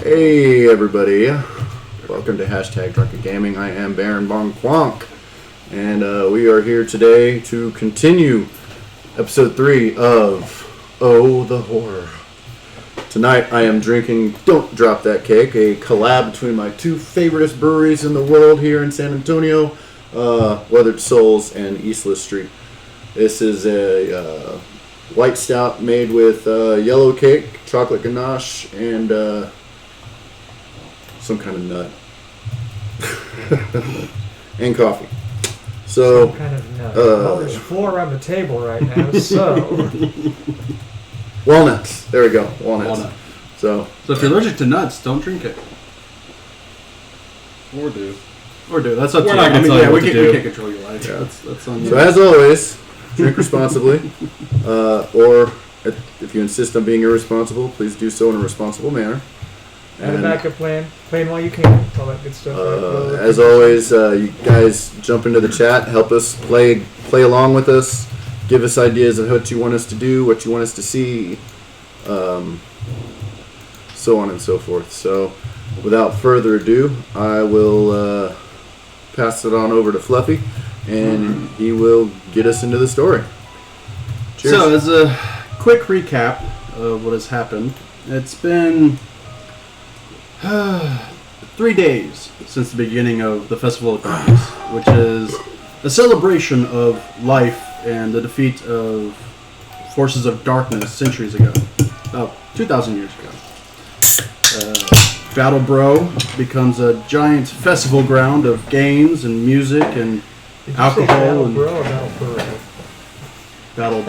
Hey everybody, welcome to #drunkengaming. I am Baron Bon Quonk, and we are here today to continue episode 3 of Oh the Horror. Tonight I am drinking Don't Drop That Cake, a collab between my two favoriteest breweries in the world here in San Antonio, Weathered Souls and Eastla Street. This is a white stout made with yellow cake, chocolate ganache, and some kind of nut. And coffee. So, some kind of nut. Well, there's 4 around the table right now, so... Walnuts. There we go. Walnuts. So if you're allergic to nuts, don't drink it. Or do. That's up to you. We're not going to tell you what to do. We can't control your life. Yeah. That's on you. So as always, drink responsibly. Or if you insist on being irresponsible, please do so in a responsible manner. And a backup plan. Plan while you can. All that good stuff. As always, you guys jump into the chat. Help us play along with us. Give us ideas of what you want us to do, what you want us to see, so on and so forth. So, without further ado, I will pass it on over to Fluffy, and he will get us into the story. Cheers. So, as a quick recap of what has happened, it's been 3 days since the beginning of the Festival of Darkness, which is a celebration of life and the defeat of forces of darkness centuries ago, about 2,000 years ago. Battle Bro becomes a giant festival ground of games and music and alcohol. Battle and Bro or Battle Bro? Battle.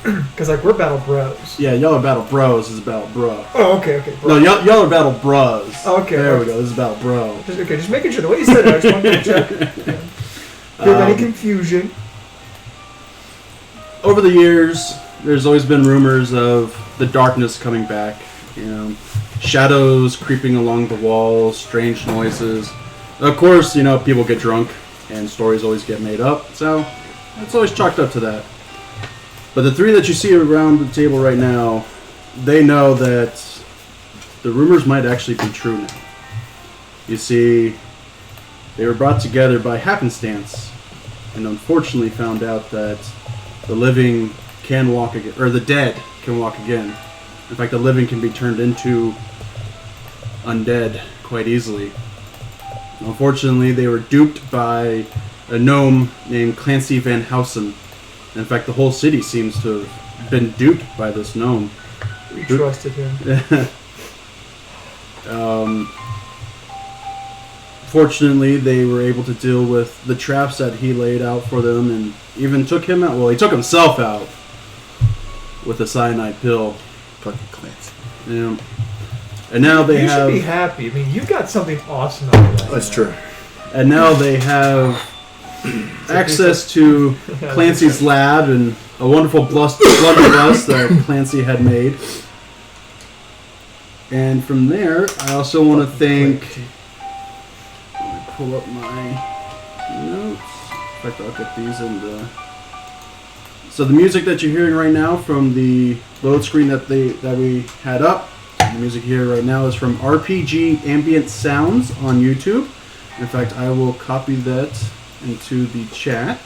Because we're Battle Bros. Yeah, y'all are Battle Bros. This is Battle Bro. Oh, okay. No, y'all are Battle Bros. Okay. There we go. This is Battle Bro. Just making sure the way you said it. I just wanted to check. If there's any confusion. Over the years, there's always been rumors of the darkness coming back. You know, shadows creeping along the walls, strange noises. Of course, people get drunk and stories always get made up. So it's always chalked up to that. But the 3 that you see around the table right now, they know that the rumors might actually be true now. You see, they were brought together by happenstance and unfortunately found out that the living can walk again, or the dead can walk again. In fact, the living can be turned into undead quite easily. Unfortunately, they were duped by a gnome named Clancy Van Housen. In fact, the whole city seems to have been duped by this gnome. We trusted him. Fortunately, they were able to deal with the traps that he laid out for them and even took him out. Well, he took himself out with a cyanide pill. Fucking Clancy. Yeah. And now they you have... should be happy. I mean, you got something awesome out of that. That's true. And now they have access to Clancy's lab and a wonderful blunderbuss that Clancy had made. And from there, I also want to thank... Let me pull up my notes. In fact, I'll get these in the... So the music that you're hearing right now from the load screen that we had up, the music here right now is from RPG Ambient Sounds on YouTube. In fact, I will copy that into the chat.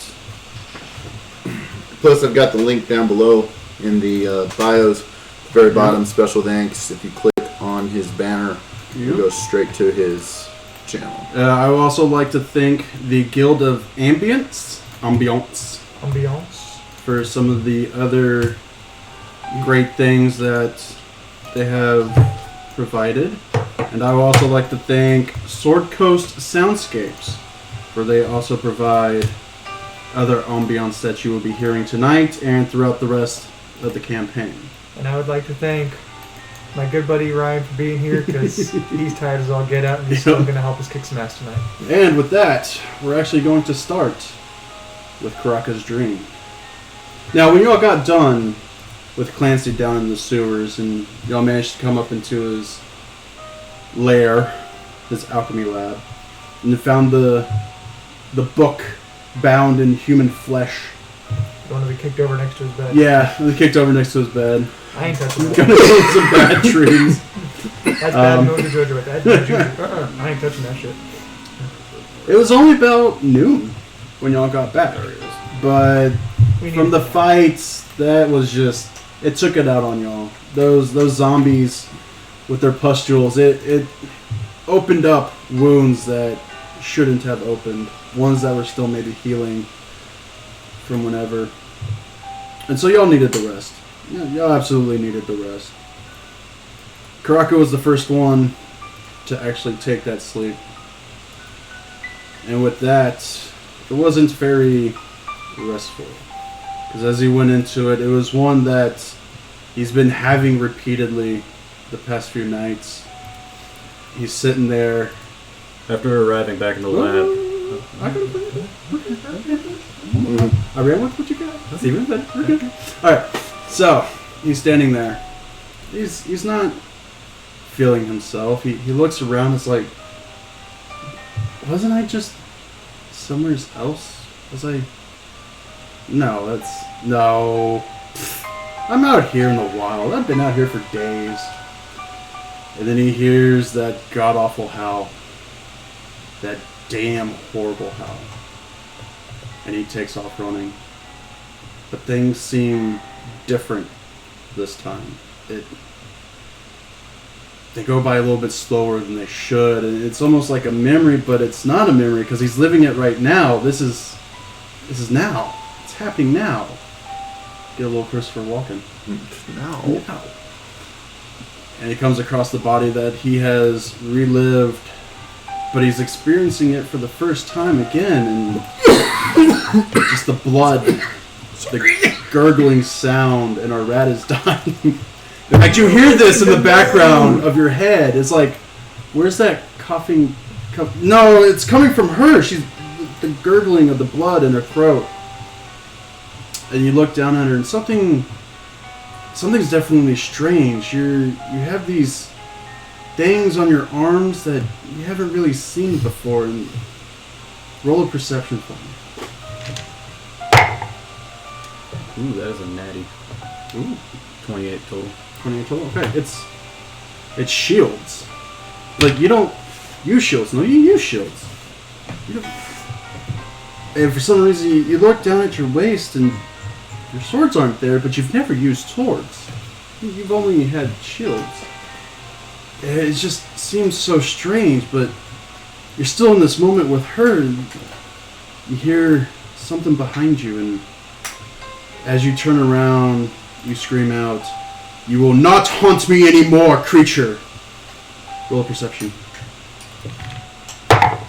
Plus, I've got the link down below in the bios, very bottom. Special thanks. If you click on his banner, you go straight to his channel. I would also like to thank the Guild of Ambience, for some of the other great things that they have provided. And I would also like to thank Sword Coast Soundscapes, where they also provide other ambience that you will be hearing tonight and throughout the rest of the campaign. And I would like to thank my good buddy Ryan for being here, because he's tired as all get out, and he's still going to help us kick some ass tonight. And with that, we're actually going to start with Karaka's dream. Now, when y'all got done with Clancy down in the sewers, and y'all managed to come up into his lair, his alchemy lab, and you found the book bound in human flesh. The one that we kicked over next to his bed. Yeah, we kicked over next to his bed. I ain't touching that. Gonna kill some bad trees. That's bad mojo jojo right there. That's bad juju. I ain't touching that shit. It was only about noon when y'all got back. But from the fights, that was just... It took it out on y'all. Those zombies with their pustules, it opened up wounds that shouldn't have opened. Ones that were still maybe healing from whenever. And so y'all needed the rest. Yeah, y'all absolutely needed the rest. Karaka was the first one to actually take that sleep. And with that, it wasn't very restful. Because as he went into it, it was one that he's been having repeatedly the past few nights. He's sitting there. After arriving back in the lab. I can play it. I ran with what you got. That's even better. We're good. Alright, so he's standing there. He's not feeling himself. He looks around. It's like, wasn't I just somewhere else? Was I? No, no. I'm out here in the wild. I've been out here for days. And then he hears that god-awful howl. That damn horrible howl. And he takes off running. But things seem different this time. They go by a little bit slower than they should. And it's almost like a memory, but it's not a memory because he's living it right now. This is now. It's happening now. Get a little Christopher Walken. Now. And he comes across the body that he has relived, but he's experiencing it for the first time again, and just the blood, the gurgling sound, and our rat is dying. In fact, you hear this in the background of your head. It's like, where's that coughing? No, it's coming from her. She's the gurgling of the blood in her throat. And you look down at her, and something's definitely strange. You have these things on your arms that you haven't really seen before. And roll a perception for me. Ooh, that is a natty. Ooh, 28 total. 28 total. Okay, it's shields. Like, you don't use shields. No, you use shields. You don't. And for some reason, you look down at your waist and your swords aren't there, but you've never used swords. You've only had shields. It just seems so strange, but you're still in this moment with her, and you hear something behind you, and as you turn around, you scream out, "You will not haunt me anymore, creature!" Roll a perception. It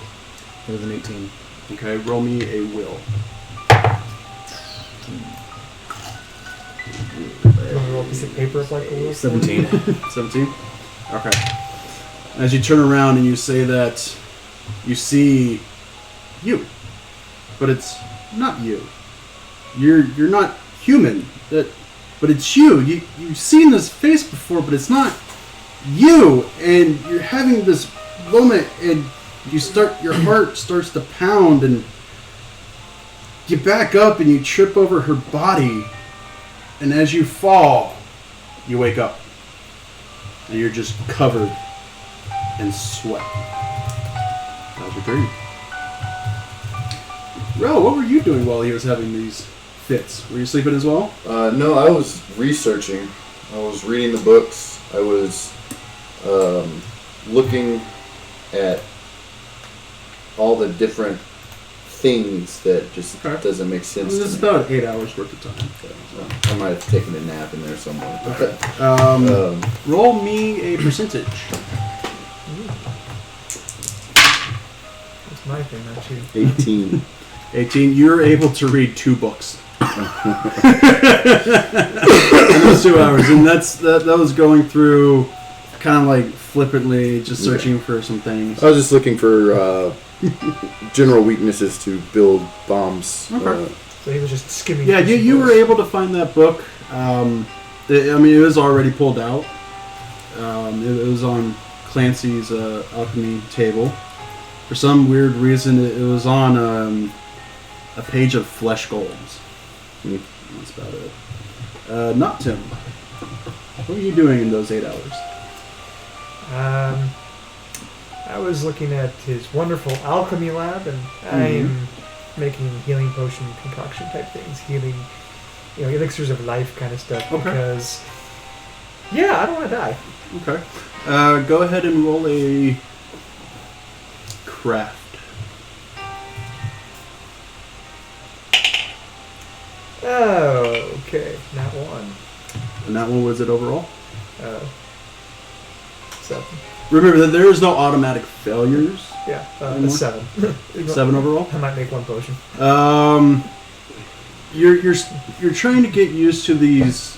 was an 18. Okay, roll me a will. You want to roll a piece of paper up like a will? 17. 17? Okay. As you turn around and you say that, you see you. But it's not you. You're not human. But it's you. You've seen this face before, but it's not you. And you're having this moment, and your heart starts to pound, and you back up and you trip over her body. And as you fall, you wake up. And you're just covered in sweat. That was your turn. Ro, what were you doing while he was having these fits? Were you sleeping as well? No, I was researching. I was reading the books. I was looking at all the different things that just doesn't make sense. This is about 8 hours worth of time. So I might have taken a nap in there somewhere. Okay. Roll me a percentage. That's my thing, not you. 18. 18. You're able to read 2 books. In those 2 hours, and that was going through kind of like flippantly, just searching for some things. I was just looking for general weaknesses to build bombs. Okay. So he was just skimming. Yeah, you were able to find that book. It was already pulled out. It was on Clancy's alchemy table. For some weird reason, it was on a page of flesh golems. That's about it. Not Tim. What were you doing in those 8 hours? I was looking at his wonderful alchemy lab, and I am making healing potion concoction type things, healing, elixirs of life kind of stuff. Okay. Because, yeah, I don't want to die. Okay. Go ahead and roll a craft. Oh, okay, not one. And that one was it overall? 7. Remember that there is no automatic failures. Yeah, Anymore? 7. 7 overall. I might make one potion. You're trying to get used to these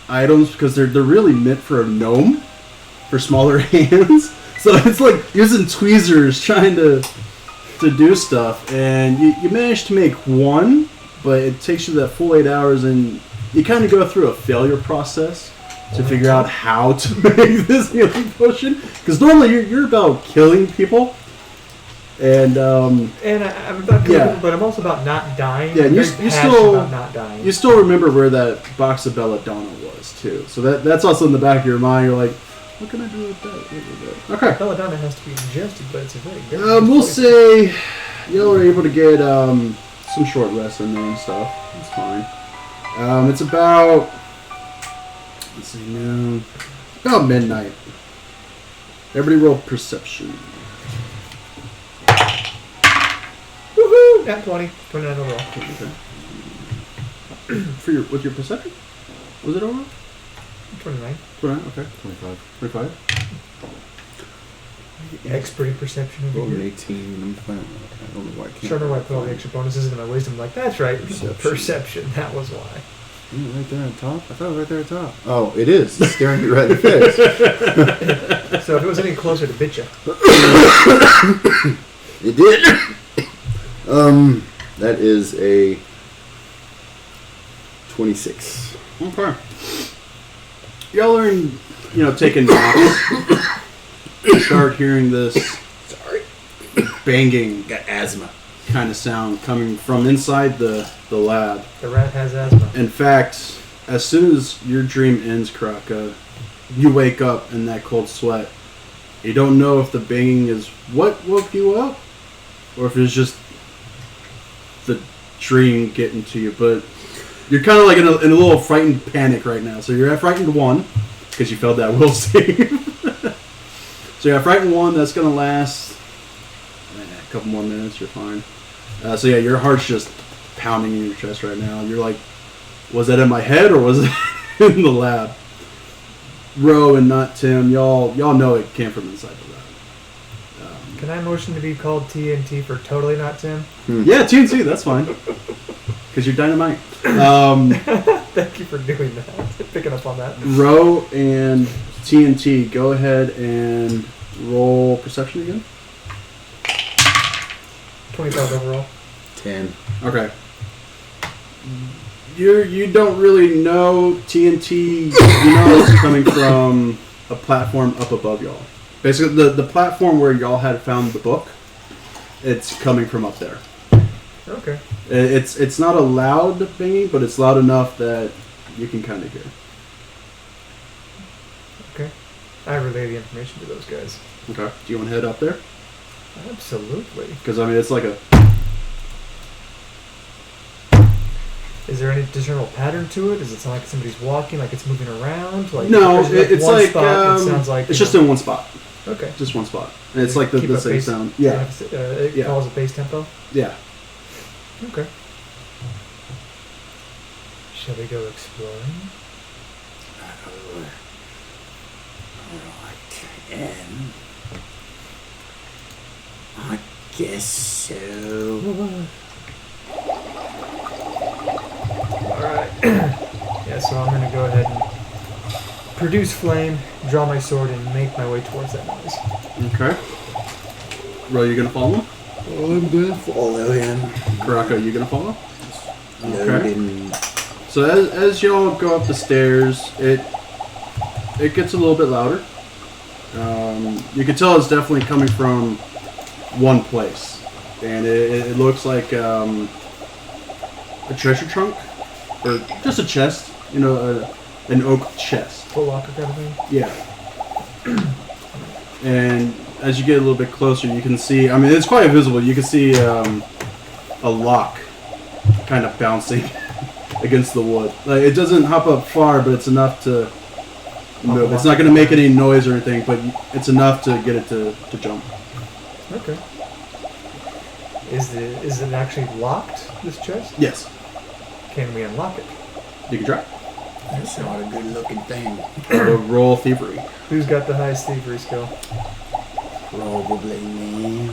items because they're really meant for a gnome, for smaller hands. So it's like using tweezers trying to do stuff, and you manage to make one, but it takes you that full 8 hours, and you kind of go through a failure process to figure out how to make this healing potion. Because normally you're about killing people, and I'm about killing yeah. people, but I'm also about not dying. Yeah, I'm you very still- passionate about not dying. you still remember where that box of belladonna was too. So that's also in the back of your mind. You're like, what can I do with that? Okay. Belladonna has to be ingested, but it's a very We'll say y'all are able to get some short rest in there and stuff. That's fine. It's about, let's see, noon. About midnight. Everybody roll perception. Woohoo! Nat 20. 29 overall. Okay. With your perception? Was it overall? 29. 29, okay. 25. 25. Expert in perception over Rolled an here. 18. I'm fine. I don't know why I can't. Sure, I know why I put all the extra bonuses into my wisdom. Like, that's right. Perception. Perception. That was why. Isn't it right there on top? I thought it was right there on top. Oh, it is. It's staring me right in the face. So if it was any closer to bit you. It did. That is a 26. Okay. Y'all are taking naps. You start hearing this Sorry. banging Got asthma. kind of sound coming from inside the lab. The rat has asthma. In fact, as soon as your dream ends, Kraka, you wake up in that cold sweat. You don't know if the banging is what woke you up, or if it's just the dream getting to you. But you're kind of like in a little frightened panic right now. So you're at frightened 1 because you failed that will save. So yeah, frightened 1. That's gonna last a couple more minutes. You're fine. So yeah, your heart's just pounding in your chest right now. You're like, was that in my head or was it in the lab? Ro and not Tim, y'all know it came from inside the lab. Can I motion to be called TNT for totally not Tim? Yeah, TNT, that's fine. Because you're dynamite. Thank you for doing that. Picking up on that. Ro and TNT, go ahead and roll perception again. 25 overall. 10. Okay. You don't really know TNT. You know it's coming from a platform up above y'all. Basically, the platform where y'all had found the book, it's coming from up there. Okay. It's not a loud banging, but it's loud enough that you can kind of hear. Okay. I relay the information to those guys. Okay. Do you want to head up there? Absolutely. Because I mean, it's like a. Is there any discernible pattern to it? Does it sound like somebody's walking, like it's moving around? Like, No, or is it it's one like spot? It sounds like it's just in one spot. Okay. Just one spot. And it's like the Keep same up base- sound. Yeah. It Yeah. follows a base tempo. Yeah. Okay. Shall we go exploring? I guess so. Alright. Yeah, so I'm going to go ahead and produce flame, draw my sword, and make my way towards that noise. Okay. Ro, you gonna follow him? I'm gonna follow him. Karaka, you gonna follow? Okay. So as y'all go up the stairs, it gets a little bit louder. You can tell it's definitely coming from one place, and it looks like a treasure trunk or just a chest, an oak chest. Full locker kind of thing? Yeah. And as you get a little bit closer, you can see. I mean, it's quite visible. You can see a lock kind of bouncing against the wood. Like, it doesn't hop up far, but it's enough to move. It's not going to make any noise or anything, but it's enough to get it to jump. Okay. Is it actually locked, this chest? Yes. Can we unlock it? You can try. That's not a good looking thing. Roll thievery. Who's got the highest thievery skill? Probably me.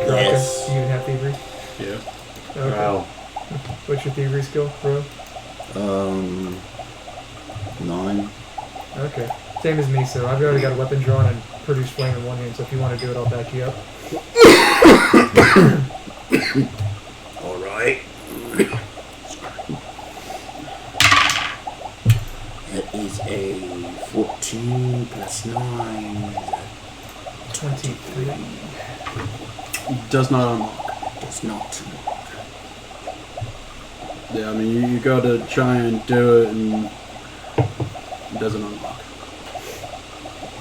Yes. You even have thievery? Yeah. Okay. Wow. What's your thievery skill, bro? 9. Okay. Same as me, so I've already got a weapon drawn and produce flame in one hand, so if you want to do it, I'll back you up. Alright. That is a 14 plus 9. 23. Does not unlock. Does not. Yeah, I mean, you go to try and do it, and it doesn't unlock.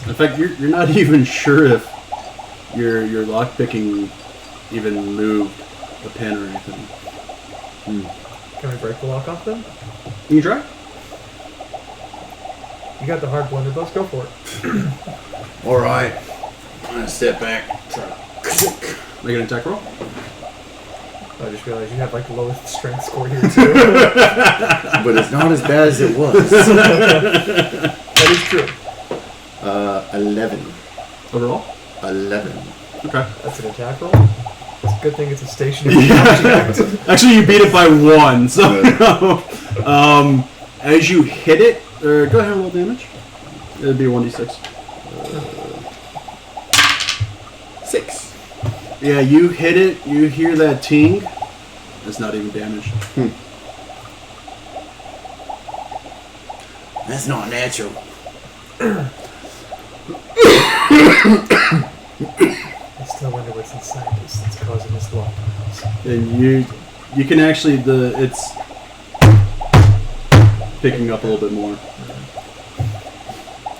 In fact, you're not even sure if your lockpicking even moved the pin or anything. Can we break the lock off then? You can try. You got the hard blunderbuss, go for it. Alright. I'm gonna step back. Try to click. Make an attack roll. I just realized you have like the lowest strength score here too. But it's not as bad as it was. That is true. 11. Overall? 11. Okay. That's an attack roll. It's a good thing it's a stationary object. Actually, you beat it by 1, so as you hit it, go ahead and roll damage. It'd be 1d6. 6. Yeah, you hit it, you hear that ting. It's not even damaged. That's not natural. I still wonder what's inside this that's causing this lock. And you can actually, it's picking up a little bit more.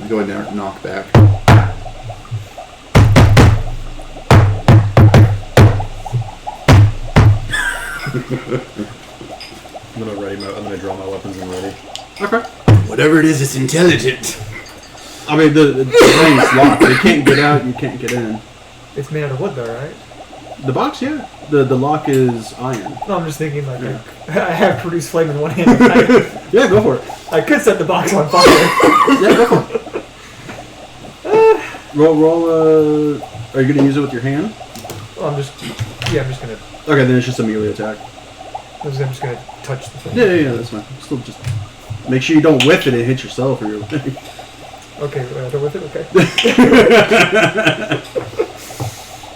Go in there and knock back. I'm gonna draw my weapons and ready. Okay. Whatever it is, it's intelligent. I mean, the thing's locked. You can't get out, you can't get in. It's made out of wood though, right? The box, yeah. The lock is iron. No, I'm just thinking like Yeah. I have produced flame in one hand. Yeah, go for it. I could set the box on fire. Yeah, go for it. Roll, are you going to use it with your hand? Well, I'm just gonna. Okay, then it's just a melee attack. I'm just gonna touch the thing. Yeah, that's fine. Still just make sure you don't whiff it and hit yourself or your leg. Okay, they're with it. Okay.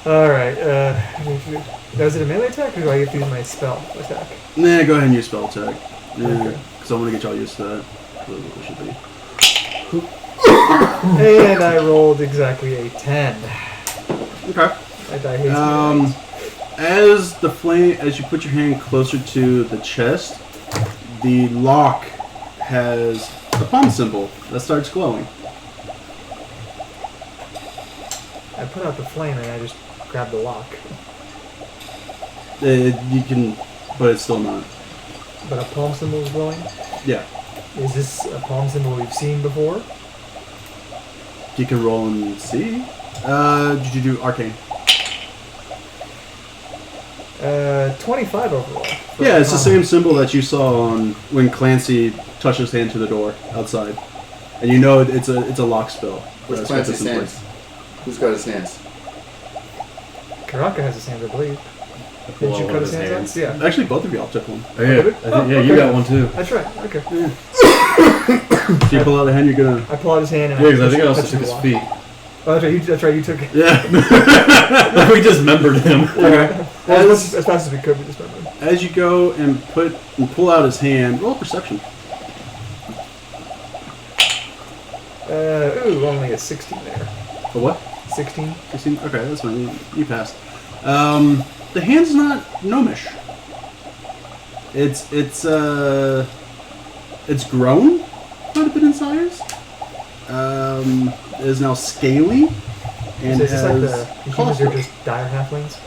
All right. Is it a melee attack, or do I have to use my spell attack? Nah, go ahead and use spell attack. Yeah, Okay. because I want to get y'all used to that. That's what it should be. And I rolled exactly a 10. Okay. That die hates me. As you put your hand closer to the chest, the lock has a palm symbol that starts glowing. I put out the flame and I just grabbed the lock. You can, but it's still not. But a palm symbol is glowing? Yeah. Is this a palm symbol we've seen before? You can roll and see. Did you do arcane? 25 overall. Yeah, it's the same symbol that you saw on when Clancy touched his hand to the door outside, and you know it's a lock spell. Where's That's Clancy's in hands? Who's got his hands? Karaka has his hand, I believe. I pull Didn't you out cut one his of his hands hands. off? Yeah. Actually, both of y'all took one. Oh, yeah, I think, yeah, you okay. got one too. That's right. Okay. Yeah. So you pull out the hand, you're gonna. I pull out his hand and Yeah, because I think I touch also took the his lock. feet. Oh, that's right. You took it. Yeah. We dismembered him. Okay. Well, as fast as we could, we just went. As you go and pull out his hand, roll perception. Ooh, only a 16 there. A what? 16. 16? Okay, that's fine. You passed. The hand's not gnomish. It's it's grown quite a bit in size. It is now scaly. And Is this like the humans are colorful. just dire halflings?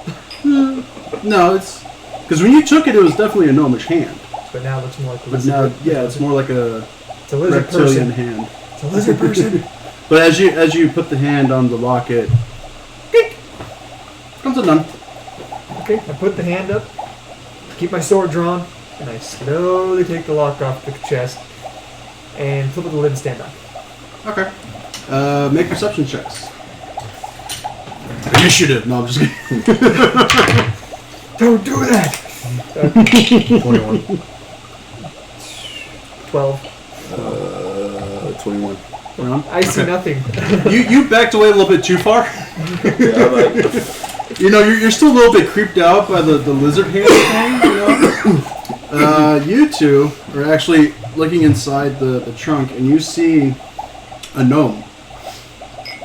No, it's because when you took it, it was definitely a gnomish hand. But now it looks more like a But lizard. now, yeah, it's more like a It's a lizard reptilian person. hand. It's a lizard person. But as you put the hand on the locket, tick, comes undone. Okay, I put the hand up, keep my sword drawn, and I slowly take the lock off the chest and flip the lid and stand up. Okay. Make perception checks. Initiative. No, I'm just kidding. Don't do that! 21. 12. 21. I see Okay. nothing. You backed away a little bit too far. Yeah, like, You know, you're still a little bit creeped out by the lizard hand thing, you know? You two are actually looking inside the trunk, and you see a gnome.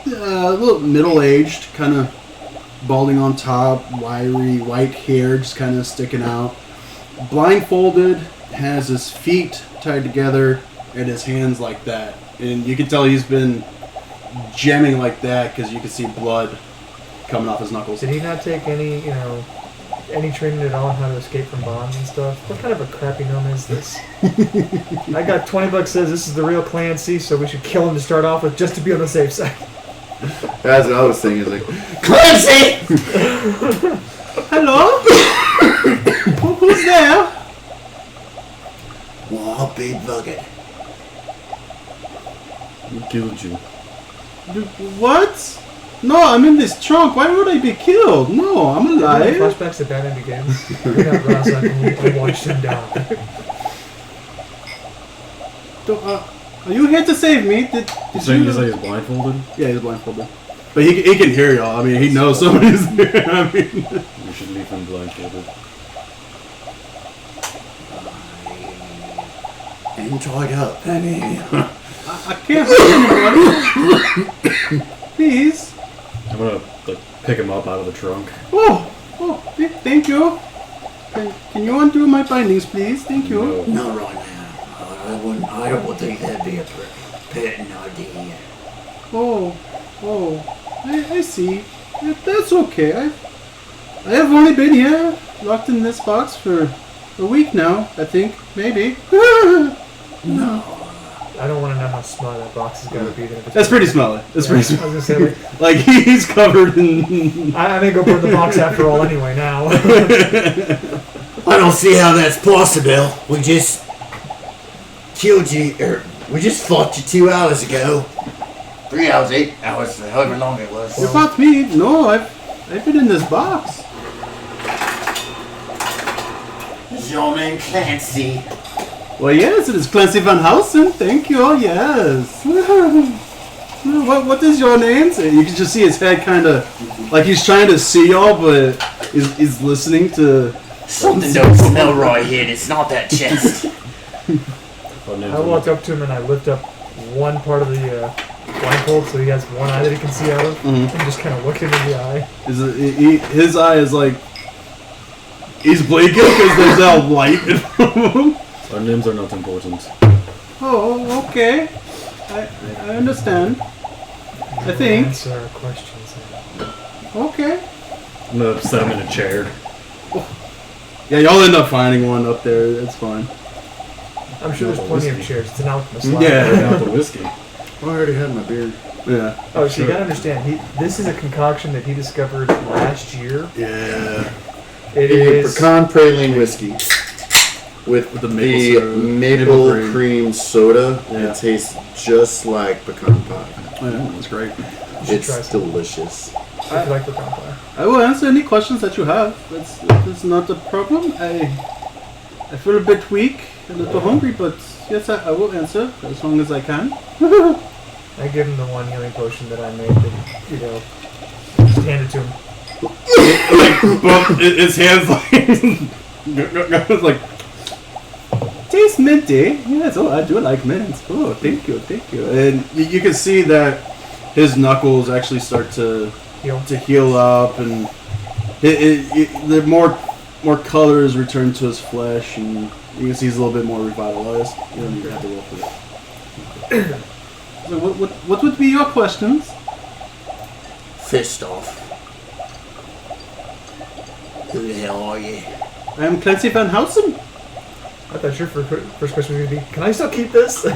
A little middle-aged, kind of balding on top, wiry, white hair just kind of sticking out. Blindfolded, has his feet tied together, and his hands like that. And you can tell he's been jamming like that because you can see blood coming off his knuckles. Did he not take any, any training at all on how to escape from bombs and stuff? What kind of a crappy gnome is this? I got $20 says this is the real Clancy, so we should kill him to start off with just to be on the safe side. that's what I was thinking. It's like, Clancy! Hello? Who's there? Whoa, big bucket. Who killed you? What? No, I'm in this trunk. Why would I be killed? No, I'm alive. Flashbacks to Batman Begins. We got Ross I watched him die. Are you here to save me? Did So you... you say he's blindfolded? Yeah, he's blindfolded. But he can hear y'all. I mean, he knows somebody's here. I mean... You should leave him blindfolded. Enjoyed up, Penny. I can't hurt anybody. Please. I'm gonna like pick him up out of the trunk. Thank you. Can you undo my bindings, please? Thank you. No. Not right now. I don't think that'd be a pertinent idea. I see. Yeah, that's okay. I have only been here, locked in this box for a week now, I think. Maybe. No. I don't want to know how small that box is going to be. That's pretty smelly. That's pretty I smelly. was going to say, Like, he's covered in... I may go burn the box after all anyway now. I don't see how that's possible. We just killed you, we just fought you 2 hours ago. 3 hours, 8 hours, however long it was. You fought me? No, I've been in this box. Is your name Clancy? Well, yes, it is Clancy Van Housen. Thank you. Yes. What is your name? So you can just see his head kind of like he's trying to see y'all, but he's listening to. Something don't smell right here. It's not that chest. I walk up to him and I lift up one part of the blindfold so he has one eye that he can see out of, Mhm. and just kind of look him in the eye. His eye is like he's blinking because there's that light in front of him. Our names are not important. Oh, okay. I understand. I think. Answer our questions. Okay. I'm gonna set him in a chair. Yeah, y'all end up finding one up there. It's fine. I'm sure there's plenty of chairs. It's an alchemist lab. Yeah. Bring out the whiskey. Well, I already had my beer. Yeah. Oh, so you gotta understand, this is a concoction that he discovered last year. Yeah. It A is. pecan praline whiskey with the the maple syrup, maple maple cream soda. Yeah. It tastes just like pecan pie. Oh, yeah, that's great. You should try It's some. delicious. I like the vampire. I will answer any questions that you have. That's not a problem. I feel a bit weak, a little hungry, but yes, I will answer as long as I can. I give him the one healing potion that I made. That, just hand it to him. But his hands like like tastes minty. Yes, oh, I do like mint. Oh, thank you. And you can see that his knuckles actually start to heal up, and the more colors return to his flesh, and You can see he's a little bit more revitalized. You don't even have to roll for that. So what would be your questions? First off, who the hell are you? I am Clancy Van Housen. I thought your first question was going to be, can I still keep this? It's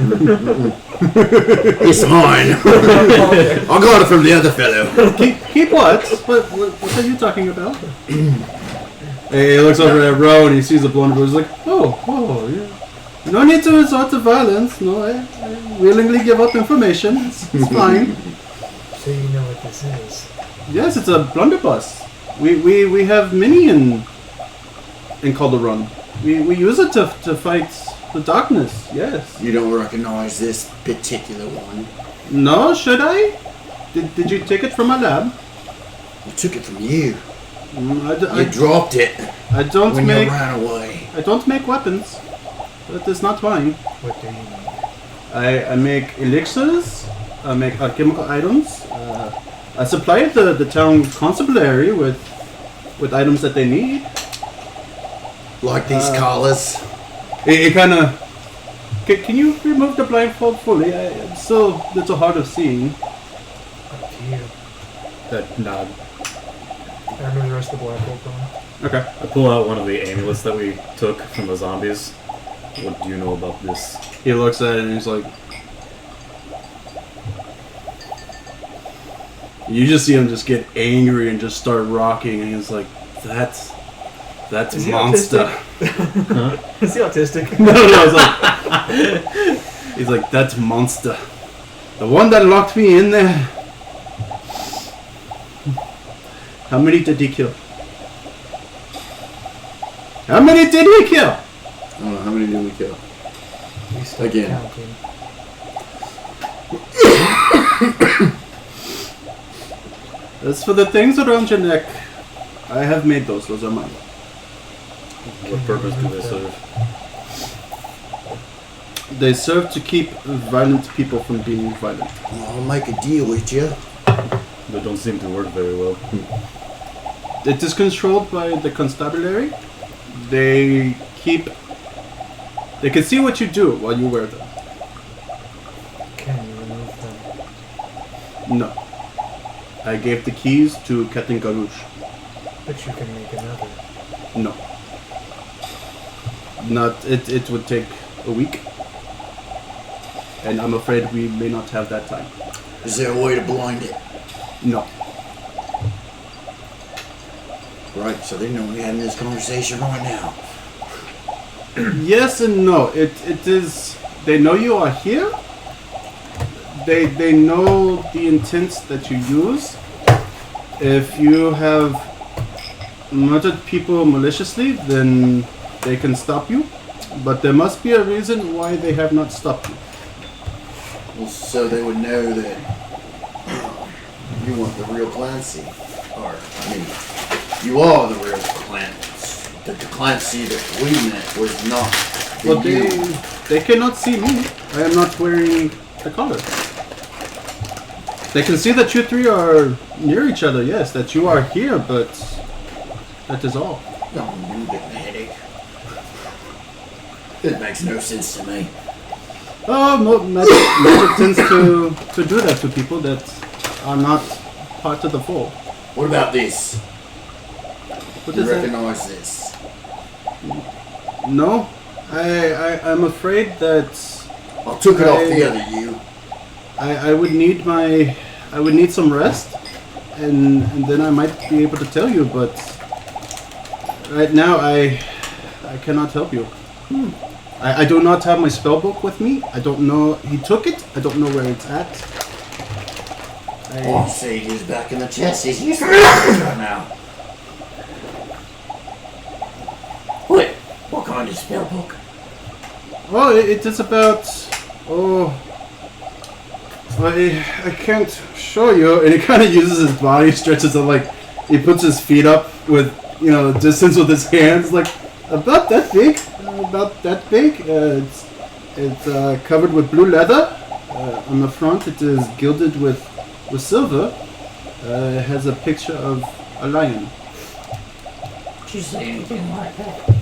mine. I got it from the other fellow. Keep what? What are you talking about? He looks over at Ro and he sees the blonde boy. He's like, oh, yeah. No need to resort to violence. No, I willingly give up information. It's fine. So you know what this is. Yes, it's a blunderbuss. We have many in Calderon. We use it to fight the darkness. Yes. You don't recognize this particular one. No, should I? Did you take it from my lab? I took it from you. I You dropped it I don't when make you ran away. I don't make weapons. That is not mine. What do you mean? I make elixirs. I make alchemical items. I supply the town constabulary with items that they need. Like these collars. It kind of. Can you remove the blindfold fully? I'm still a little hard of seeing. Up to you. That nod. I remember the rest of the black hole going. Okay. I pull out one of the amulets that we took from the zombies. What do you know about this? He looks at it and he's like. You just see him just get angry and just start rocking, and he's like, "That's Is he monster." Huh? Is he autistic? No, he's like, "That's monster. The one that locked me in there. How many did he kill? How many did he kill?" I don't know, how many did we kill? We stopped Again. counting. As for the things around your neck, I have made those. Those are mine. What purpose do they serve? They serve to keep violent people from being violent. I'll make a deal with you. They don't seem to work very well. It is controlled by the constabulary. They can see what you do while you wear them. Can you remove them? No. I gave the keys to Captain Garouche. But you can make another. No. Not. It would take a week. And I'm afraid we may not have that time. Is there a way to blind it? No. Right, so they know we're having this conversation right now. Yes and no. It is. They know you are here. They know the intents that you use. If you have murdered people maliciously, then they can stop you. But there must be a reason why they have not stopped you. Well, so they would know that you weren't the real Clancy. Or, I mean, you are the real Clancy. The Clancy that we met was not the Well, you. they cannot see me. I am not wearing the collar. They can see that you three are near each other, yes, that you are here, but that is all. Oh, you get a headache. It makes no sense to me. Oh, magic tends to do that to people that are not part of the fold. What about this? What You is that? recognize this? No, I'm afraid that I took it off the other you. I would need some rest, and then I might be able to tell you. But right now, I cannot help you. I do not have my spell book with me. I don't know. He took it. I don't know where it's at. Oh, see, he's back in the chest. He's used to it right now. What kind of spell book? Oh, it is about. Oh. I can't show you. And he kind of uses his body, stretches it like. He puts his feet up with, distance with his hands, like about that big. About that big. It's covered with blue leather. On the front, it is gilded with silver. It has a picture of a lion. Did you say anything like that?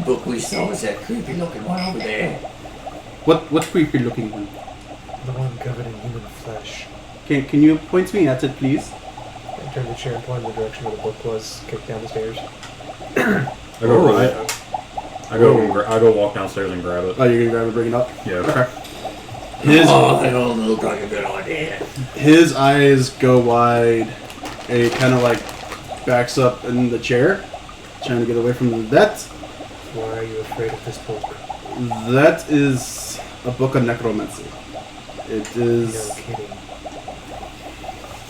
book we saw was that creepy looking one over there. What creepy looking one? The one covered in human flesh. Can you point me at it, please? I turned the chair and pointed in the direction where the book was, kicked down the stairs. I go right. I go walk downstairs and grab it. Oh, you're gonna grab it, bring it up. Yeah. Okay. That don't look like a good idea. His eyes go wide, and he kind of like backs up in the chair, trying to get away from that. Why are you afraid of this book? That is a book of necromancy. It No is. kidding.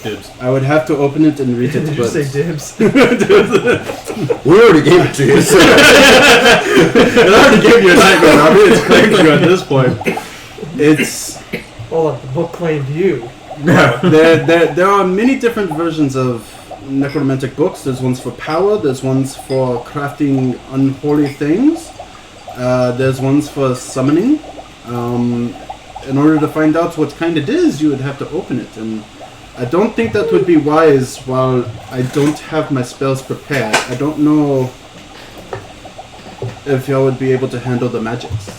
Dibs. I would have to open it and read it. Did you but say dibs? We already gave it to you. So. it already gave you a nightmare. I mean, it's claimed you at this point. It's Hold on, the book claimed you. there are many different versions of necromantic books. There's ones for power. There's ones for crafting unholy things. There's ones for summoning. In order to find out what kind it is, you would have to open it, and I don't think that would be wise while I don't have my spells prepared. I don't know if y'all would be able to handle the magics.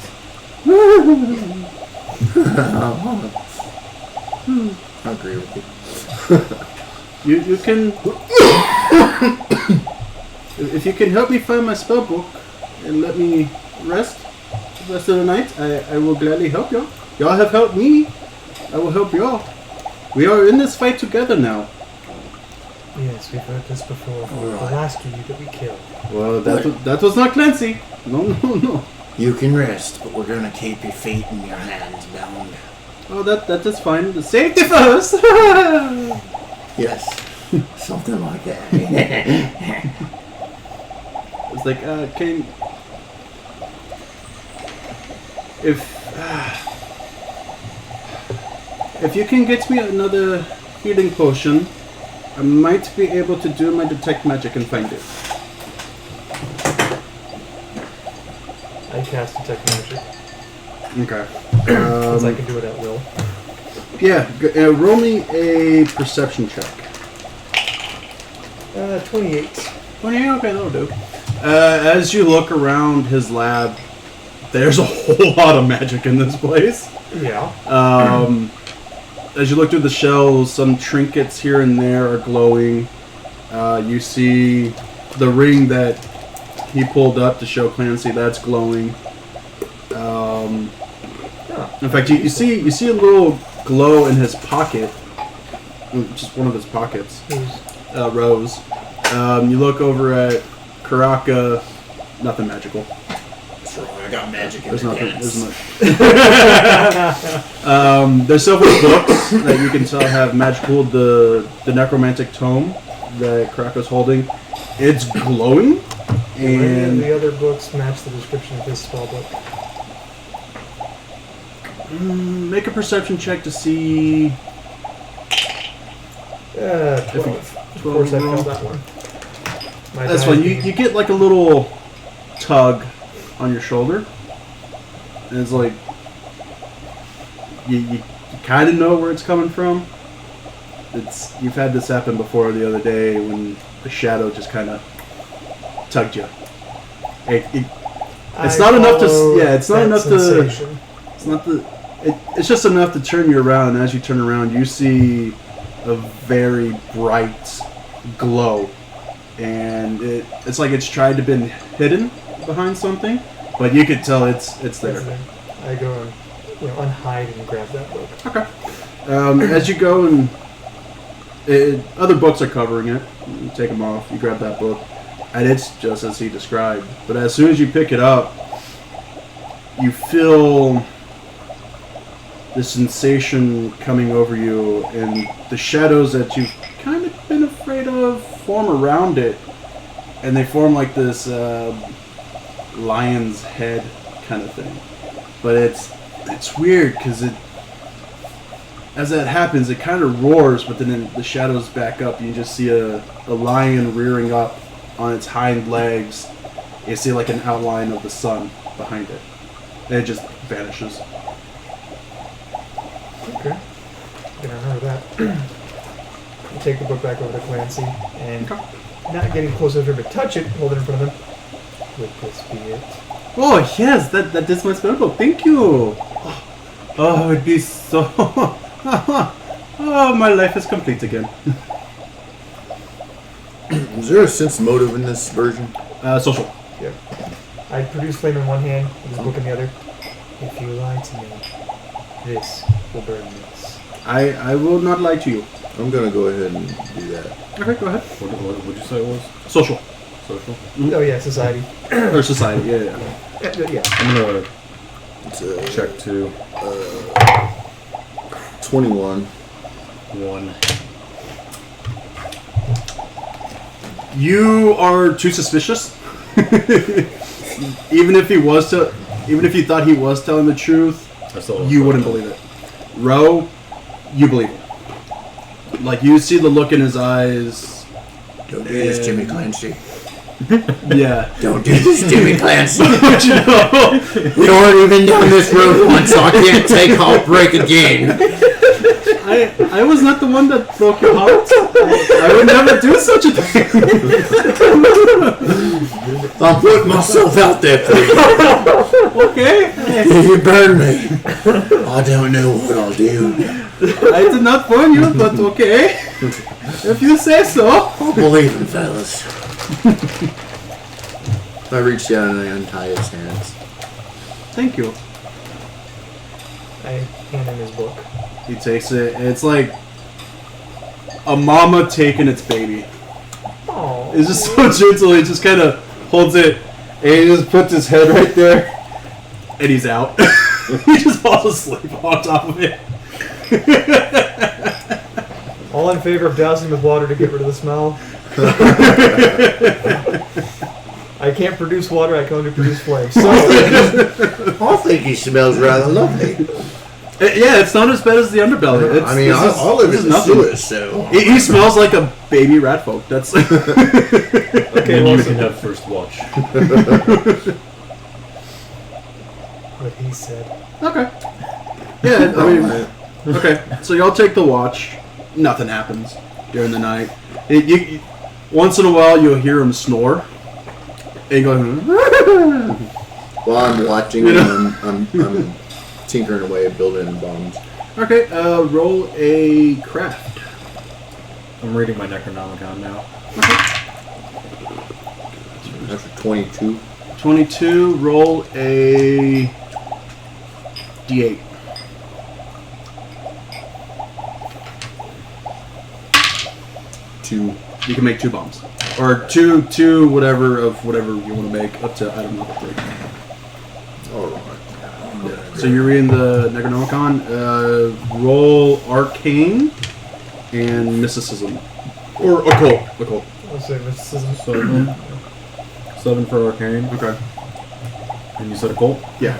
I agree with you. You can if you can help me find my spell book and let me rest the rest of the night, I will gladly help y'all. Y'all have helped me. I will help y'all. We are in this fight together now. Yes, we've heard this before. The last of you that we killed. Well, that was not Clancy. No. You can rest, but we're gonna keep your feet and your hands bound. Oh, that is fine. The safety first. Yes. Something like that. It's like, can if you can get me another healing potion, I might be able to do my detect magic and find it. I cast detect magic, Okay. since I can do it at will. Yeah. Roll me a perception check. 28. 20. Okay, that'll do. As you look around his lab, there's a whole lot of magic in this place. Yeah. As you look through the shelves, some trinkets here and there are glowing. You see the ring that he pulled up to show Clancy, that's glowing. In fact, you see a little glow in his pocket, just one of his pockets. Rose. You look over at Karaka, nothing magical. That's wrong. I got magic in There's the nothing. pants. There's several books that you can tell have magical. The necromantic tome that Karaka's holding, it's glowing, and the other books match the description of his spell book. make a perception check to see. 12. Of course, I failed that one. My That's die fine. being- You get like a little tug on your shoulder, and it's like you kind of know where it's coming from. You've had this happen before the other day when the shadow just kind of tugged you. It's not enough to. Yeah, it's not enough sensation. to. It's not the. It's just enough to turn you around. And as you turn around, you see a very bright glow, and it's like it's tried to been hidden behind something, but you could tell it's there. I go and unhide and grab that book. Okay. As you go and other books are covering it, you take them off. You grab that book, and it's just as he described. But as soon as you pick it up, you feel the sensation coming over you, and the shadows that you've kind of been afraid of form around it, and they form like this lion's head kind of thing. But it's weird because as that happens, it kind of roars, but then the shadows back up. You just see a lion rearing up on its hind legs. You see like an outline of the sun behind it, and it just vanishes. Okay. Gonna remember that. I take the book back over to Clancy and not getting close enough for him to touch it, hold it in front of him. Would this be it? Oh yes, that is my spell book. Thank you. Oh, it would be so. Oh, my life is complete again. Is there a sense motive in this version? Social. Yeah. I produce flame in one hand, this book in the other. If you lie to me, this will burn this. I will not lie to you. I'm gonna go ahead and do that. Okay, go ahead. What would you say it was? Social. Social? Oh yeah, society. Or society, yeah. Yeah. I'm gonna It's check 2. 21. 1. You are too suspicious. even if you thought he was telling the truth, I still don't you know. wouldn't believe it. Ro, you believe it. Like, you see the look in his eyes. Don't do this, Jimmy Clancy. Yeah. Don't do this, Jimmy Clancy. But you know, We already been down this road once, so I can't take heartbreak again. I was not the one that broke your heart. I would never do such a thing. I'm putting myself out there for you. Okay. If you burn me, I don't know what I'll do. I did not burn you, but okay. If you say so. I'll believe him, fellas. I reach down and I untie his hands. Thank you. I hand him his book. He takes it, and it's like a mama taking its baby. Oh. It's just so gentle, he just kind of holds it, and he just puts his head right there, and he's out. He just falls asleep on top of it. All in favor of dousing with water to get rid of the smell? I can't produce water, I can only produce flame. So, I think he smells rather lovely. Yeah, it's not as bad as the underbelly. It's, I mean, this is- I live this in is the nothing. sewers, so. He smells like a baby rat folk. That's okay, Then well, you can have first watch. what he said. okay. Yeah, I mean, okay. So y'all take the watch. Nothing happens during the night. Once in a while, you'll hear him snore. And you go, While I'm watching, You know? I'm tinkering away, building bombs. okay, roll a craft. I'm reading my Necronomicon now. That's a 22. 22, roll a d8. Two. You can make 2 bombs. Or two, whatever you want to make, up to, I don't know, 3. Alright. So you're reading the Necronomicon. Roll Arcane and Mysticism. Or Occult. Occult. I'll say mysticism. 7 for Arcane. Okay. And you said Occult? Yeah.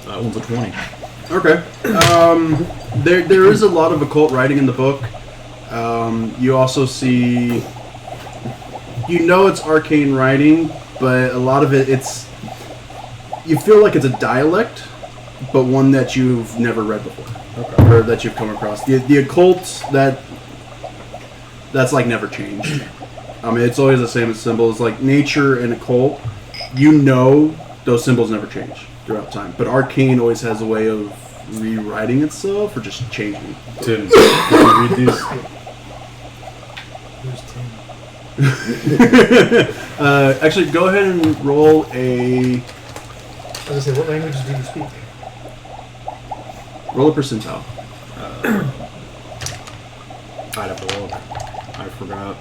That one's a 20. Okay. There is a lot of occult writing in the book. You also see... You know it's arcane writing, but a lot of it's... You feel like it's a dialect, but one that you've never read before. Okay. Or that you've come across. The occult, that's like never changed. I mean, it's always the same as symbols. Like nature and occult, you know those symbols never change throughout time. But arcane always has a way of rewriting itself or just changing. Tim, can you read these? Who's Tim? Actually, go ahead and roll a... I was gonna say, what languages do you speak? Roll a percentile. I'd have to look. I forgot.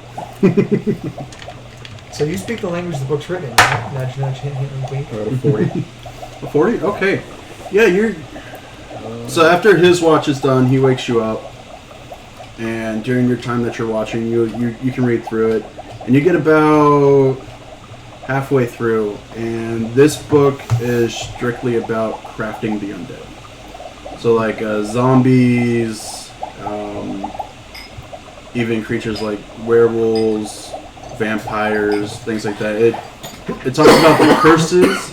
So you speak the language the book's written in, right? Nudge, nudge, hint, hint, wink, wink. I got a 40. A 40? Okay. Yeah, you're... So after his watch is done, he wakes you up. And during your time that you're watching, you can read through it. And you get about halfway through. And this book is strictly about crafting the undead. So like zombies, even creatures like werewolves, vampires, things like that. It talks about the curses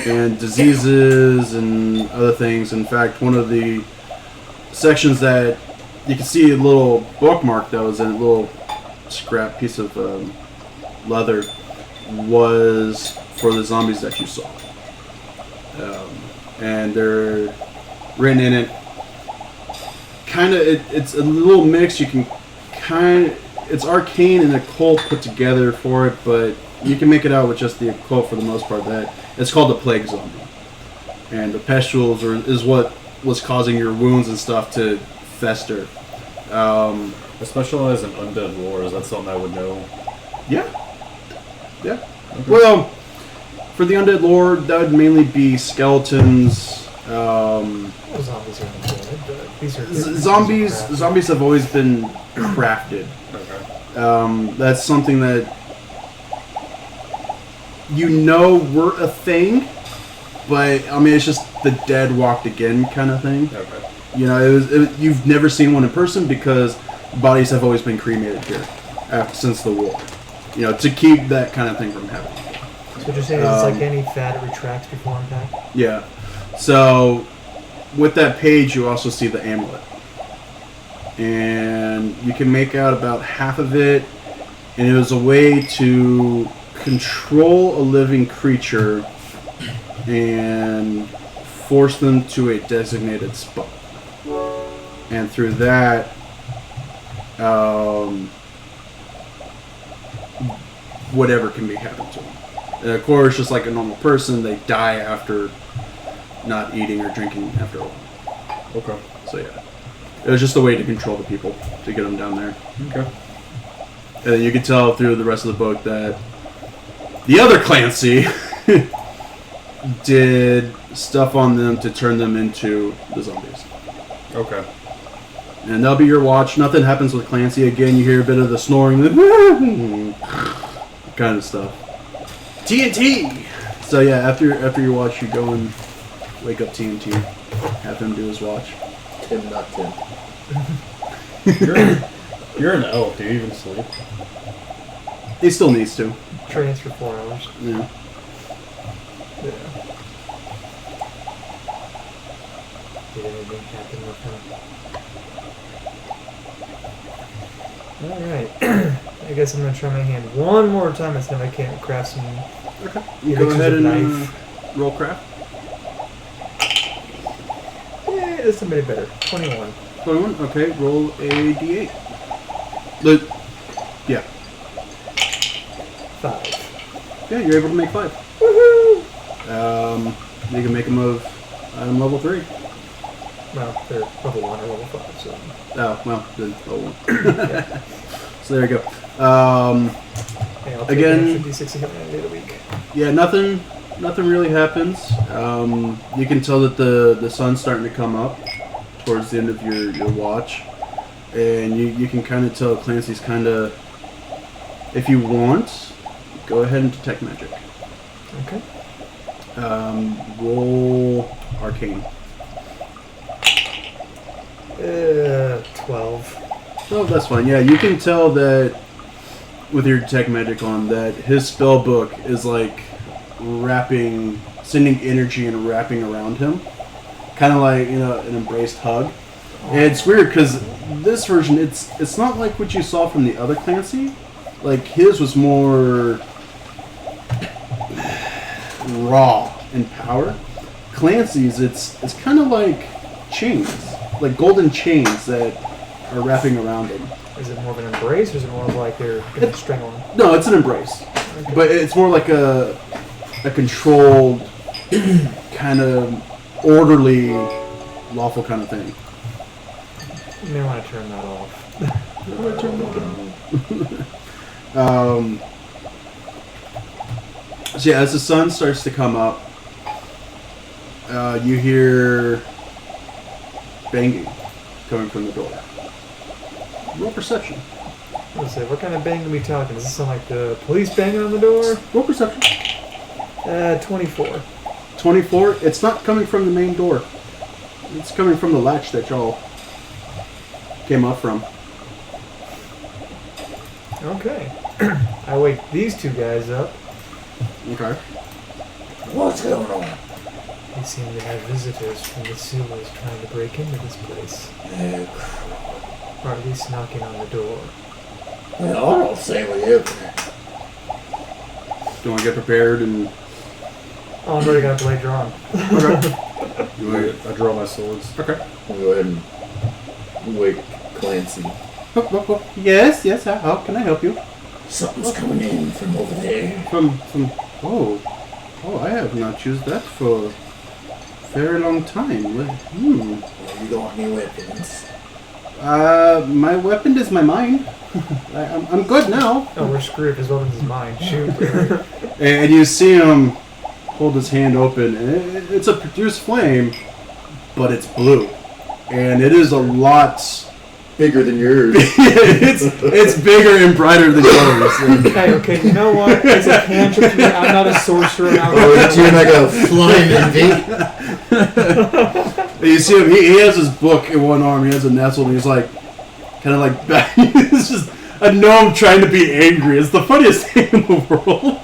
and diseases and other things. In fact, one of the sections that you can see a little bookmark that was in a little scrap piece of leather. was for the zombies that you saw. And they're written in it. Kind of, it's a little mix. You can it's arcane and occult put together for it, but you can make it out with just the occult for the most part. That it's called the plague zombie, and the pustules is what was causing your wounds and stuff to fester. I specialize in undead lore. Is that something I would know? Yeah. Okay. Well, for the undead lore, that would mainly be skeletons. Zombies are undead, but these are Zombies. Zombies have always been crafted. Okay. That's something that were a thing, but I mean it's just the dead walked again kind of thing. Okay. You know, you've never seen one in person because bodies have always been cremated here since the war. You know, to keep that kind of thing from happening. So what you're saying is it's like any fat, it retracts before impact? Yeah. So, with that page, you also see the amulet. And you can make out about half of it, and it was a way to control a living creature and force them to a designated spot. And through that, whatever can be happened to them. And of course, just like a normal person, they die after not eating or drinking after a while. Okay. So yeah, it was just a way to control the people, to get them down there. Okay. And then you could tell through the rest of the book that the other Clancy did stuff on them to turn them into the zombies. Okay. And that'll be your watch. Nothing happens with Clancy. Again, you hear a bit of the snoring, kind of stuff. TNT! So yeah, after your watch, you go and wake up TNT. Have him do his watch. Tim, not Tim. You're an elf. Do you even sleep? He still needs to. Trains for 4 hours. Yeah. Yeah. Did anything happen with him? Alright. I guess I'm going to try my hand one more time and see if I can't craft some... Okay. You go ahead and roll craft. Yeah, that's somebody better. 21. 21? Okay, roll a d8. Yeah. 5. Yeah, you're able to make 5. Woohoo! You can make them of level 3. Well, they're level 1 or level 5, so... Oh, well, then level 1. So there you go. Yeah, I'll take Again, 50-60 a week. Yeah, nothing really happens. You can tell that the sun's starting to come up towards the end of your watch. And you can kind of tell Clancy's kind of... If you want, go ahead and detect magic. Okay. Roll Arcane. 12. Oh, that's fine. Yeah, you can tell that with your detect magic on that his spell book is like sending energy and wrapping around him. Kind of like, an embraced hug. And it's weird because this version, it's not like what you saw from the other Clancy. Like, his was more raw in power. Clancy's, it's kind of like chains. Like golden chains that are wrapping around him. Is it more of an embrace, or is it more of like they're going to strangle him? No, it's an embrace. Okay. But it's more like a controlled, kind of orderly, lawful kind of thing. You may want to turn that off. So yeah, as the sun starts to come up, you hear banging coming from the door. Roll perception. Let's see, what kind of bang are we talking? Does this sound like the police banging on the door? Roll perception. 24. 24. It's not coming from the main door. It's coming from the latch that y'all came up from. Okay. I wake these two guys up. Okay. What's going on? They seem to have visitors from the sewers trying to break into this place. Or at least knocking on the door. Well, I don't say we open it. you want to get prepared and? Oh, I'm already got a blade drawn. I draw my swords. Okay. We'll go ahead and wake Clancy. Yes. How can I help you? Something's coming in from over there. From. Oh, I have not used that for a very long time. Well, you don't have any weapons. My weapon is my mind. I'm good now. Oh, we're screwed if his weapon's mine. Shoot. And you see him hold his hand open, and it's a produced flame, but it's blue, and it is a lot Bigger than yours. it's bigger and brighter than yours. Okay, you know what? It's a cantrip to me. I'm not a sorcerer. You're like a Flying envy. You see him, he has his book in one arm, he has a nestle, and he's like, kind of like, it's just a gnome trying to be angry. It's the funniest thing in the world.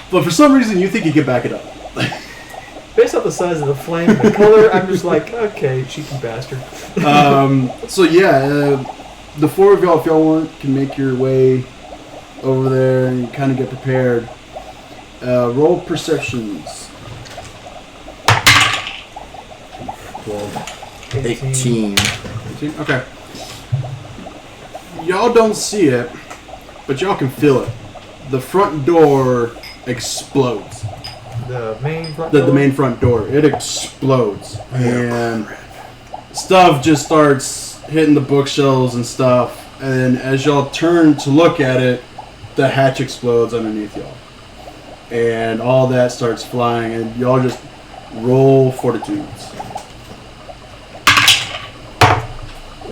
But for some reason, you think you can back it up. Based off the size of the flame and the color, I'm just like, okay, cheeky bastard. So yeah, the four of y'all, if y'all want, can make your way over there and kind of get prepared. Roll perceptions. 18. 18? Okay. Y'all don't see it, but y'all can feel it. The front door explodes. The main front door? The main front door. It explodes. And stuff just starts hitting the bookshelves and stuff. And as y'all turn to look at it, the hatch explodes underneath y'all. And all that starts flying. And y'all just roll fortitudes.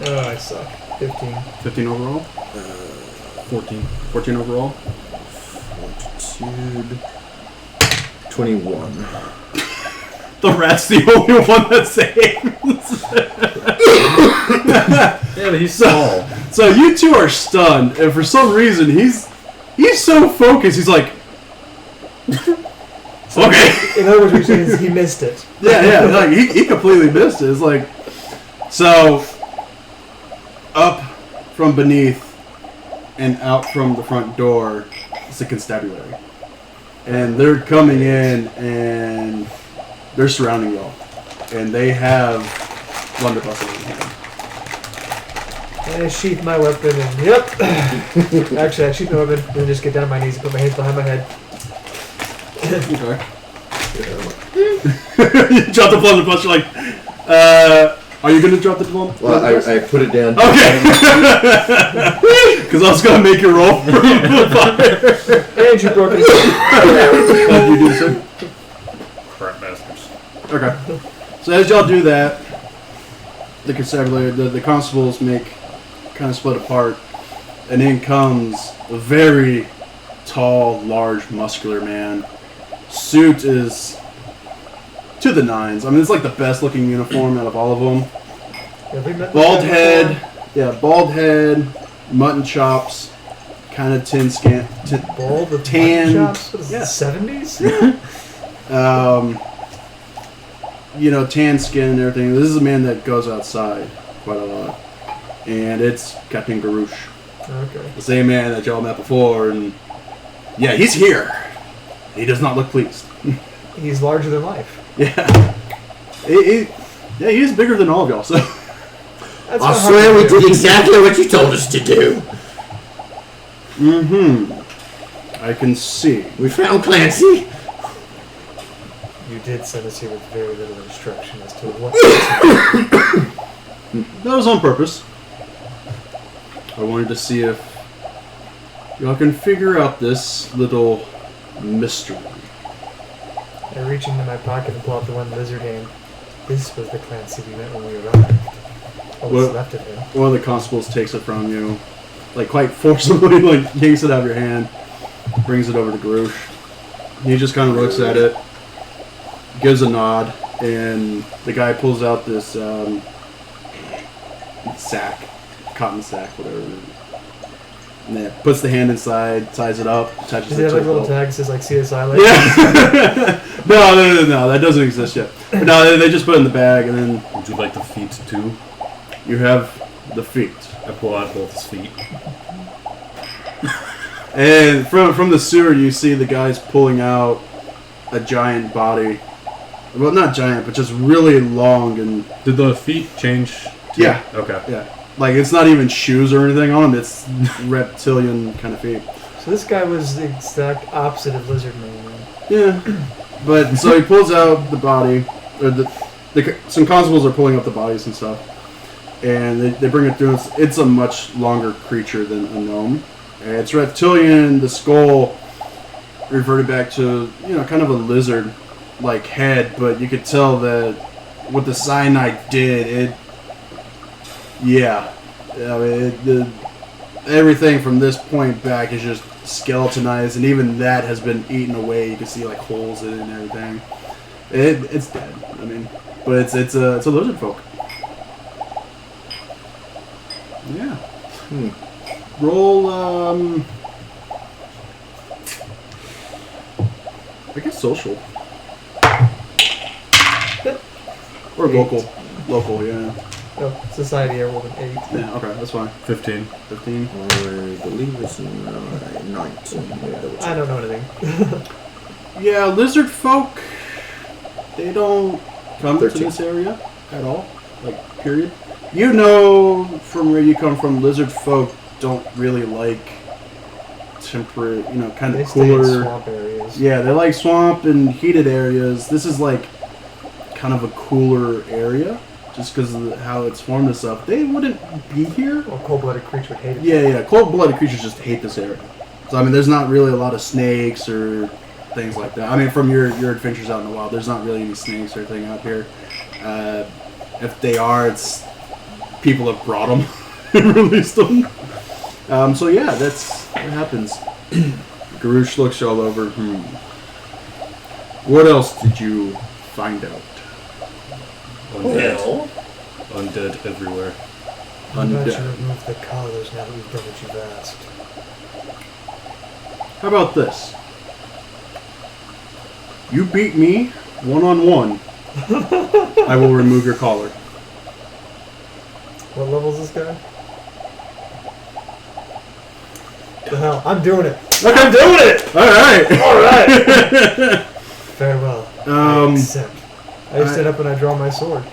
Oh, I suck. 15. 15 overall? 14. 14 overall? Fortitude. 21. The rat's the only one that saves. Yeah, but he's small. So you two are stunned, and for some reason he's so focused. He's like, okay. In other words, what you're saying is he missed it. Yeah, like he completely missed it. It's like, so up from beneath and out from the front door is the constabulary. And they're coming in and they're surrounding y'all. And they have blunderbuss in their hand. And I sheath my weapon and yep. Actually, I sheath my weapon and then just get down on my knees and put my hands behind my head. Okay. You drop the blunderbuss, you're like, are you going to drop the blunderbuss? Well, I put it down. Okay. Because I was going to make you roll for fire. And you broke it. You do the same? Crap bastards. Okay. So as y'all do that, the constabulary, the constables kind of split apart, and in comes a very tall, large, muscular man. Suit is to the nines. I mean, it's like the best looking uniform out of all of them. Have we met Bald this guy head, before? yeah, bald head, mutton chops, kind of tin skin, Bald with tan. mutton chops? What is Yeah. it, 70s? Tan skin and everything. This is a man that goes outside quite a lot. And it's Captain Garouche. Okay. The same man that y'all met before, and yeah, he's here. He does not look pleased. He's larger than life. Yeah. He is bigger than all of y'all, so. That's I not swear hard we to do. did exactly what you told us to do. I can see. We found Clancy. You did send us here with very little instruction as to what. That was on purpose. I wanted to see if y'all can figure out this little mystery. I reach into my pocket and pull out the one lizard hand. This was the Clancy we met when we arrived. What was What? left of him. One of the constables takes it from you, like quite forcibly, like yanks it out of your hand, brings it over to Garouche. He just kind of looks at it, gives a nod, and the guy pulls out this sack, cotton sack, whatever. And then puts the hand inside, ties it up, attaches Does it he have to like a little belt. tag that says like CSI? Like, Yeah. No, that doesn't exist yet. No, they just put it in the bag, and then Would you like the feet too? you have the feet. I pull out both his feet. And from the sewer, you see the guys pulling out a giant body. Well, not giant, but just really long and... Did the feet change? Yeah. Okay. Yeah. Like, it's not even shoes or anything on them. It's reptilian kind of feet. So this guy was the exact opposite of Lizard Man. Man. Yeah. But, so he pulls out the body. Or some constables are pulling up the bodies and stuff. And they bring it through. It's a much longer creature than a gnome. And it's reptilian. The skull reverted back to, kind of a lizard-like head. But you could tell that what the cyanide did, everything from this point back is just skeletonized, and even that has been eaten away. You can see like holes in it and everything. It's dead. I mean, but it's a lizard folk. Yeah. Roll. I guess social. Or local. Local, yeah. Oh, society, I rolled an 8. Yeah, okay, that's fine. 15. 15. I believe it's 19. I don't know anything. Yeah, lizard folk, they don't come to 13. this area at all. Like, period. You know from where you come from, lizard folk don't really like temperate, kind They of stay in cooler. swamp areas. Yeah, they like swamp and heated areas. This is like kind of a cooler area. Just because of how it's formed and stuff, they wouldn't be here. Or cold-blooded creature would hate it. Yeah. Cold-blooded creatures just hate this area. So I mean, there's not really a lot of snakes or things like that. I mean, from your adventures out in the wild, there's not really any snakes or anything out here. If they are, it's people have brought them and released them. So yeah, that's what happens. Garush looks all over. What else did you find out? Undead. Well, Undead everywhere. I'm glad you Undead. removed the collars now that we've done what you've asked. How about this? You beat me one-on-one. I will remove your collar. What level is this guy? The hell? I'm doing it! Okay, I'm doing it! Alright! Alright! Farewell. I accept. I stand up and I draw my sword.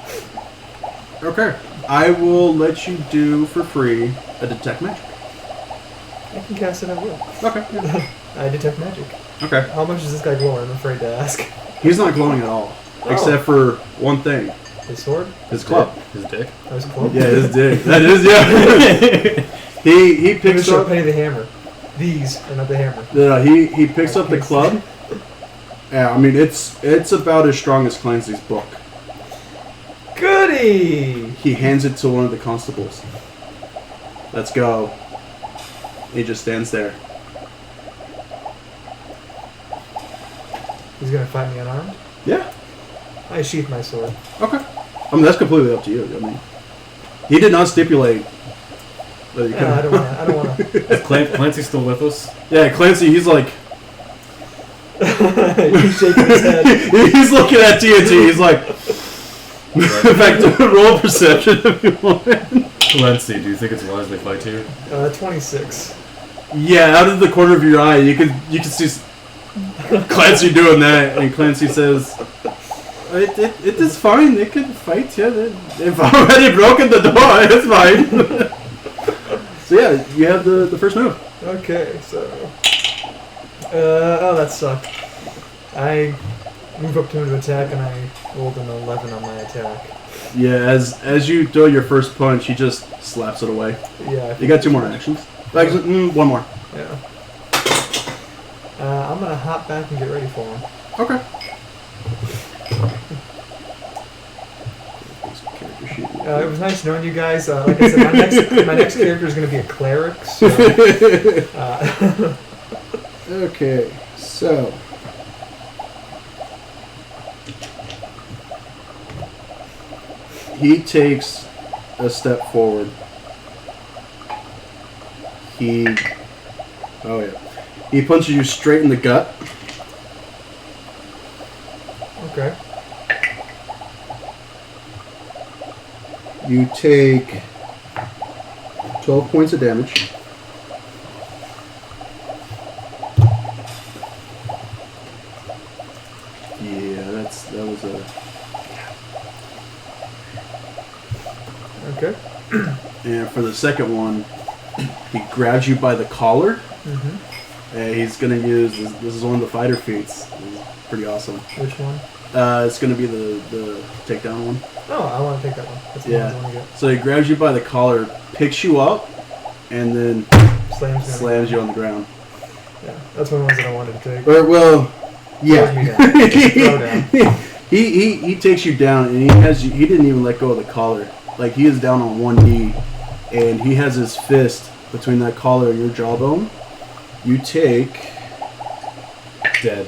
Okay. I will let you do for free a detect magic. I can cast it at will. Okay. I detect magic. Okay. How much is this guy glowing? I'm afraid to ask. He's not glowing at all. Oh. Except for one thing. His sword? His club. His dick. That was club? Yeah, his dick. That is, yeah. he Maybe picks show up... Penny the hammer. These are not the hammer. He picks up the club. Yeah, I mean, it's about as strong as Clancy's book. Goody! He hands it to one of the constables. Let's go. He just stands there. He's gonna fight me unarmed? Yeah. I sheath my sword. Okay. I mean, that's completely up to you. I mean, he did not stipulate that you Yeah, I don't wanna. Is Clancy still with us? Yeah, Clancy, he's like... He's shaking his head. He's looking at TNT. He's like... In fact, roll perception if you want. Clancy, do you think it's wise they fight you? 26. Yeah, out of the corner of your eye, you can see Clancy doing that, and Clancy says, "It is fine. They can fight. Yeah, they've already broken the door. It's fine." So yeah, you have the first move. Okay, so. Oh, that sucked. I move up to him to attack, and I rolled an 11 on my attack. Yeah, as you throw your first punch, he just slaps it away. Yeah. You got 2 more actions. Actually, 1 more. Yeah. I'm gonna hop back and get ready for him. Okay. It was nice knowing you guys. Like I said, my next character is gonna be a cleric. So, Okay, so he takes a step forward. He punches you straight in the gut. okay. You take 12 points of damage. for the second one, he grabs you by the collar. Mm-hmm. And he's gonna use this is one of the fighter feats. It's pretty awesome. Which one? It's gonna be the takedown one. Oh, I want to take that one. That's the one I want to get. So he grabs you by the collar, picks you up, and then slams you on the ground. Yeah, that's one of the ones that I wanted to take. Or well, Throws me yeah. down. Just throw down. He takes you down, and he didn't even let go of the collar. Like, he is down on one knee, and he has his fist between that collar and your jawbone. You take Dead.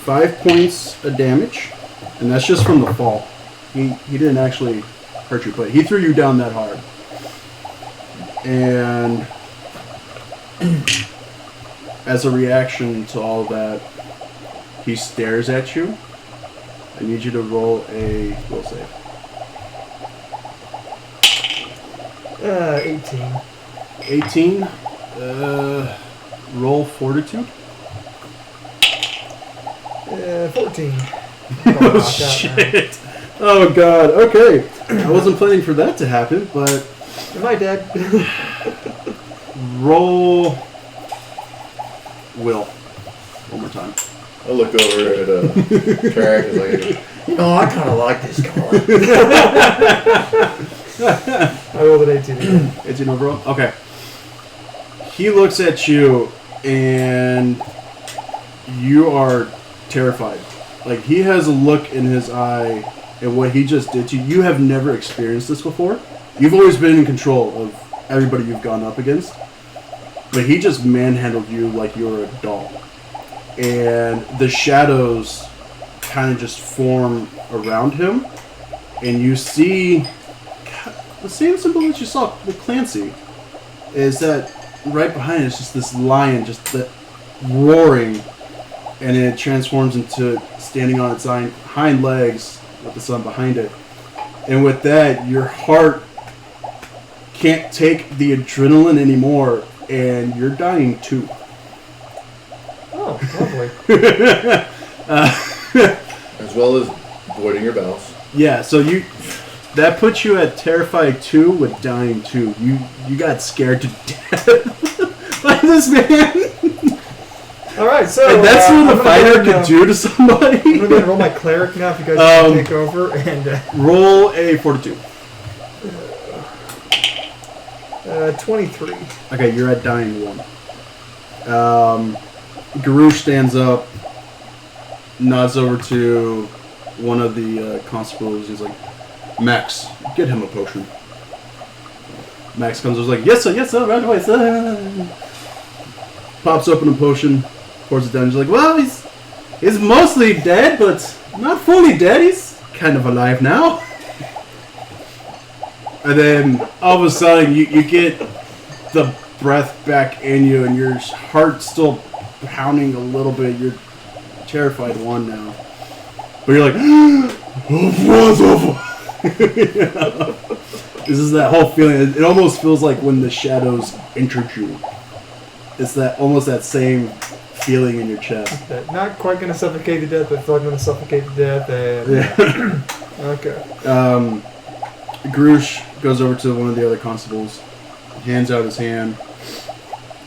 5 points of damage, and that's just from the fall. He didn't actually hurt you, but he threw you down that hard. And as a reaction to all of that, he stares at you. I need you to roll a will save. 18. 18. Roll fortitude. 14. Oh shit! Oh god. Okay. I wasn't planning for that to happen, but Am I dead? roll will one more time. I look over at Track and like, I kind of like this color. I rolled an 18 again. 18 overall. Okay. He looks at you, and you are terrified. Like, he has a look in his eye at what he just did to you. You have never experienced this before. You've always been in control of everybody you've gone up against. But he just manhandled you like you were a doll. And the shadows kind of just form around him. And you see the same symbol that you saw with Clancy. Is that right behind it is just this lion just roaring. And it transforms into standing on its hind legs with the sun behind it. And with that, your heart can't take the adrenaline anymore, and you're dying too. Oh, lovely. as well as voiding your bowels. Yeah, so that puts you at terrified 2 with dying 2. You got scared to death by this man. All right, so And that's what I'm a gonna fighter go ahead could and, do to somebody. I'm gonna go ahead and roll my cleric now. If you guys can take over and Roll a fortitude. 23. Okay, you're at dying 1. Garouche stands up, nods over to one of the constables. He's like, Max, get him a potion. Max comes over, like, yes sir, right away, sir. Pops open a potion, pours it down. He's like, well, he's mostly dead, but not fully dead. He's kind of alive now. And then all of a sudden, you get the breath back in you, and your heart's still pounding a little bit. You're terrified 1 now, but you're like, this is that whole feeling. It almost feels like when the shadows entered you. It's that same feeling in your chest. Not quite gonna suffocate to death, but feel like I'm gonna suffocate to death. And Yeah. okay. Garouche goes over to one of the other constables, hands out his hand.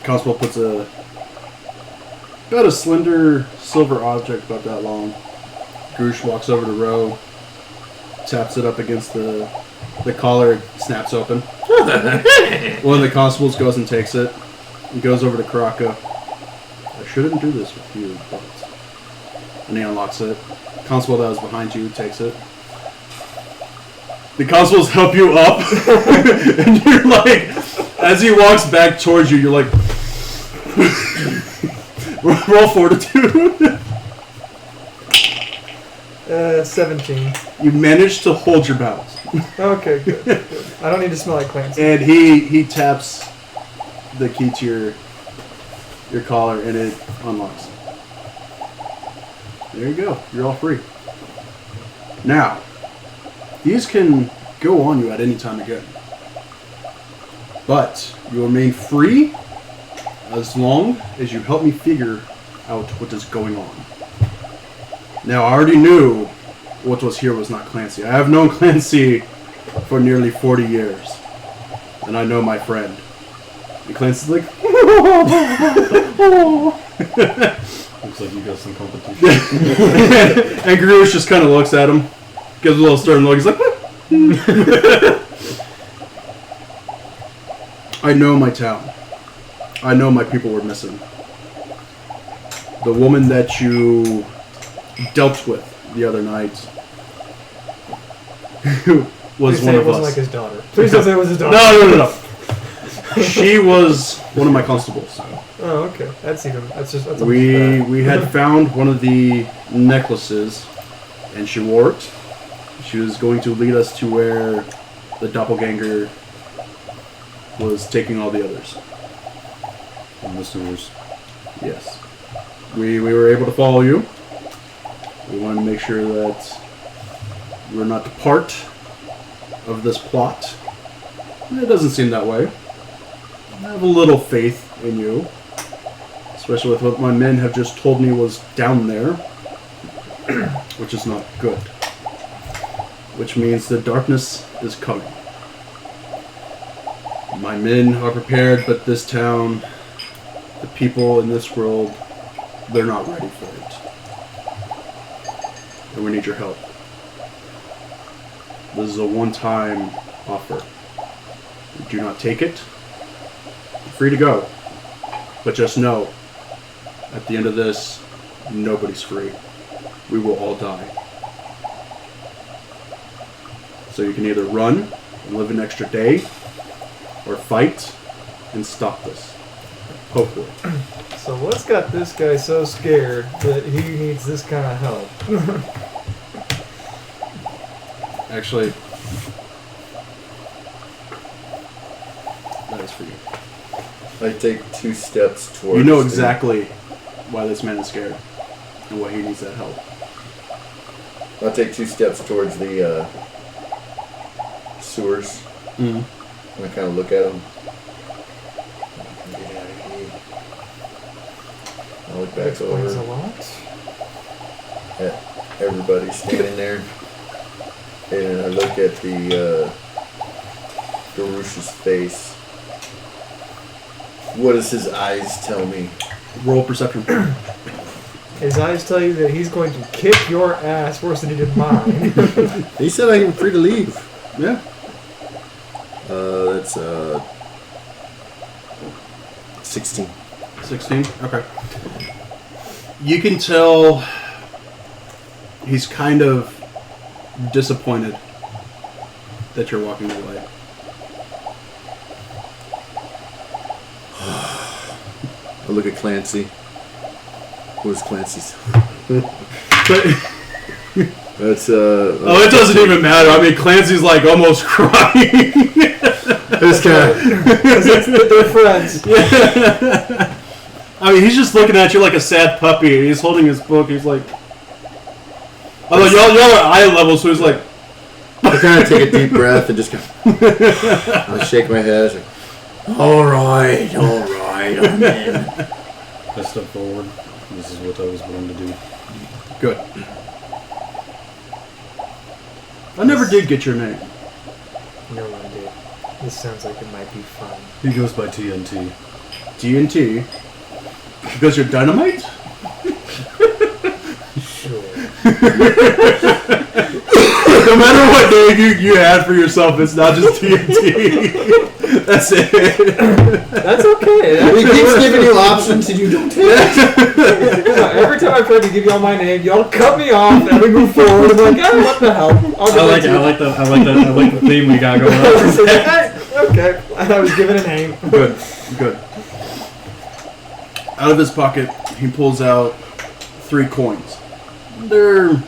Constable puts about a slender silver object about that long. Garouche walks over to Ro, taps it up against the collar, it snaps open. One of the constables goes and takes it. He goes over to Karaka. I shouldn't do this with you, but... And he unlocks it. Constable that was behind you takes it. The constables help you up, and you're like, as he walks back towards you, you're like, roll fortitude. 17. You manage to hold your balance. Okay, good. I don't need to smell like Clancy. And he taps the key to your collar, and it unlocks. There you go. You're all free. Now, these can go on you at any time again. But you remain free as long as you help me figure out what is going on. Now, I already knew what was here was not Clancy. I have known Clancy for nearly 40 years. and I know my friend. And Clancy's like, Looks like you got some competition. and Garush just kind of looks at him, gives a little stern look. He's like, I know my town. I know my people were missing. The woman that you dealt with the other night was Please one say of it wasn't us. like his daughter. Please don't say it was his daughter. No. She was one of my constables. Oh, okay. That's almost bad. We had found one of the necklaces, and she wore it. She was going to lead us to where the doppelganger was taking all the others. In the sewers. Yes. We were able to follow you. We wanted to make sure that you were not part of this plot. It doesn't seem that way. I have a little faith in you, especially with what my men have just told me was down there, which is not good. Which means the darkness is coming. My men are prepared, but this town, the people in this world, they're not ready for it. And we need your help. This is a one-time offer. Do not take it. You're free to go. But just know, at the end of this, nobody's free. We will all die. So you can either run and live an extra day, or fight and stop this. Hopefully. So what's got this guy so scared that he needs this kind of help? Actually, that is for you. I take 2 steps towards. You know exactly why this man is scared and why he needs that help. I'll take 2 steps towards the sewers. Mm-hmm. And I kind of look at them. Get out of here. I look That back explains a over lot. at everybody standing there, and I look at the Garush's face. What does his eyes tell me? Roll perception. His eyes tell you that he's going to kick your ass worse than he did mine. He said I'm free to leave. Yeah. That's 16. 16? Okay. You can tell he's kind of disappointed that you're walking away. I look at Clancy. Who's Clancy's? But That's oh, it doesn't even matter. I mean, Clancy's like almost crying. This guy. They're friends. Yeah. I mean, he's just looking at you like a sad puppy. He's holding his book. He's like, although y'all are eye level, so he's like. I kind of take a deep breath and just go. I shake my head. Like, all right, I'm in. I step forward. This is what I was born to do. Good. I never did get your name. No one did. This sounds like it might be fun. He goes by TNT. TNT. Because you're dynamite? Sure. No matter what name you had for yourself, it's not just TNT. That's it. That's okay. He keeps giving you options and you don't take it. Every time I tried to give y'all my name, y'all cut me off and we move forward. I'm like, oh, what the hell? I like the theme we got going on. Okay, I was given a name. Good. Out of his pocket, he pulls out 3 coins. They're...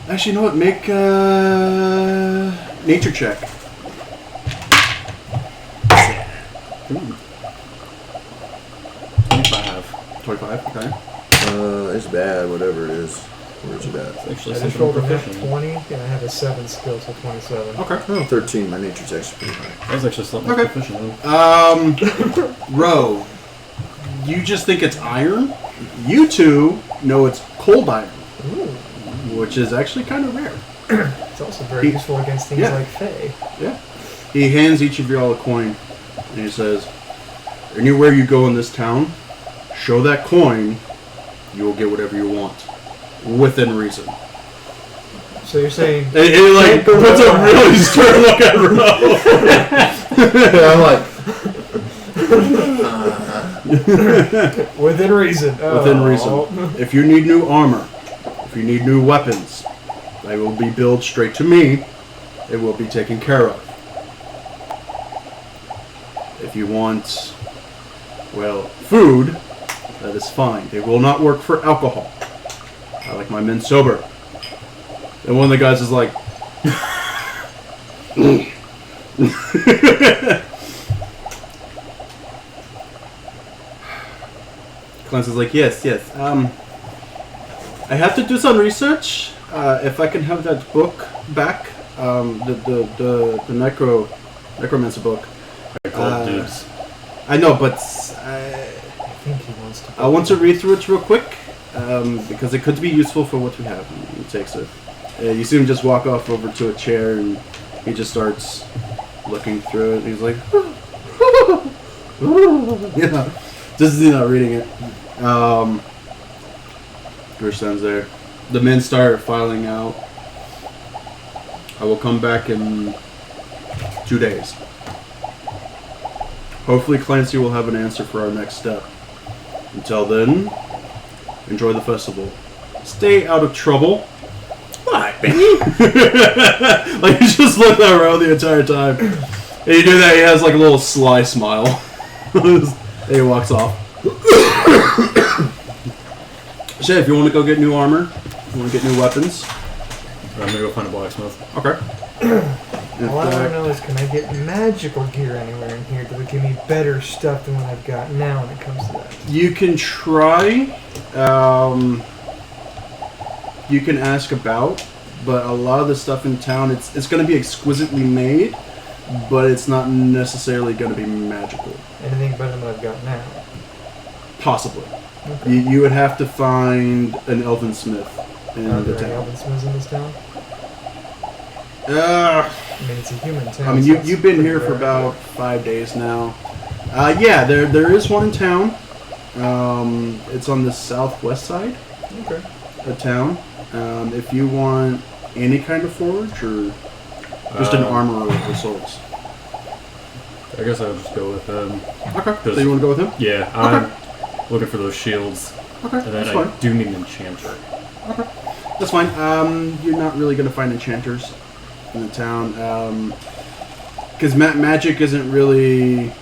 Actually, you know what? Make a nature check. Ooh. 25, okay. It's bad, whatever it is. Where's it at? Actually, I just something rolled a proficient. 20 and I have a 7 skill, so 27. Okay. Oh, 13. My nature's actually pretty high. That was actually something Okay. proficient. Ro, you just think it's iron. You two know it's cold iron, Ooh. which is actually kind of rare. It's also very useful against things Yeah. like Fae. Yeah. He hands each of you all a coin, and he says, anywhere you go in this town, show that coin, you will get whatever you want. Within reason. So you're saying... It like, puts a really stern look at Ro. I'm like, Within reason. Within reason. If you need new armor, if you need new weapons, they will be billed straight to me. It will be taken care of. If you want, well, food, that is fine. They will not work for alcohol. I like my men sober. And one of the guys is like, Clancy's like, yes. I have to do some research. If I can have that book back, the necromancer book. I call it dibs. I know, but I think he wants to... I want to read through it real quick, because it could be useful for what we have. And he takes it. You see him just walk off over to a chair, and he just starts looking through it. He's like, yeah, just reading it. Gershon's there. The men start filing out. I will come back in 2 days. Hopefully Clancy will have an answer for our next step. Until then, enjoy the festival. Stay out of trouble. Alright, man. Like, he just looked around the entire time. And you do that, he has like a little sly smile. And he walks off. Shit, if you want to go get new armor, you want to get new weapons. I'm gonna go find a blacksmith. Okay. All I want to know is, can I get magical gear anywhere in here that would give me better stuff than what I've got now when it comes to that? You can try. You can ask about, but a lot of the stuff in town, it's going to be exquisitely made, but it's not necessarily going to be magical. Anything better than what I've got now? Possibly. Okay. You would have to find an elven smith in Are the there any town. elven smiths in this town? Uh, I mean, it's a human town. I mean, so it's you've been pretty here for rare. about 5 days now. Yeah, there is one in town. It's on the southwest side Okay. of town. If you want any kind of forge or just an armor of sorts. I guess I'll just go with him. Okay. So you want to go with him? Yeah, I'm looking for those shields. Okay, And then that's I fine. do need an enchanter. Okay, that's fine. You're not really going to find enchanters in the town. Because magic isn't really...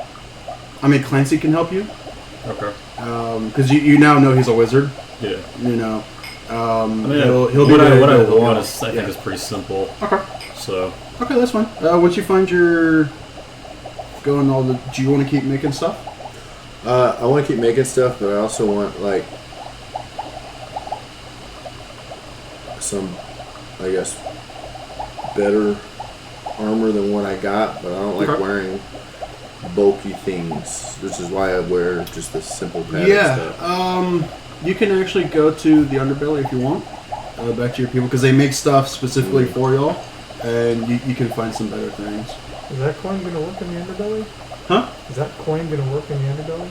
I mean, Clancy can help you. Okay. Because you now know he's a wizard. Yeah. You know. I mean, He'll be what I there to help want you. is, I think, is pretty simple. Okay. So, Okay, that's fine. Once you find your... Going all the... Do you want to keep making stuff? I want to keep making stuff, but I also want, like, some, I guess, better armor than what I got, but I don't like Okay. wearing bulky things, which is why I wear just the simple padded Yeah. stuff. You can actually go to the underbelly if you want. Back to your people, because they make stuff specifically for y'all, and you can find some better things. Is that coin going to work in the underbelly? Huh? Is that coin going to work in the underbelly?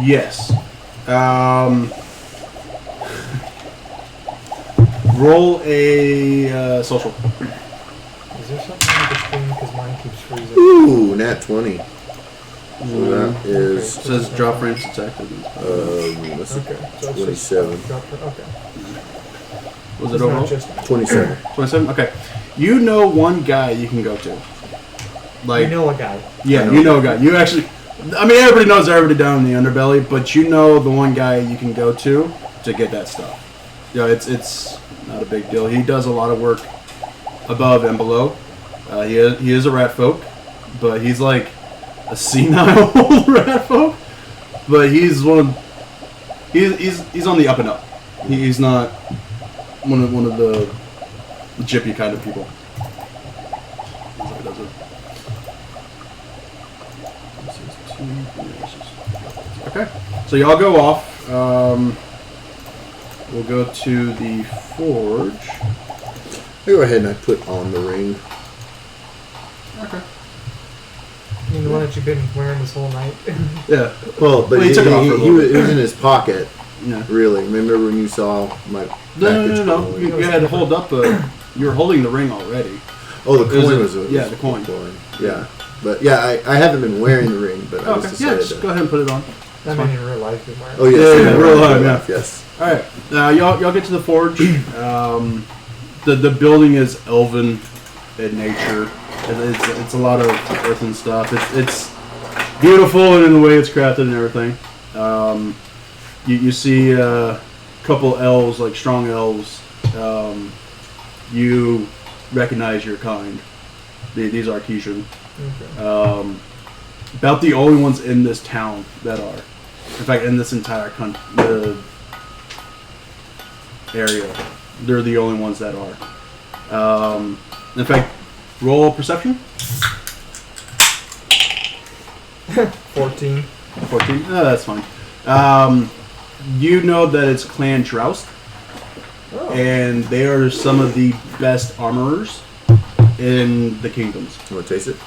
Yes. Roll a social. Is there something on the screen because mine keeps freezing? Ooh, nat 20. So that is, It says drop range detected. let's see, Okay. So it's 27. Just, okay. Was It's it overall? not just 27. 27? Okay. You know one guy you can go to. Like, you know a guy. yeah, you know a guy. You actually, I mean, everybody knows everybody down in the underbelly, but you know the one guy you can go to get that stuff. Yeah, it's not a big deal. He does a lot of work above and below. He is a rat folk, but he's like a senile old rat folk. But he's he's on the up and up. He's not one of the jippy kind of people. That's how he does it. Okay, so y'all go off. We'll go to the forge. I go ahead and I put on the ring. one that you've been wearing this whole night? Yeah. Well, but Well, he took it off for a little it was in his pocket. Yeah. Really? Remember when you saw my package? No. going? You had to hold up you were holding the ring already. Oh, the coin was was the coin. Yeah. But yeah, I haven't been wearing the ring, but I Okay. just Yeah, decided just go ahead and put it on. I mean, in real life, you're wearing. Oh yes, Yeah, real life, yeah. Yes. All right. Y'all get to the forge. The building is elven in nature. It's a lot of earthen stuff. It's beautiful in the way it's crafted and everything. You see a couple elves, like strong elves. You recognize your kind. These are Artesian. Okay. About the only ones in this town that are. In fact, in this entire the area, they're the only ones that are. In fact, roll perception. 14. 14. Oh, that's fine. You know that it's Clan Droust, Oh. and they are some of the best armorers in the kingdoms. You want to taste it?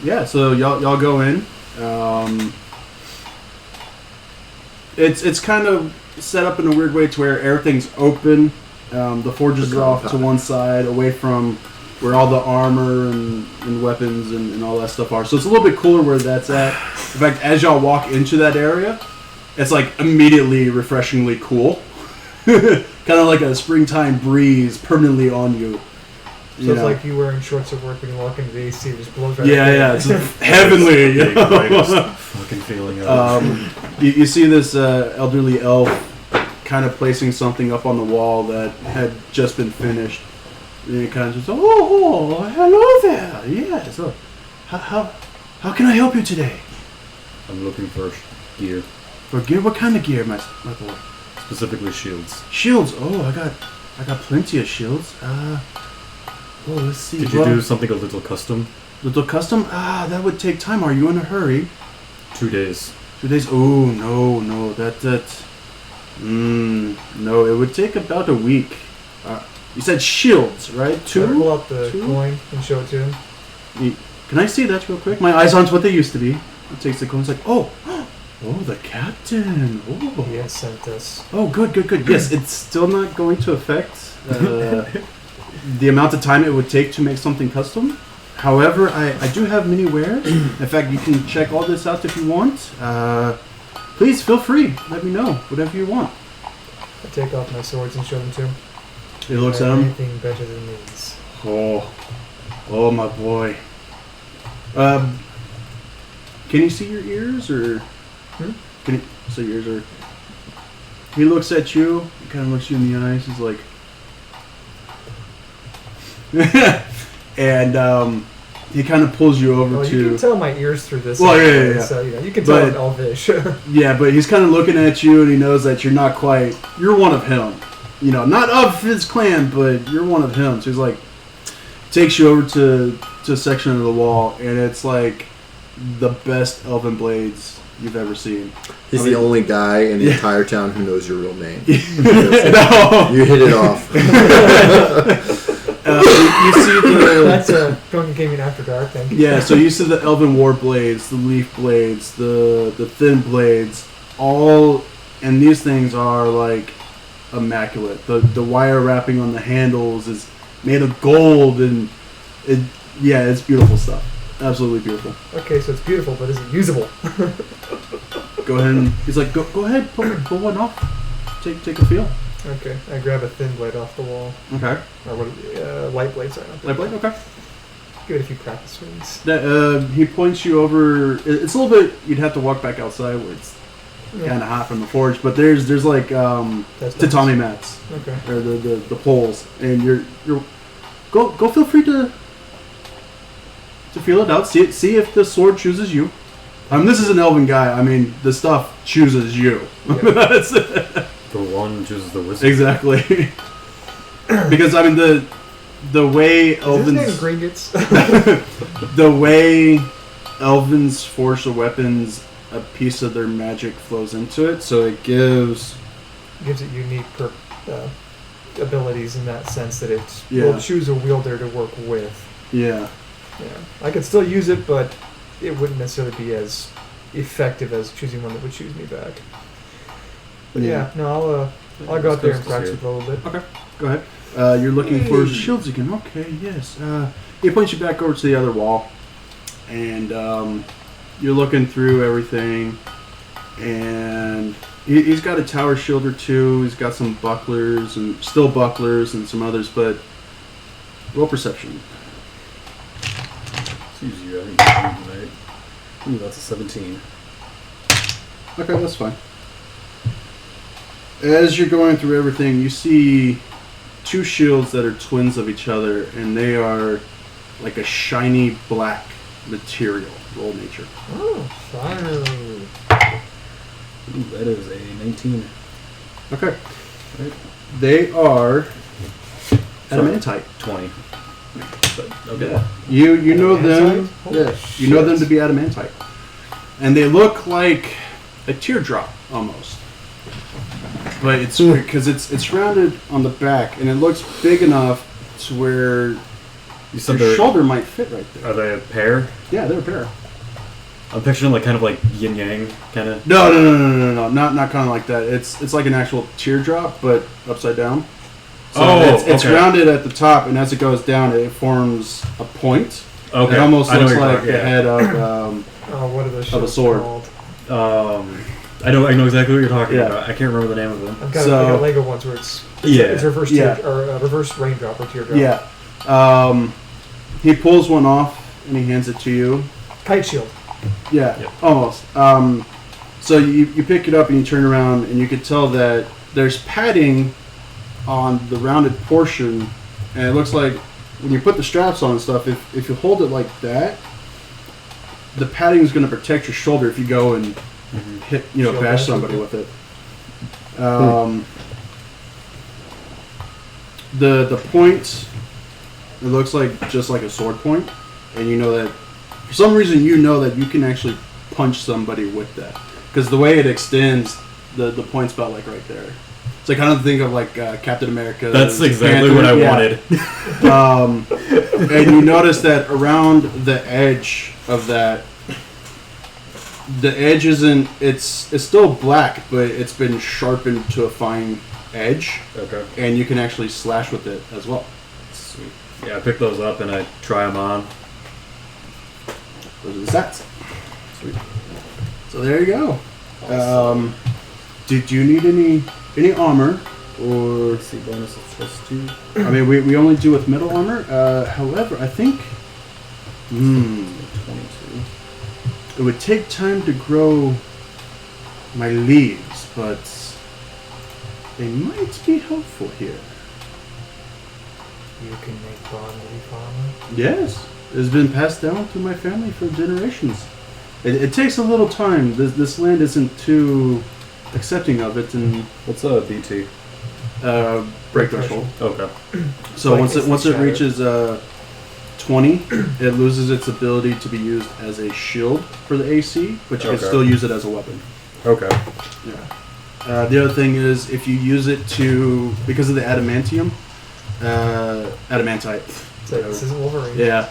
Yeah, so y'all go in. It's kind of set up in a weird way to where everything's open. The forges are off to one side, away from where all the armor and weapons and all that stuff are. So it's a little bit cooler where that's at. In fact, as y'all walk into that area, it's like immediately refreshingly cool. Kind of like a springtime breeze permanently on you. So it's like you wearing shorts at work when you walk into the AC, it just blows right Yeah, it's heavenly. The greatest fucking feeling ever. You see this elderly elf kind of placing something up on the wall that had just been finished. And he kind of just, oh, hello there. Yes. Oh, how can I help you today? I'm looking for gear, For gear? What kind of gear, my boy? specifically shields. Shields. Oh, I got plenty of shields. Let's see. Did you do something a little custom? Little custom? That would take time. Are you in a hurry? 2 days. 2 days? Oh, no. No, it would take about a week. You said shields, right? So Two? pull out the Two? coin and show it to him. Can I see that real quick? My eyes aren't what they used to be. It takes the coin. It's like, oh, the captain. Oh, He has sent us. oh, good. Yes, it's still not going to affect the amount of time it would take to make something custom. However, I do have many wares. In fact, you can check all this out if you want. Please feel free. Let me know whatever you want. I take off my swords and show them to him. He looks at I have him. Anything better than these? Oh, my boy. Can you see your ears, or can you see your ears, or? He looks at you. He kind of looks you in the eyes. He's like, and he kind of pulls you over Well, to. you can tell my ears through this. Well, anyway, yeah. So you can tell But- I'm elvish. Yeah, but he's kind of looking at you, and he knows that you're not quite. You're one of him. You know, not of his clan, but you're one of him. So he's like, takes you over to a section of the wall, and it's like the best elven blades you've ever seen. He's the only guy in the entire town who knows your real name. No. You hit it off. You see the That's a drunken gaming after dark thing. yeah. So you see the elven war blades, the leaf blades, the thin blades, all, and these things are like immaculate. The wire wrapping on the handles is made of gold, and it's beautiful stuff. Absolutely beautiful. Okay, so it's beautiful, but is it usable? Go ahead and he's like, go ahead, pull one off. Take a feel. Okay, I grab a thin blade off the wall. Okay. Or what? Light blade, sorry. Light blade. Okay. Give it a few practice swings. He points you over. It's a little bit. You'd have to walk back outside where it's Yeah. kind of hot from the forge, but there's like That's tatami mats, Okay. or the poles, and you're go feel free to feel it out. See if the sword chooses you. This is an elven guy. I mean, the stuff chooses you. Yeah. That's it. The one chooses the wizard. Exactly. Because I mean the way Is his elvens name Gringotts? the way elvens forge the weapons, a piece of their magic flows into it, so it gives Gives it unique abilities in that sense that it Yeah. will choose a wielder to work with. yeah. Yeah, I could still use it, but it wouldn't necessarily be as effective as choosing one that would choose me back. But yeah, no, I'll go out there and practice with it a little bit. Okay, go ahead. You're looking for shields again. Okay, yes. He points you back over to the other wall, and you're looking through everything, and he's got a tower shield or two. He's got some bucklers and still bucklers and some others, but roll perception. It's usually I think tonight. Ooh, that's a 17. Okay, that's fine. As you're going through everything, you see two shields that are twins of each other, and they are like a shiny black material. Roll nature. Oh, finally. Ooh, that is a 19. Okay. Right. They are adamantite. 20. But, okay. Yeah. You know them. Adamantite? Yeah. You know them to be adamantite, and they look like a teardrop almost. But it's because it's rounded on the back, and it looks big enough to where You said your they're, shoulder might fit right there. are they a pair? Yeah, they're a pair. I'm picturing like kind of like yin yang kind of. No, not kind of like that. It's like an actual teardrop, but upside down. So it's okay. rounded at the top, and as it goes down, it forms a point. Okay. It almost I know looks what you're like the talking- head of. Oh, what are those Of a shields sword. called? I know exactly what you're talking Yeah. about. I can't remember the name of them. I've got, So- I got Lego ones where it's Yeah. it's reverse Yeah. reverse raindrop or teardrop. Yeah. He pulls one off and he hands it to you. Kite shield. Yeah, Yep. almost. So you pick it up and you turn around, and you can tell that there's padding on the rounded portion, and it looks like when you put the straps on and stuff, if you hold it like that, the padding is going to protect your shoulder if you go and hit, Shield bash bash somebody with with it. The point, it looks like just like a sword point, and you know that for some reason you know that you can actually punch somebody with that, because the way it extends, the point's about like right there. So I kind of think of like Captain America. That's the exactly Panther, what I yeah. wanted. And you notice that around the edge of that, the edge isn't. It's still black, but it's been sharpened to a fine edge, Okay. and you can actually slash with it as well. Sweet. Yeah, I pick those up and I try them on. Those are the sets. Sweet. So there you go. Did you need any armor, or Let's see, bonus is +2. I mean we only do with metal armor. However, I think 22. it would take time to grow my leaves, but they might be helpful here. You can make bond leaf armor. Yes, it's been passed down through my family for generations. It takes a little time. This land isn't too accepting of it, and What's a BT? break threshold. Okay. So Like once instant it shatter. reaches 20, it loses its ability to be used as a shield for the AC, but you can Okay. still use it as a weapon. Okay. Yeah. The other thing is if you use it because of the adamantite. So this isn't Wolverine. Yeah.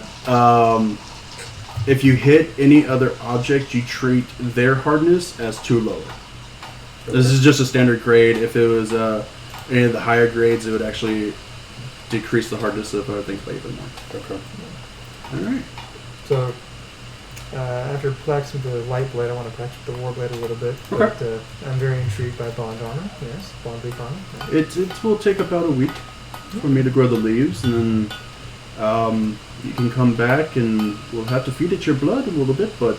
If you hit any other object, you treat their hardness as too low. This is just a standard grade. If it was any of the higher grades, it would actually decrease the hardness of other things by even more. Okay. All right. So after practicing with the light blade, I want to practice with the war blade a little bit. Okay. But I'm very intrigued by bond armor. Yes, bond leaf armor. Yeah. It will take about a week for me to grow the leaves, and then you can come back and we'll have to feed it your blood a little bit, but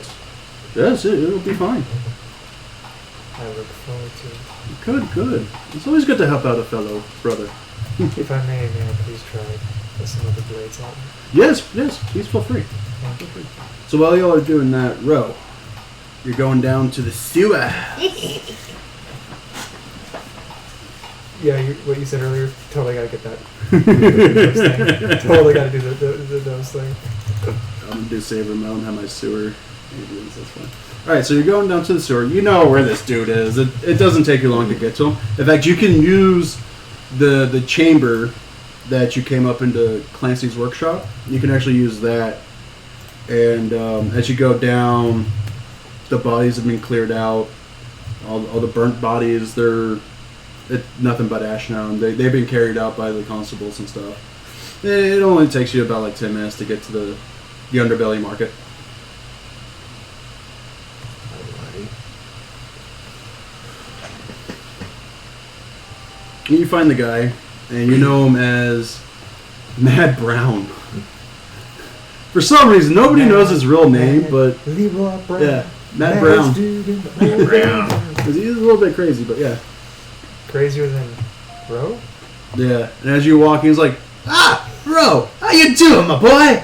yes, it'll be fine. I look forward to it. Good. It's always good to help out a fellow brother. If I may I please try some of the blades on? Yes, please feel free. Thank you. So while y'all are doing that, Ro, you're going down to the sewer. Yeah, what you said earlier, totally gotta get that. Totally gotta do the nose thing. I'm gonna do Saber Mode and have my sewer aliens, that's fine. Alright, so you're going down to the sewer. You know where this dude is. It doesn't take you long to get to him. In fact, you can use the chamber that you came up into Clancy's workshop. You can actually use that And as you go down, the bodies have been cleared out. All the burnt bodies, it's nothing but ash now. And they've been carried out by the constables and stuff. It only takes you about like 10 minutes to get to the underbelly market. Alrighty. And you find the guy, and you know him as Mad Brown. For some reason, nobody knows his real name, but Leroy Brown. yeah, Mad Brown. Brown. He's a little bit crazy, but yeah. Crazier than Bro? Yeah, and as you walk, he's like, "Ah, bro, how you doing, my boy?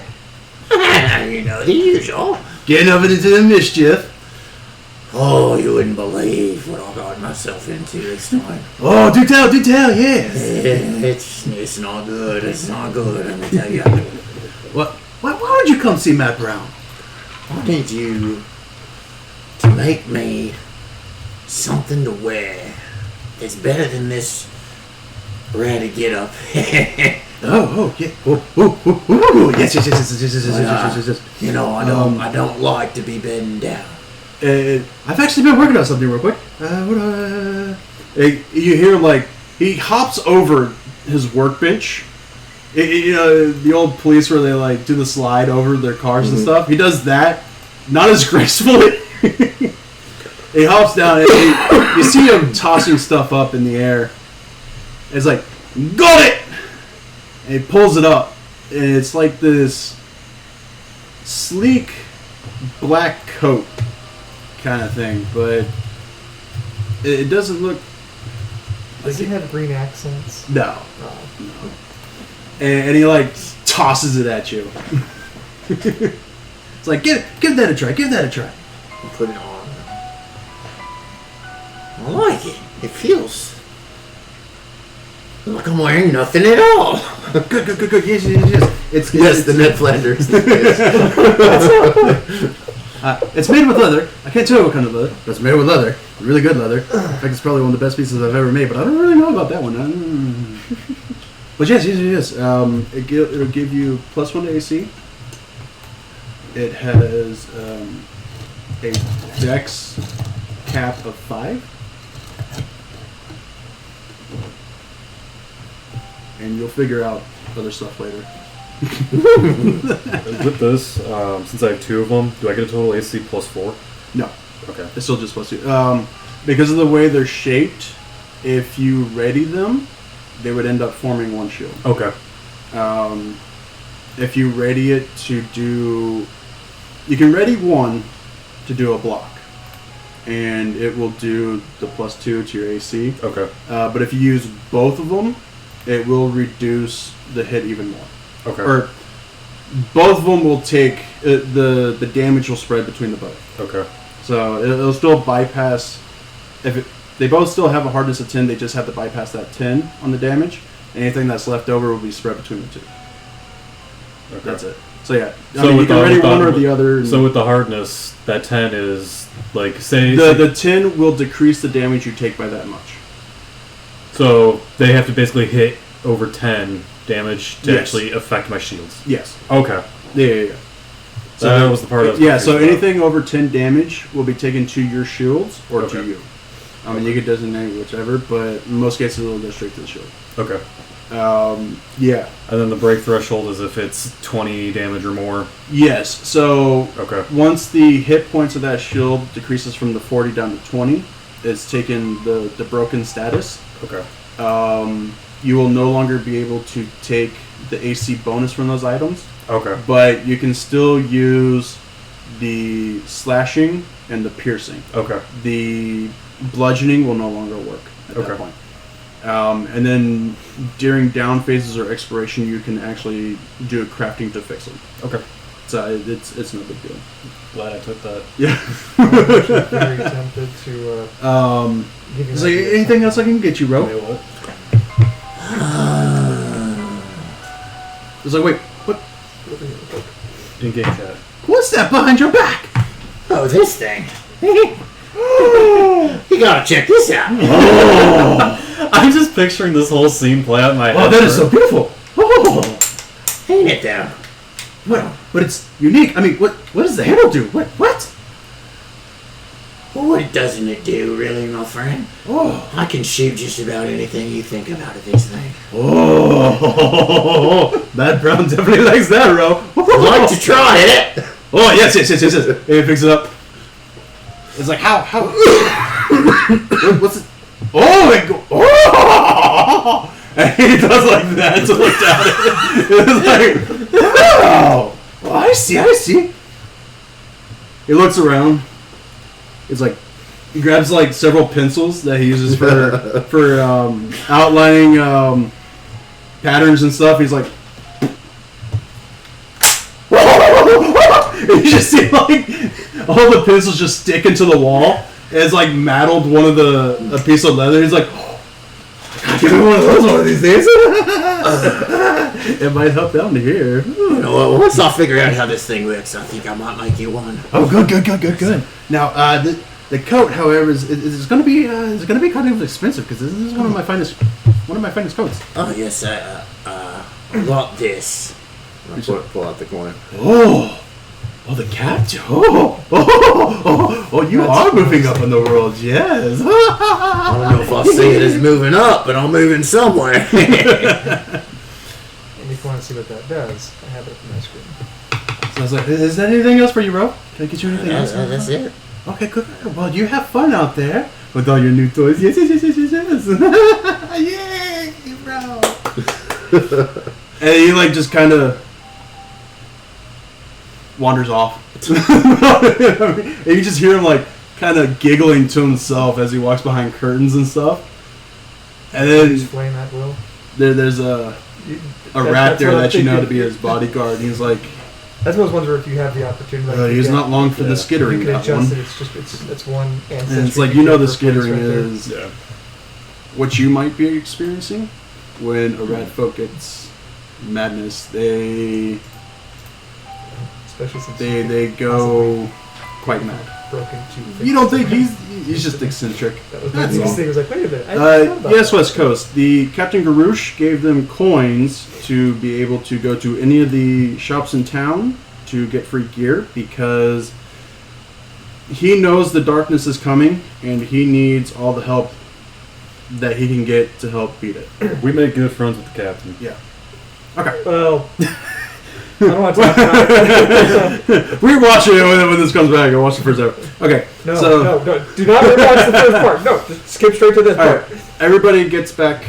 You know, the usual. Getting up into the mischief. Oh, you wouldn't believe what I got myself into this time. Oh, do tell, yes. It's not good. It's not good, let me tell you. What? Why would you come see Matt Brown? I need you to make me something to wear that's better than this ratty get up. Oh, yeah. Oh, yes. You know, I don't like to be bedding down. I've actually been working on something real quick. You hear him like, he hops over his workbench. You know, the old police where they like do the slide over their cars and stuff. He does that, not as gracefully. He hops down and you see him tossing stuff up in the air. It's like, got it! And he pulls it up. And it's like this sleek black coat kind of thing, but it doesn't look. Does he have green accents? No. Oh. And he like tosses it at you. It's like, give that a try. Give that a try. Put it on. I like it. It feels like I'm wearing nothing at all. Good. Yes. It's the Ned Flanders. It's made with leather. I can't tell you what kind of leather, but it's made with leather. Really good leather. In fact, it's probably one of the best pieces I've ever made, but I don't really know about that one. But yes. It'll give you +1 to AC. It has a dex cap of 5. And you'll figure out other stuff later. With this, since I have 2 of them, do I get a total AC +4? No. Okay. It's still just +2. Because of the way they're shaped, if you ready them, they would end up forming one shield. Okay. If you ready it to do... You can ready one to do a block. And it will do the +2 to your AC. Okay. But if you use both of them, it will reduce the hit even more. Okay. Or both of them will take... the damage will spread between the both. Okay. So it'll still bypass... They both still have a hardness of 10, they just have to bypass that 10 on the damage. Anything that's left over will be spread between the two. Okay. That's it. So yeah, So you can ready one or the other. So with the hardness, that 10 is like, say... The 10 will decrease the damage you take by that much. So they have to basically hit over 10 damage to Yes. actually affect my shields. Yes. Okay. Yeah. So that was the part of... Yeah, so anything over 10 damage will be taken to your shields or to Okay. you. I mean, you could designate whichever, but in most cases it'll go straight to the shield. Okay. Yeah. And then the break threshold is if it's 20 damage or more. Yes. So Okay. once the hit points of that shield decreases from the 40 down to 20, it's taken the broken status. Okay. You will no longer be able to take the AC bonus from those items, Okay. but you can still use the slashing and the piercing. Okay. The bludgeoning will no longer work at that Okay. point. And then during down phases or expiration, you can actually do a crafting to fix them. Okay. So it's no big deal. Glad I took that. Yeah. Very tempted to give you Is there anything else I can get you, Ro? Wait, what? It's like, wait, what? In-game chat. What's that behind your back? Oh, this thing. You gotta check this out. I'm just picturing this whole scene play out in my head. Oh, that is so beautiful. Oh. Ain't it though? What? but it's unique. I mean, what does the handle do? What? Well, what doesn't it do, really, my friend? Oh. I can shoot just about anything you think about at this thing. Oh, Matt Brown definitely likes that, bro. I'd like to try it. Oh, yes. And he picks it up. It's like, how? What's it? Oh, it go, oh! And he does like that to look at it. It's like, oh, well, I see. He looks around. It's like, he grabs like several pencils that he uses for outlining patterns and stuff. He's like, and you just see like all the pencils just stick into the wall. And it's like mattled a piece of leather. He's like, give me one of those one of these days. It might help down to here. You know what? Once I figure out how this thing works, I think I might make you one. Oh, good. Now, the coat, however, is going to be kind of expensive because this is one of my finest coats. Oh yes, I got this. I pull out the coin. Oh, the cat. Oh, you are moving up in the world, yes. I don't know if I'll see it as moving up, but I'm moving somewhere. And if you want to see what that does, I have it up on my screen. So I was like, is there anything else for you, bro? Can I get you anything else? That's it. Okay, good. Well, you have fun out there with all your new toys. Yes. Yay, bro. And he like just kind of wanders off. And you just hear him like kind of giggling to himself as he walks behind curtains and stuff. And then Explain that, Will. there's a rat there that you know to be his bodyguard. And he's like, that's one of those ones where if you have the opportunity, like, he's not long for the you skittering. can That adjust one. it. It's one ancestry. And it's like, you know, the for place skittering right there. is Yeah. what you might be experiencing when a rat folk gets madness. Especially since They go quite mad. broken two. You don't think he's just eccentric? That was my That's biggest all. thing. Was like, wait a minute. I thought about Yes, that. West Coast. The Captain Garouche gave them coins to be able to go to any of the shops in town to get free gear because he knows the darkness is coming and he needs all the help that he can get to help beat it. We make good friends with the captain. Yeah. Okay. Well, I don't want to talk about it. We're watching it when this comes back. I'll watch the first episode. Okay. No, so, no, do not rewatch the first part. No, just skip straight to this all part. right. Everybody gets back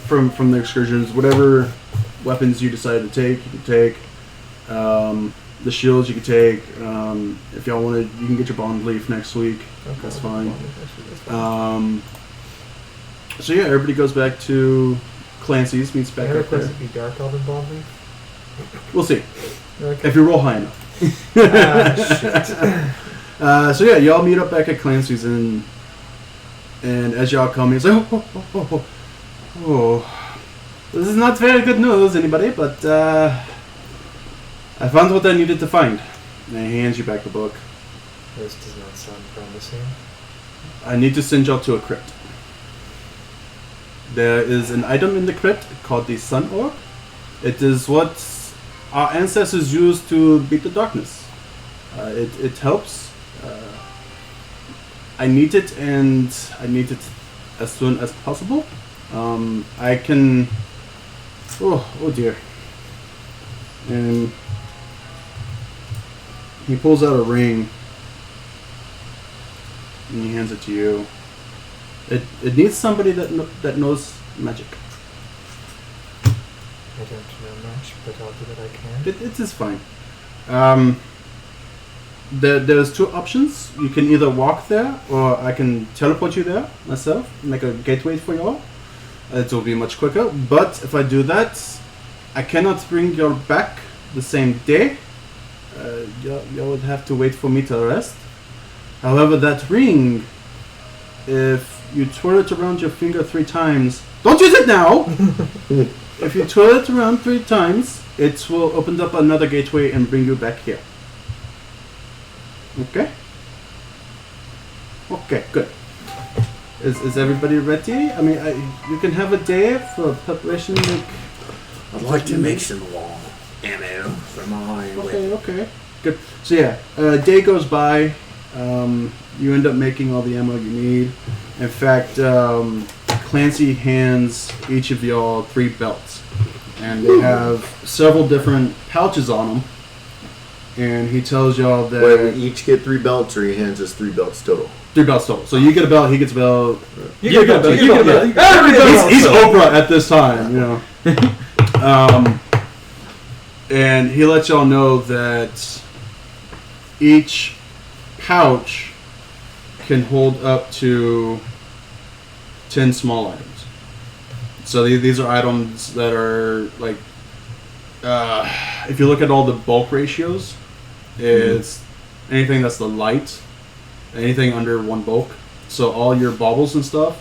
from the excursions. Whatever weapons you decide to take, you can take. The shields you can take. If y'all wanted, you can get your bond leaf next week. Okay. That's fine. So yeah, everybody goes back to Clancy's. Meets I back have a up there. question. Be dark elven bomb leaf. We'll see Okay. if you roll high enough. Shit. So yeah, y'all meet up back at Clancy's, and as y'all come, he's like, oh, this is not very good news, anybody, but I found what I needed to find. And he hands you back the book. This does not sound promising. I need to send y'all to a crypt. There is an item in the crypt called the Sun Orb. It is what our ancestors used to beat the darkness. It helps. I need it, and I need it as soon as possible. I can... Oh dear. And he pulls out a ring, and he hands it to you. It needs somebody that knows magic. I don't know much, but I'll do what I can. It is fine. There's two options. You can either walk there, or I can teleport you there myself, make a gateway for y'all. It will be much quicker. But if I do that, I cannot bring you back the same day. You would have to wait for me to rest. However, that ring, if you twirl it around your finger 3 times, don't use it now! If you twirl it around 3 times, it will open up another gateway and bring you back here. Okay? Okay, good. Is everybody ready? I mean, you can have a day for preparation. I'd like to make some wall. ammo for my Okay. Good. So yeah, day goes by. You end up making all the ammo you need. In fact, Clancy hands each of y'all 3 belts, and they have several different pouches on them. And he tells y'all that Wait, we each get 3 belts, or he hands us 3 belts total? 3 belts total. So you get a belt, he gets a belt. You get a belt. You get a belt. He's Oprah at this time, you know. And he lets y'all know that each pouch can hold up to 10 small items. So these are items that are like, if you look at all the bulk ratios, it's anything that's the light, anything under 1 bulk. So all your baubles and stuff,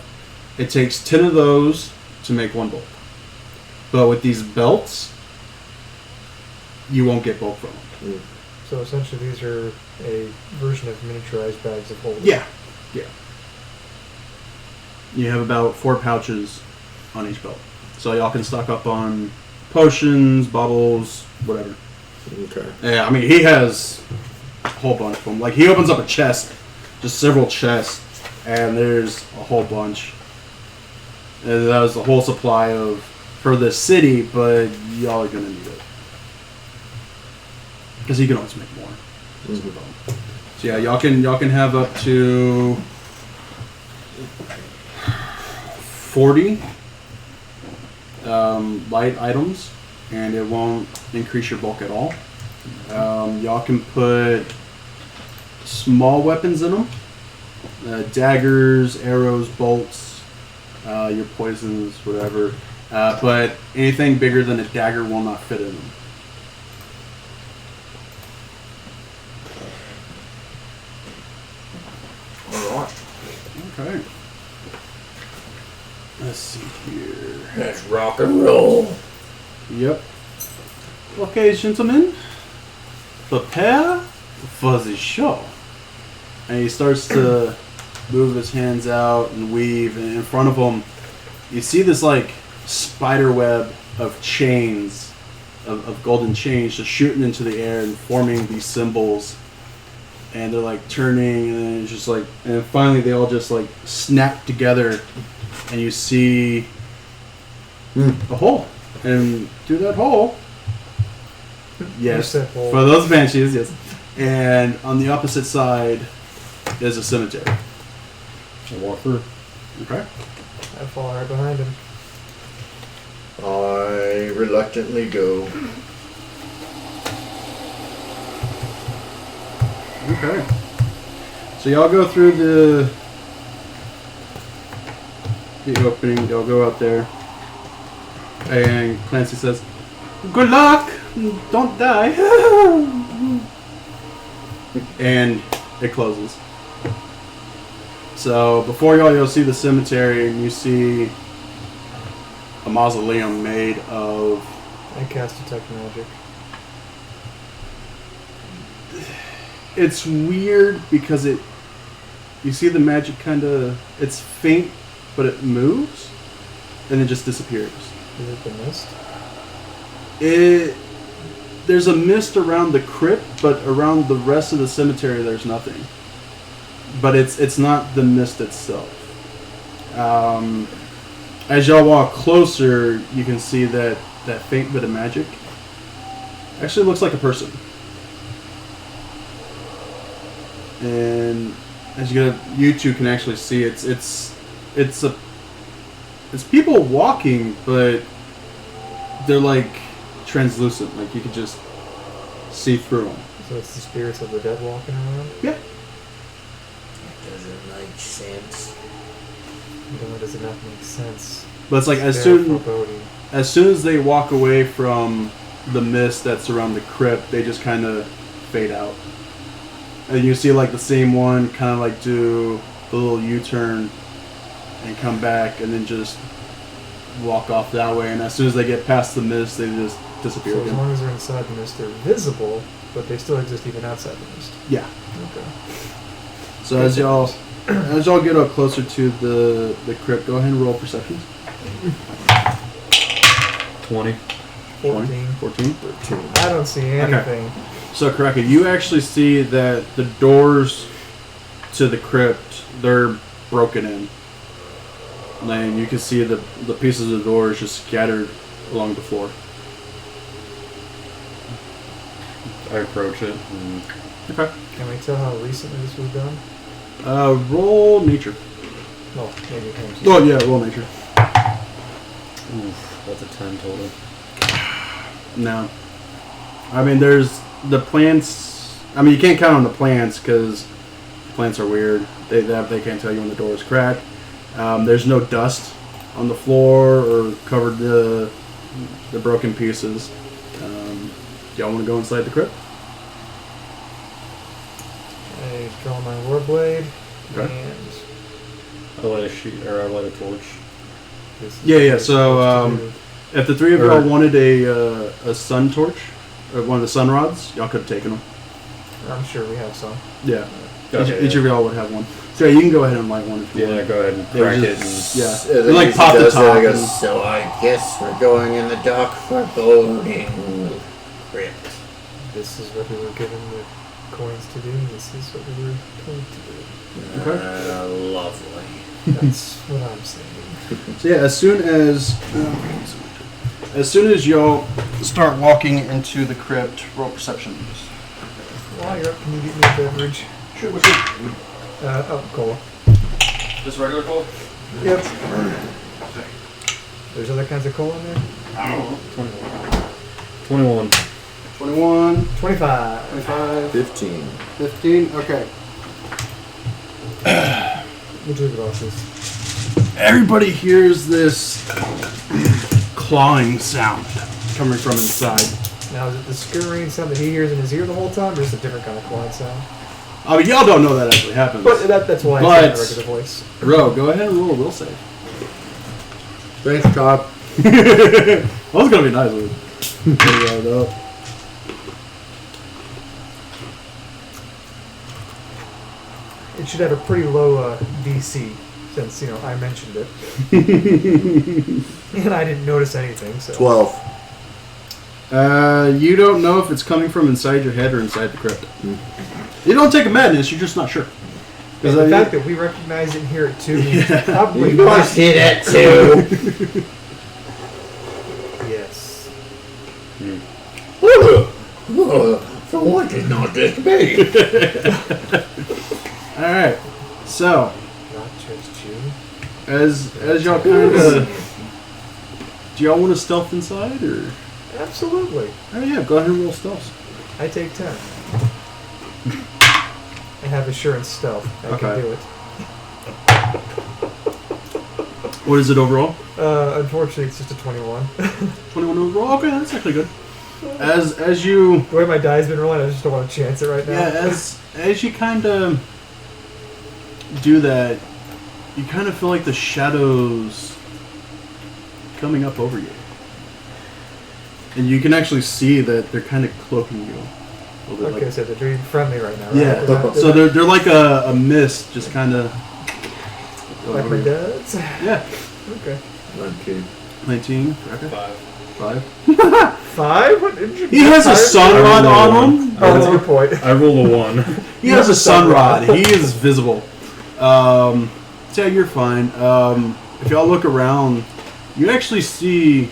it takes 10 of those to make 1 bulk. But with these belts, you won't get bulk from them. So essentially, these are a version of miniaturized bags of holding. Yeah. You have about 4 pouches on each belt. So y'all can stock up on potions, bubbles, whatever. Okay. Yeah, I mean, he has a whole bunch of them. Like, he opens up a chest, just several chests, and there's a whole bunch. And that was the whole supply for the city, but y'all are going to need it. Because he can always make more. So yeah, y'all can have up to 40 light items, and it won't increase your bulk at all. Y'all can put small weapons in them, daggers, arrows, bolts, your poisons, whatever. But anything bigger than a dagger will not fit in them. Alright. Okay. Let's see here. Let's rock and roll. Yep. Okay, gentlemen. Prepare for the show. And he starts to move his hands out and weave, and in front of him, you see this like spider web of chains, of golden chains, just shooting into the air and forming these symbols. And they're like turning, and then it's just like, and finally they all just like snap together, and you see a hole. And through that hole, yes, That hole. for those banshees, yes. And on the opposite side is a cemetery. I'll walk through. Okay. I fall right behind him. I reluctantly go. Okay. So y'all go through the opening. Y'all go out there, and Clancy says, "Good luck. Don't die." And it closes. So before you'll see the cemetery, and you see a mausoleum made of. I cast detect magic. It's weird because you see the magic it's faint, but it moves, and it just disappears. Is it the mist? There's a mist around the crypt, but around the rest of the cemetery there's nothing. But it's not the mist itself. As y'all walk closer, you can see that faint bit of magic actually looks like a person. And as you two can actually see, it's people walking, but they're like translucent, like you could just see through them. So it's the spirits of the dead walking around? Yeah. That doesn't make sense. Then does it not make sense? But it's like as Very soon foreboding. as they walk away from the mist that's around the crypt, they just kind of fade out. And you see like the same one kind of like do the little U-turn and come back and then just walk off that way. And as soon as they get past the mist, they just disappear So as again. long as they're inside the mist, they're visible, but they still exist even outside the mist. Yeah. Okay. So as y'all get up closer to the crypt, go ahead and roll perception. 20. 14. 14. 13. I don't see anything. So, Karaka, you actually see that the doors to the crypt, they're broken in. And you can see the pieces of the doors just scattered along the floor. I approach it. And Okay. Can we tell how recently this was done? Roll nature. Well, maybe him. Oh, yeah, roll nature. oof, that's a 10 total. No. I mean, there's the plants. I mean, you can't count on the plants because plants are weird. They can't tell you when the door is cracked. There's no dust on the floor or covered the broken pieces. Y'all want to go inside the crypt? I draw my warblade, Okay. and I light a sheet, or I light a torch. this is Yeah, what yeah, we're so, supposed to do. If the three of y'all wanted a sun torch, or one of the sun rods, y'all could have taken them. I'm sure we have some. Yeah. Okay, Each of y'all would have one. So yeah, you can go ahead and light one if you Yeah, want. go ahead and Yeah, crack it. just- And Yeah. So You then like he pop the does that, top. I and- guess. So I guess we're going in the dark foreboding crypt. This is what we were given the coins to do. This is what we were told to do. Okay. Lovely. That's what I'm saying. So yeah, as soon as y'all start walking into the crypt, roll perception. While you're up, can you get me a beverage? Sure, what's your Cola. Just regular cola? Yep. There's other kinds of cola in there? 21. 21, 25. 25, 15. 15, okay. We'll do the glasses. Everybody hears this clawing sound coming from inside. Now, is it the scurrying sound that he hears in his ear the whole time, or is it a different kind of clawing sound? I mean, y'all don't know that actually happens. But that's why I But- said a regular voice. Ro, go ahead and roll a will save. Thanks, Todd. That was gonna be nice. Dude. It should have a pretty low DC, since, I mentioned it. And I didn't notice anything, so. 12. You don't know if it's coming from inside your head or inside the crypt. You don't take a madness, you're just not sure. And the fact that we recognize it and hear it too means probably You guys hear that too? Yes. For what did not this be? Alright, so Not just you. as y'all kind of, do y'all want to stealth inside or? Absolutely. Oh yeah, go ahead and roll stealth. I take 10. I have assurance stealth. I Okay. can do it. What is it overall? Unfortunately, it's just a 21. 21 overall. Okay, that's actually good. As you The way my die's been rolling, I just don't want to chance it right now. as you kind of do that, you kind of feel like the shadows coming up over you. And you can actually see that they're kind of cloaking you. A little bit Okay, so they're being friendly right now, right? yeah. So they're like a mist, just kind of. like my dad's? Yeah. Okay. 19. Okay. 5. 5. 5? What did you He has a five? sun rod on him. Oh, that's a good point. I rolled a 1. He has a sun rod. He is visible. So yeah, you're fine. If y'all look around, you actually see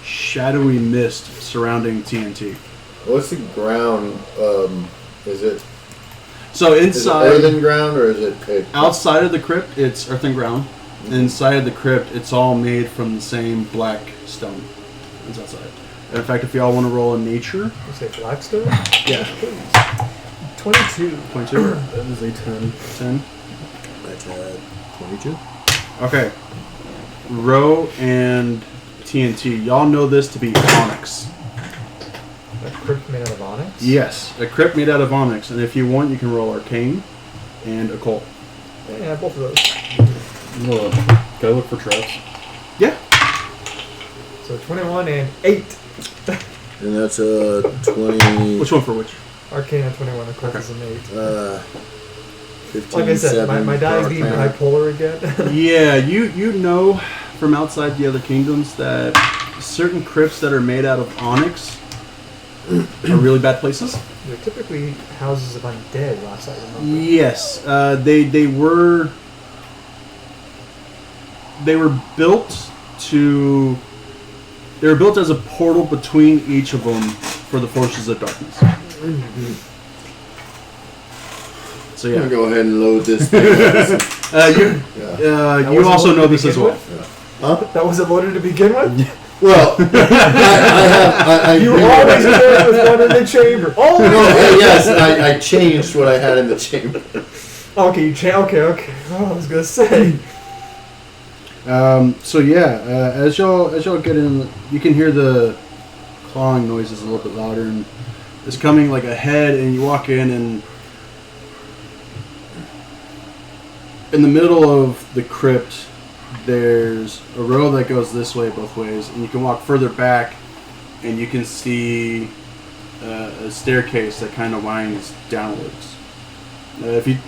shadowy mist surrounding TNT. What's the ground? Is it So is it inside, earthen ground or is it outside of the crypt, it's earthen ground. Inside of the crypt, it's all made from the same black stone. It's outside. In fact, if y'all want to roll a nature, You say Blackstone? yeah, Please. 22. 22, That is a 10. 10. That's 22. Okay. Ro and TNT, y'all know this to be onyx. A crypt made out of onyx? Yes, a crypt made out of onyx, and if you want, you can roll arcane and occult. Yeah, both of those. Can I look for traps? Yeah. So 21 and 8. And that's a 20. Which one for which? Arcane and 21, occult Okay. is an 8. 15, Like I said, 7 my die's for being Arcana. bipolar again. Yeah, you know from outside the other kingdoms that certain crypts that are made out of onyx are really bad places. They're typically houses of undead, last I remember. Yes, they were built to. They were built as a portal between each of them for the forces of darkness. So I'm yeah, gonna go ahead and load this thing. you also know this as well. That wasn't loaded to begin with? Well, I You always carry with one in the chamber. Oh, yes, I changed what I had in the chamber. okay, okay. Oh, I was gonna say. So yeah, as y'all get in, you can hear the clawing noises a little bit louder, and it's coming like ahead. And you walk in the middle of the crypt, there's a row that goes this way both ways, and you can walk further back, and you can see a staircase that kind of winds downwards.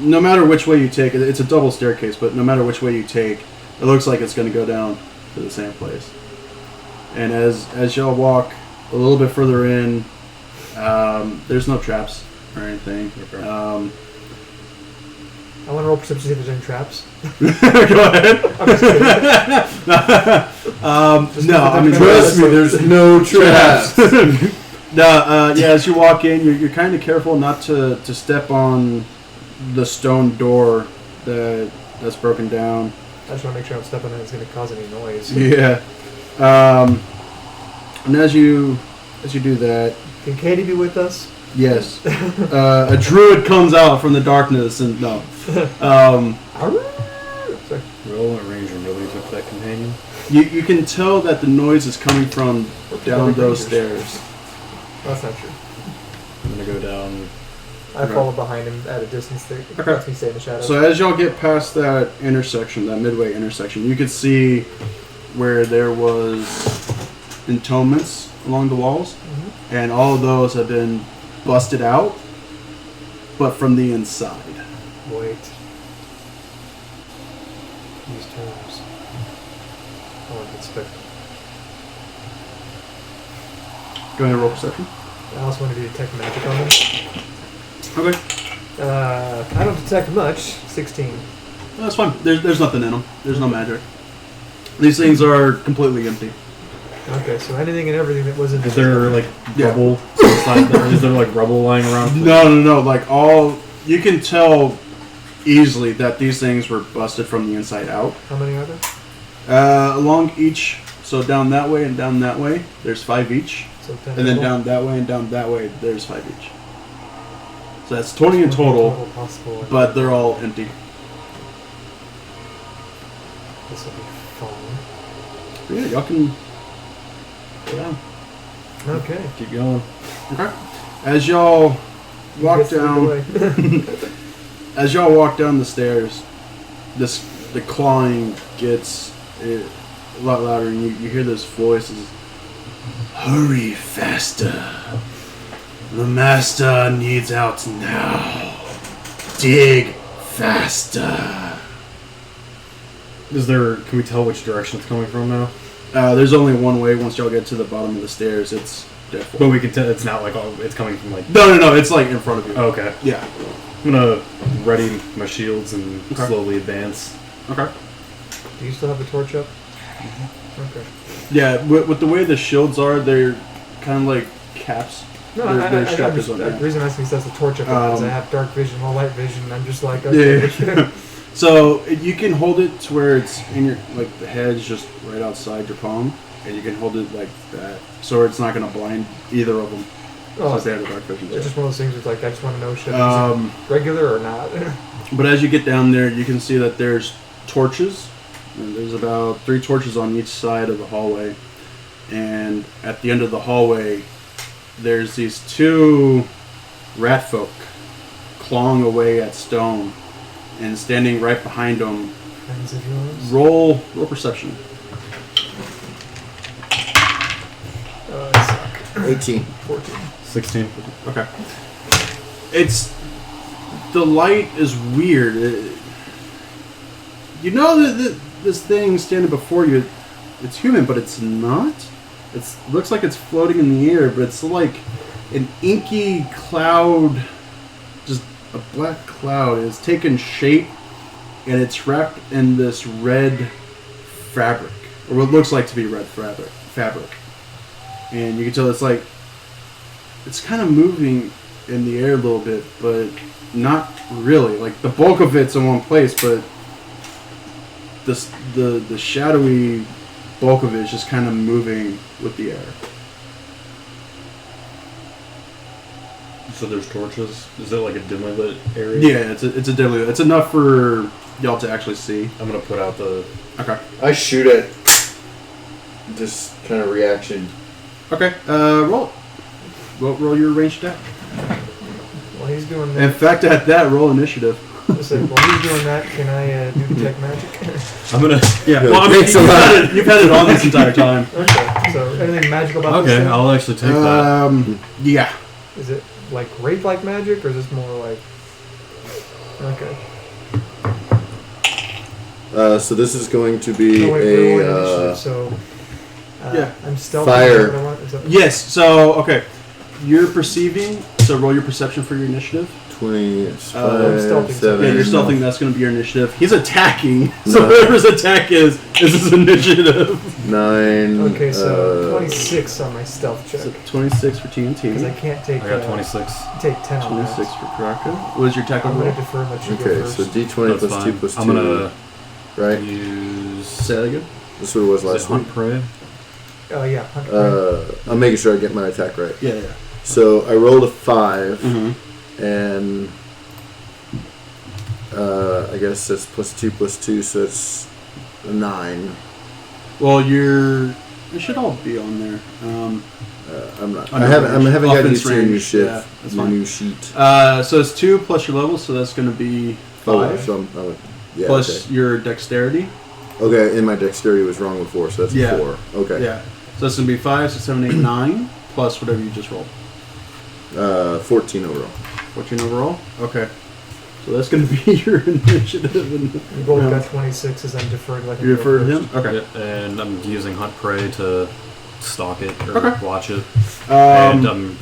No matter which way you take it, it's a double staircase, but no matter which way you take, it looks like it's going to go down to the same place. And as y'all walk a little bit further in, there's no traps or anything. I want to roll perception to see if there's any traps. Go ahead. I'm just kidding. No, I mean, Trust me, there's no traps. No, yeah. As you walk in, you're kind of careful not to step on the stone door that's broken down. I just want to make sure I'm stepping on it. It's going to cause any noise. Yeah. And as you do that, Can Katie be with us? yes, a druid comes out from the darkness, and no. Sorry. Roll and ranger nobody took that companion. You can tell that the noise is coming from down those stairs. That's not true. I'm gonna go down. I follow behind him at a distance. There, it lets me stay in the shadows. So as y'all get past that intersection, that midway intersection, you can see where there was entombments along the walls, and all of those have been busted out, but from the inside. Wait. These terms. I want to inspect. Go ahead and roll perception. I also want to do detect magic on them. Okay. I don't detect much. 16. That's fine. There's nothing in them. There's no magic. These things are completely empty. Okay, so anything and everything that wasn't. Is there like Yeah. rubble inside there? Is there like rubble lying around? No. Like you can tell easily that these things were busted from the inside out. How many are there? Along each, so down that way and down that way, there's 5 each. So 10 And then total? down that way and down that way, there's 5 each. So that's 20 in total, Possible. but they're all empty. This will be fun. Yeah, y'all can go down. Okay. Keep going. Okay. As y'all walk Gets out of the down, way. as y'all walk down the stairs, the clawing gets a lot louder, and you hear this voices. Hurry faster. The master needs out now. Dig faster. Can we tell which direction it's coming from now? There's only one way. Once y'all get to the bottom of the stairs, it's dead. But we can tell it's not like it's coming from like. No. It's like in front of you. Okay. Yeah. I'm gonna ready my shields and Okay. slowly advance. Okay. Do you still have the torch up? Okay. Yeah. With the way the shields are, they're kind of like caps. No, They're I strapped just, as one, the yeah. reason I'm asking is that's the torch up because I have dark vision or light vision. And I'm just like, okay. Yeah. So you can hold it to where it's in your the head's just right outside your palm, and you can hold it like that, so it's not going to blind either of them. Since they have the dark vision. It's just one of those things. It's like I just want to know should Um, I use it regular or not. But as you get down there, you can see that there's torches. And there's about 3 torches on each side of the hallway, and at the end of the hallway, there's these 2 rat folk clawing away at stone, and standing right behind them. Friends of yours. Roll perception. I suck. 18. 14. 16. Okay. The light is weird. You know that this thing standing before you, it's human, but it's not. It looks like it's floating in the air, but it's like an inky cloud, just a black cloud. It's taken shape, and it's wrapped in this red fabric, or what looks like to be red fabric. And you can tell it's kind of moving in the air a little bit, but not really. Like the bulk of it's in one place, but the shadowy bulk of it is just kind of moving with the air. So there's torches. Is it like a dimly lit area? Yeah, it's a dimly. It's enough for y'all to actually see. I'm gonna put out the. Okay. I shoot it. Just kind of reaction. Okay. Roll it. Roll your ranged attack. While he's doing In that, fact, at that, roll initiative. while he's doing that, can I do detect magic? I'm gonna. Yeah. Well, I mean, You've had it on this entire time. Okay. So anything magical about this Okay, thing? I'll actually take that. Yeah. Is it like wraith-like magic, or is this more like? Okay. So this is going to be Oh, wait, we're a rolling initiative, so yeah. I'm stealth. Fire. Is that what I want? Is that- Yes. So okay, you're perceiving. So roll your perception for your initiative. 20, I'm 5, stealthing, 7. Yeah, you're stealthing. That's going to be your initiative. He's attacking. So No. whatever his attack is his initiative. 9. Okay, so 26 on my stealth check. So 26 for Because I TNT. can't take. I got 26. Take 10 on 26 that. for Kraka. What was your attack I'm overall? gonna defer and let you go Okay, first. so D20 That's plus 2 fine. plus 2. I'm gonna right? use. Say that again. That's what it was Is it last hunt week. prey? Oh yeah. 100. I'm making sure I get my attack right. Yeah. So I rolled a 5, Mm-hmm. and I guess that's plus 2 plus 2, so it's a 9. Well, it should all be on there. I'm not. Under I haven't range. gotten Offense used to your new range, shit. yeah, that's your fine. new sheet. So it's 2 plus your level, so that's going to be 5. So yeah. Plus Okay. your dexterity. Okay, and my dexterity was wrong before, so that's Yeah. a 4. Okay. Yeah. So that's going to be 5, 6, 7, 8, 9, plus whatever you just rolled. 14 overall. 14 overall? Okay. So that's going to be your initiative. You both got 26 as I'm deferred. Like You refer to him? Okay. Yep, and I'm using hunt prey to stalk it or Okay. watch it. And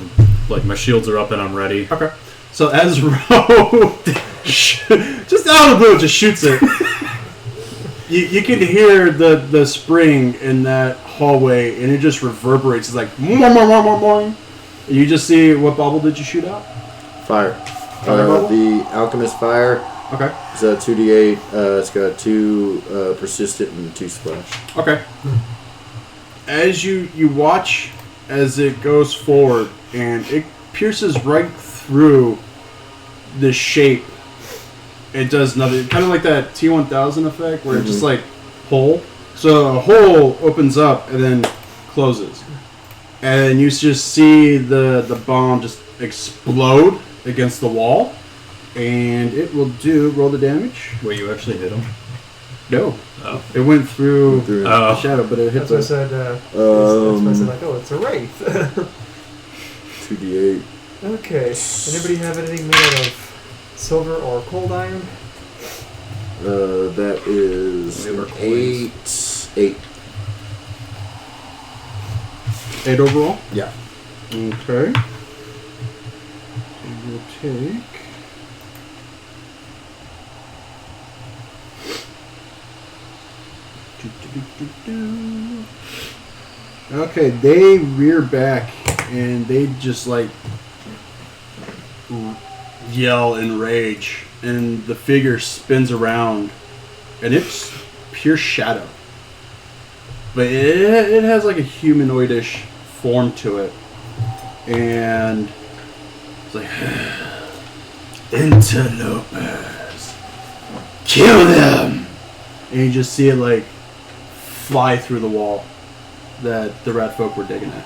like my shields are up and I'm ready. Okay. So as Ro just out of the blue just shoots it. You can hear the spring in that hallway, and it just reverberates. It's like moing, moing, moing, moing. And you just see, what bubble did you shoot out? Fire. Fire bubble? The alchemist fire. Okay. It's a 2d8. It's got 2 persistent and 2 splash. Okay. As you watch as it goes forward, and it pierces right through the shape. It does nothing. Kind of like that T-1000 effect, where it just like hole. So a hole opens up and then closes, and you just see the bomb just explode against the wall, and it will roll the damage. Wait, you actually hit him? No, Oh. it went through Through- the shadow, but it hit That's what I the. said. That's why I said like, oh, it's a wraith. 2d8. Okay. Anybody have anything made out of silver or cold iron? That is They were an coins. 8. 8 overall. Yeah. Okay. So we'll take. Okay, they rear back and they just like yell in rage, and the figure spins around, and it's pure shadow, but it has like a humanoidish form to it, and it's like interlopers, kill them, and you just see it like fly through the wall that the rat folk were digging at.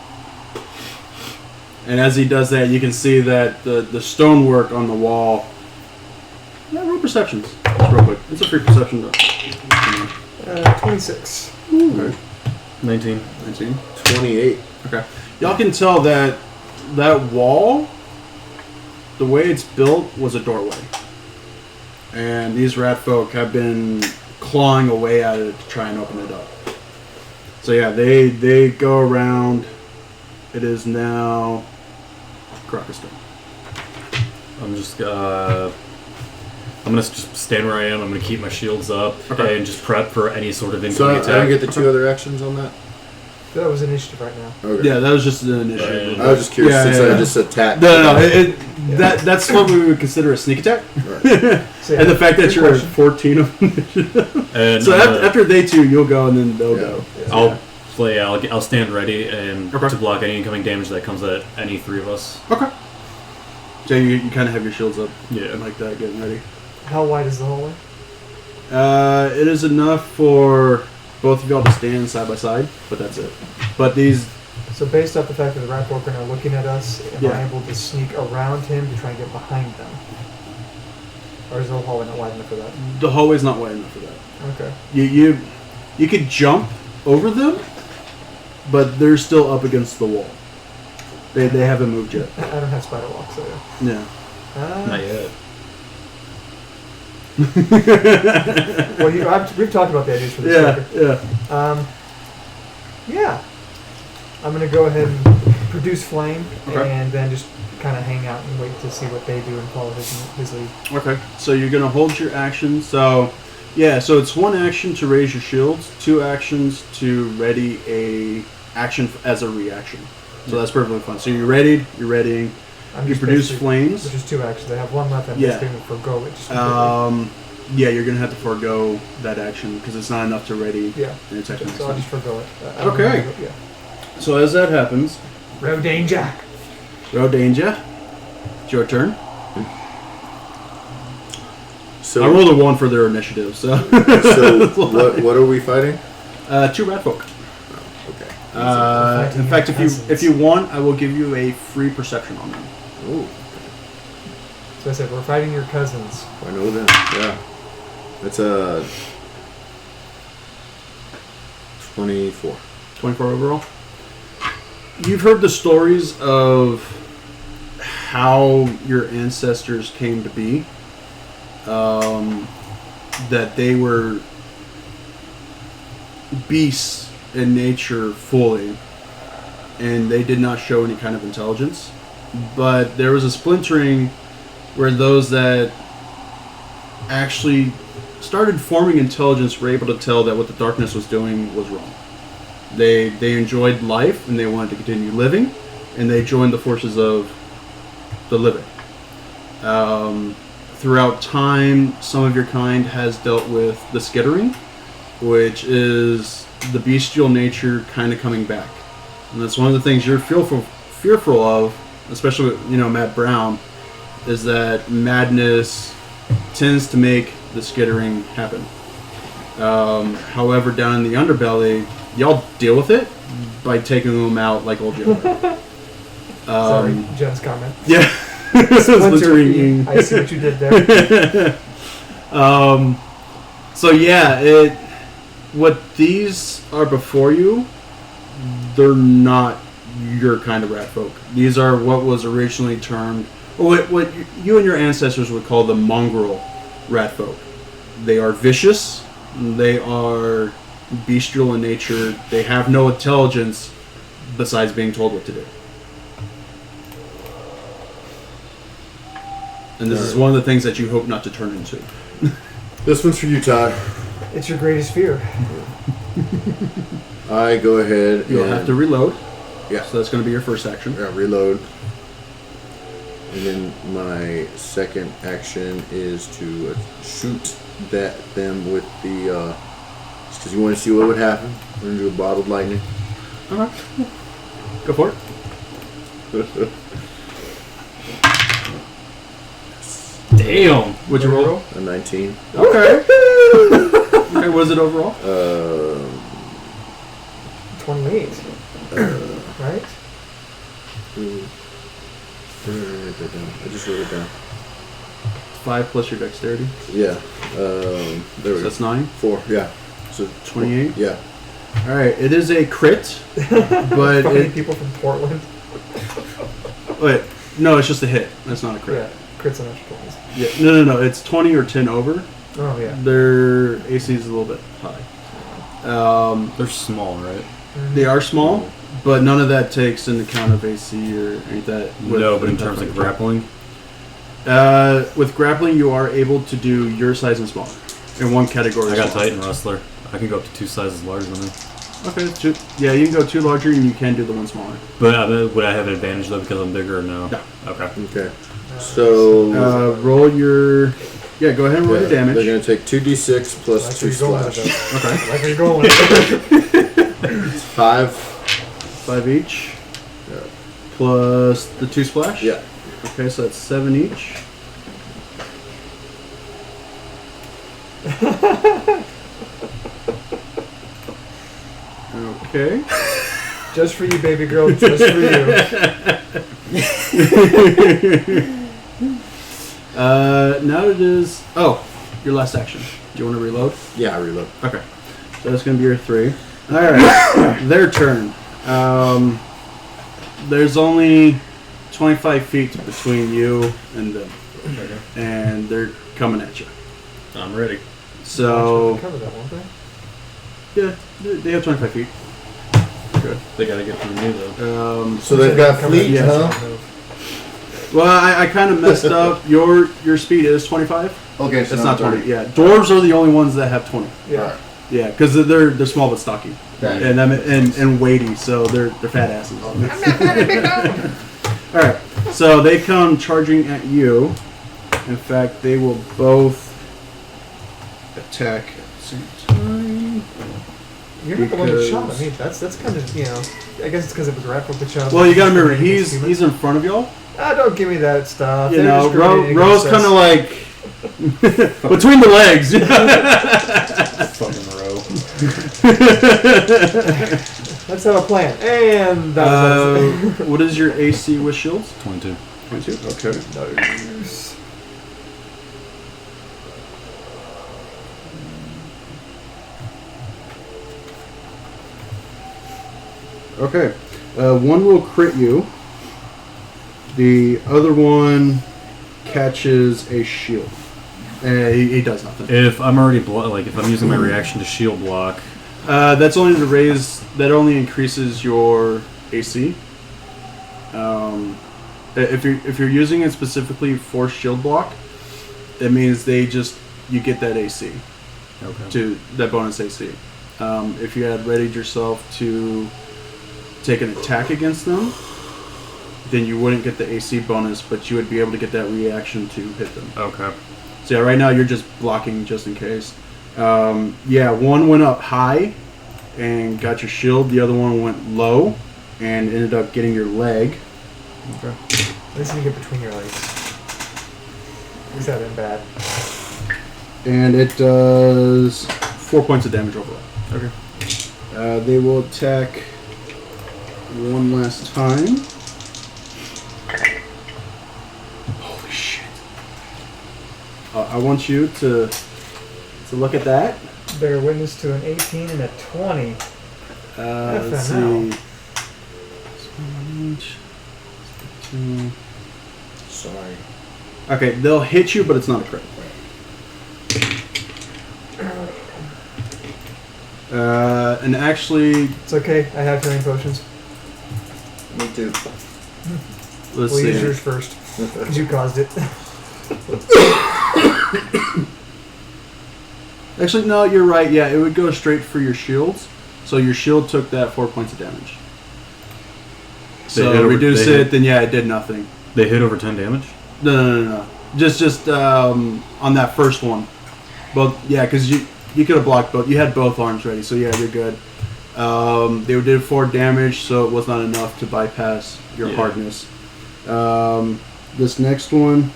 And as he does that, you can see that the stonework on the wall. Yeah, roll perceptions. Just real quick. It's a free perception though. 26. Okay. 19. 19. 28. Okay. Y'all can tell that wall, the way it's built, was a doorway. And these rat folk have been clawing away at it to try and open it up. So yeah, they go around. It is now Crocus turn. I'm just I'm gonna just stand where I am. I'm gonna keep my shields up and just prep for any sort of So incoming I didn't attack. get the 2 other actions on that? That was initiative right now. Okay. Yeah, that was just an initiative. I was just curious since I just attacked. No. That's what we would consider a sneak attack. Right. So, And the fact that good you're question. 14 of initiative. And So after day 2, you'll go and then they'll go. I'll play. I'll stand ready and Okay. to block any incoming damage that comes at any 3 of us. Okay. So you kind of have your shields up. Yeah. Like that, getting ready. How wide is the hallway? It is enough for both of y'all to stand side by side, but that's it. But these, So based off the fact that the rat folk are now looking at us, am Yeah. I able to sneak around him to try and get behind them? Or is the hallway not wide enough for that? the hallway's not wide enough for that. Okay. You could jump over them, but they're still up against the wall. They haven't moved yet. I don't have spider walk, so yeah. Yeah. Not yet. Well, we've talked about the ideas for this. Yeah. Yeah. I'm gonna go ahead and produce flame, Okay. and then just kind of hang out and wait to see what they do and follow his lead. Okay. So you're gonna hold your action. So so it's 1 action to raise your shields, 2 actions to ready a action as a reaction. So that's perfectly fine. So you're readying. I'm You just produce basically- flames. Which is 2 actions. I have 1 left. I'm Yeah. just going to forgo it. Just completely. You're gonna have to forego that action because it's not enough to ready Yeah. an attack. So I'll just forgo it. I don't Okay. know, yeah. So as that happens, Rodane Jack. row danger. It's your turn. So, I rolled a 1 for their initiative, so so what are we fighting? 2 rat folk. Okay. In fact, if you want, I will give you a free perception on them. Ooh, So I said, we're fighting your cousins. I know them. Yeah. That's 24. 24 overall. You've heard the stories of how your ancestors came to be. That they were beasts in nature fully, and they did not show any kind of intelligence. But there was a splintering where those that actually started forming intelligence were able to tell that what the darkness was doing was wrong. They enjoyed life and they wanted to continue living, and they joined the forces of the living. Throughout time, some of your kind has dealt with the skittering, which is the bestial nature kind of coming back. And that's one of the things you're fearful of, especially with, Matt Brown, is that madness tends to make the skittering happen. However, down in the underbelly, y'all deal with it by taking them out like old Jim. Sorry, Jen's comment. Yeah. Splintering. I see what you did there. So yeah, what these are before you, they're not your kind of rat folk. These are what was originally termed, or what you and your ancestors would call the mongrel rat folk. They are vicious. They are bestial in nature. They have no intelligence besides being told what to do. And this is one of the things that you hope not to turn into. This one's for you, Todd. It's your greatest fear. I go ahead You'll and have to reload. Yeah. So that's going to be your first action. Yeah, reload. And then my second action is to shoot them with the, just because you want to see what would happen. We're going to do a bottled lightning. Okay. Go for it. Damn. What'd you roll? A 19. Okay. Okay, what is it overall? 28. Right? I just wrote it down. 5 plus your dexterity. Yeah. There we So go. that's 9. 4, yeah. So 28? Yeah. Alright, it is a crit, but Fucking people from Portland. wait, no, it's just a hit. That's not a crit. Yeah, crits on extra 20s. Yeah, no, it's 20 or 10 over. Oh, yeah. Their AC is a little bit high. They're small, right? They are small, but none of that takes into account of AC or any of that. No, but in terms of grappling? With grappling, you are able to do your size and smaller in one category. I got Titan Wrestler. I can go up to 2 sizes larger than me. Okay, yeah, you can go 2 larger and you can do the 1 smaller. But would I have an advantage though because I'm bigger or no? No. Okay. Okay. So roll your. Yeah, go ahead and roll your damage. They're gonna take 2d6 plus 2 slash. Okay. Like where you're going with it. 5. 5 each. Yeah. Plus the 2 splash? Yeah. Okay, so that's 7 each. Okay. Just for you, baby girl. Just for you. Now it is. Oh, your last action. Do you want to reload? Yeah, I reload. Okay. So that's going to be your 3. Alright. Their turn. There's only 25 feet between you and them. Okay. And they're coming at you. I'm ready. So, Cover that, won't they? yeah, they have 25 feet. Good. They gotta get through me though. So they've got fleet, yeah. huh? Well, I kind of messed up. Your speed is 25. Okay, so It's not 20. Yeah, dwarves are the only ones that have 20. Yeah. Yeah, because they're small but stocky, Right. and weighty, so they're fat asses. All right, so they come charging at you. In fact, they will both attack at the same time. You're not the one that shot Because- me. That's kind of, you know, I guess it's because it was Raphael that shot. Well, you gotta remember, he's in front of y'all. Ah, don't give me that stuff. You They're know, discriminating Ro's against kind of us. like between the legs. Fucking row. Let's have a plan. And that was What is your AC with shields? 22. 22. Okay. nice. Okay. One will crit you. The other one catches a shield. He does nothing. If I'm already if I'm using my reaction to shield block, That's only to raise. That only increases your AC. If you're using it specifically for shield block, it means you get that AC okay. to that bonus AC. If you had readied yourself to take an attack against them, then you wouldn't get the AC bonus, but you would be able to get that reaction to hit them. Okay. So yeah, right now you're just blocking just in case. One went up high and got your shield. The other one went low and ended up getting your leg. Okay. At least you get between your legs. At least that been bad. And it does 4 points of damage overall. Okay. They will attack one last time. Holy shit. I want you to look at that. Bear witness to an 18 and a 20. Let's FNL. see. Two. Sorry. Okay, they'll hit you, but it's not a crit. And actually, It's okay. I have healing potions. Me too. let's We'll use see. yours first. Because you caused it. Actually, no, you're right. Yeah, it would go straight for your shields. So your shield took that 4 points of damage. They hit So over- reduce they it, hit- then yeah, it did nothing. They hit over 10 damage? No. Just on that first one. Well, yeah, because you could have blocked both. You had both arms ready, so yeah, you're good. They did 4 damage, so it was not enough to bypass your Yeah. hardness. This next one,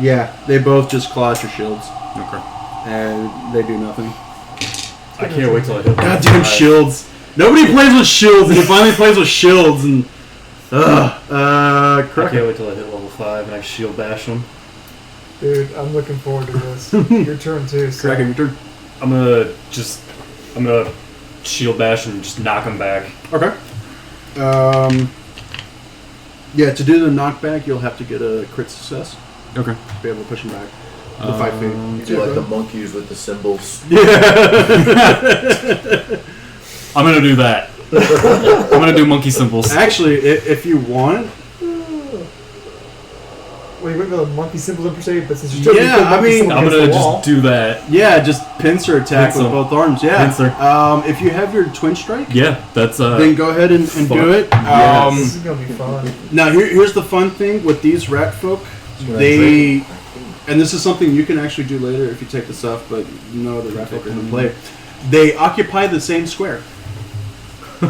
yeah, they both just claw at your shields, Okay. and they do nothing. I can't wait till I hit level Goddamn 5. shields! Nobody plays with shields, and he finally plays with shields, and I correct. can't wait till I hit level 5 and I shield bash them. Dude, I'm looking forward to this. Your turn too. So. Correct, your turn. I'm gonna shield bash and just knock them back. Okay. Yeah, to do the knockback, you'll have to get a crit success Okay. to be able to push him back. The 5 feet. You do like the monkeys with the symbols. I'm gonna do that. I'm gonna do monkey symbols. Actually, if you want, Wait, wait, the monkey symbols in per se, but since you're Yeah, I mean, I'm gonna just do that. yeah, just pincer attack Pincer. with both arms. Yeah. Pincer. If you have your twin strike, Yeah, that's then go ahead and do it. Yes. This is gonna be fun. Now, here's the fun thing with these rat folk. They, and this is something you can actually do later if you take this off, but no other rat folk are going to play. They occupy the same square. Oh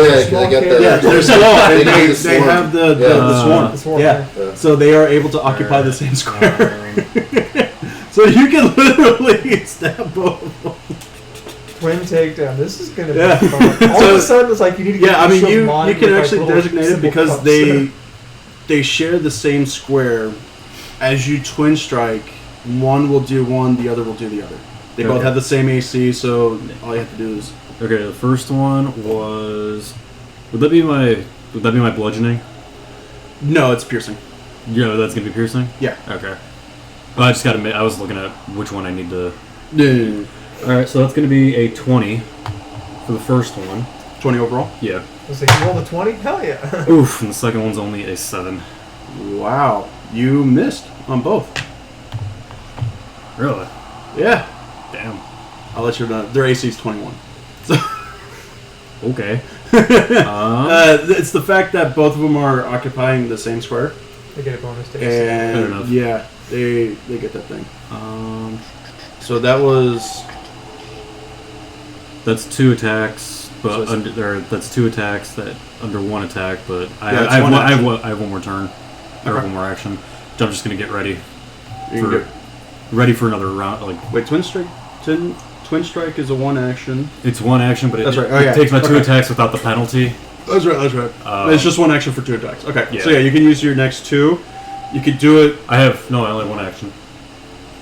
yeah, they got the. Yeah, they're small. They and do they the swarm. have the swarm. The swarm, Yeah. yeah. So they are able to occupy the same square. So you can literally stab both of them. Twin takedown. This is gonna Yeah. be fun. All So- of a sudden, it's like you need to get Yeah, I mean, some you mod can with, like, actually little designate it symbol because cups. they share the same square. As you twin strike, one will do one, the other will do the other. They both Okay. have the same AC, so all you have to do is Okay, the first one was. Would that be my bludgeoning? no, it's piercing. Yeah, that's gonna be piercing. Yeah. Okay. Well, I just gotta. I was looking at which one I need to. Yeah. All right, so that's gonna be a 20 for the first one. 20 overall. Yeah. Was it you roll the 20? Hell yeah. Oof, and the second one's only a 7. Wow, you missed on both. Really? Yeah. Damn. I'll let you know. Their AC is 21. Okay. It's the fact that both of them are occupying the same square, They get a bonus to AC. Fair and enough. yeah, they get that thing. So that was That's 2 attacks, So but it's- that's 2 attacks that under 1 attack. But I Yeah, it's have one one, action. I have one more turn, or Okay. one more action. So I'm just gonna get ready you can for get, ready for another round. Like wait, twin strike. Twin strike is a 1 action. it's 1 action, but it, That's right. Oh, it yeah. takes my 2 Okay. attacks without the penalty. That's right. That's right. It's just 1 action for 2 attacks. Okay. Yeah. So yeah, you can use your next 2. You could do it. I only have 1 action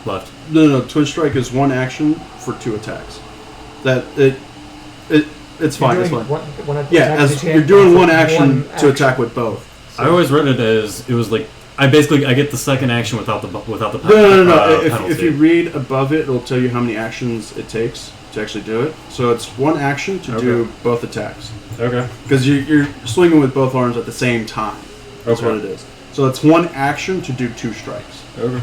left. No. Twin strike is 1 action for 2 attacks. It's fine. You're It's doing fine. one Yeah, attack as each you're hand doing for 1 action to attack with both. I always read it as it was like I get the second action without the No. penalty. If you read above it, it'll tell you how many actions it takes to actually do it. So it's 1 action to do Okay. both attacks. Okay. Because you're swinging with both arms at the same time. That's Okay. what it is. So it's 1 action to do 2 strikes. Okay.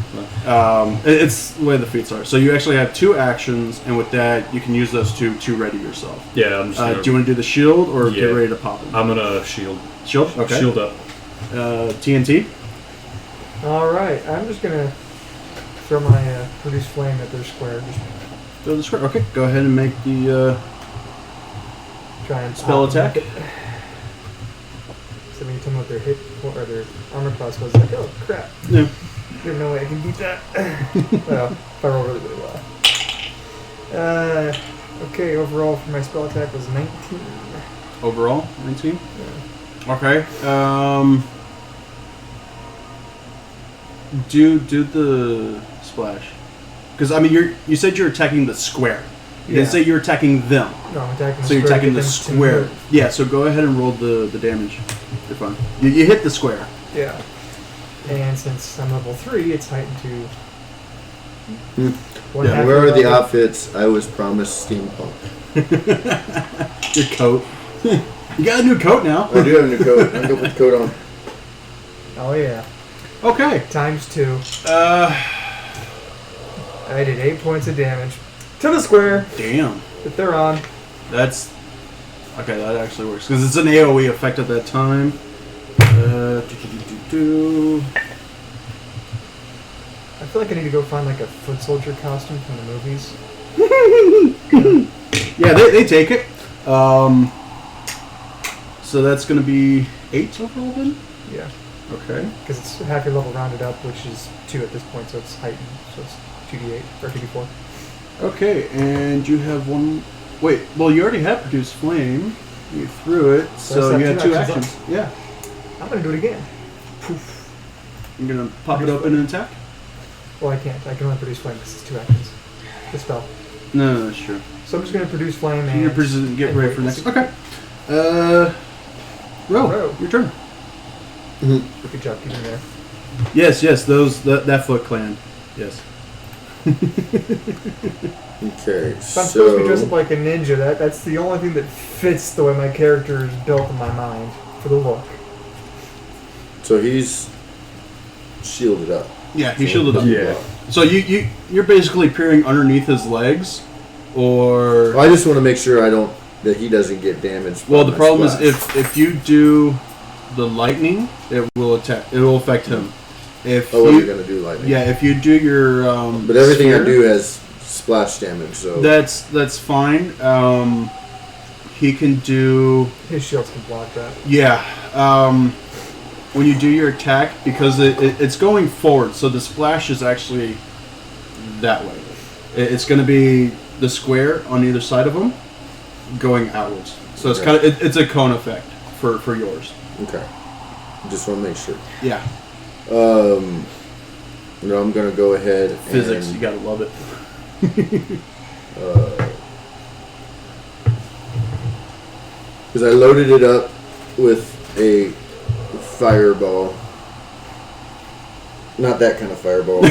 It's the way the feats are. So you actually have 2 actions, and with that, you can use those to ready yourself. Yeah, I'm just gonna, Do you want to do the shield or Yeah. get ready to pop it? I'm gonna shield. Shield? Okay. Shield up. TNT? Alright, I'm just gonna throw my produce flame at their square. Just Throw the square. Okay, go ahead and make the try and spell pop attack. them. So when you tell me what their hit or their armor class was, like, oh crap, Yeah. there's no way I can beat that. Well, if I roll really, really well. Okay, overall for my spell attack was 19. Overall, 19? Yeah. Okay. Do the splash. Because, I mean, you said you're attacking the square. You didn't Yeah. say you're attacking them. No, I'm attacking the So you're square, attacking get the them to square. move. Yeah, so go ahead and roll the damage. You're fine. You hit the square. Yeah. And since I'm level 3, it's heightened to one Yeah, half where are your the level. outfits I was promised steampunk? Your coat. You got a new coat now. I do have a new coat. I'm gonna put the coat on. Oh yeah. Okay. Times 2. Uh, I did 8 points of damage to the square damn. that they're on. That's okay. That actually works because it's an AOE effect at that time. I feel like I need to go find like a foot soldier costume from the movies. Yeah, they take it. So that's gonna be 8 overall then. Yeah. Okay. Because it's half your level rounded up, which is 2 at this point, so it's heightened. So it's 2d8 or 2d4. Okay, and you have one. Wait, well, you already have produced flame. You threw it, so So I you still had have 2 two actions. actions Yeah. I'm gonna do it again. Poof. You're gonna pop it open and attack? Well, I can't. I can only produce flame because it's 2 actions. The spell. No, that's true. So I'm just gonna produce flame and. You're get and ready wait. for next. Okay. Ro, your turn. Good job keeping there. Yes, that Foot Clan. Yes. Okay, If I'm supposed to be dressed up like a ninja, that's the only thing that fits the way my character is built in my mind for the look. so he's shielded up. Yeah, he shielded up. Yeah. So you're basically peering underneath his legs, or I just want to make sure that he doesn't get damaged. well, by the my problem splash. is if you do the lightning, it will affect him. If Oh, what are you, you gonna do, lightning? yeah, if you do your But everything I sphere, do has splash damage, so that's fine. He can do His shields can block that. yeah. When you do your attack, because it's going forward, so the splash is actually that way. It's going to be the square on either side of him going outwards. So it's Okay. kind of it's a cone effect for yours. okay. Just want to make sure. Yeah, I'm gonna go ahead. physics, and, you gotta love it. because I loaded it up with a fireball. Not that kind of fireball.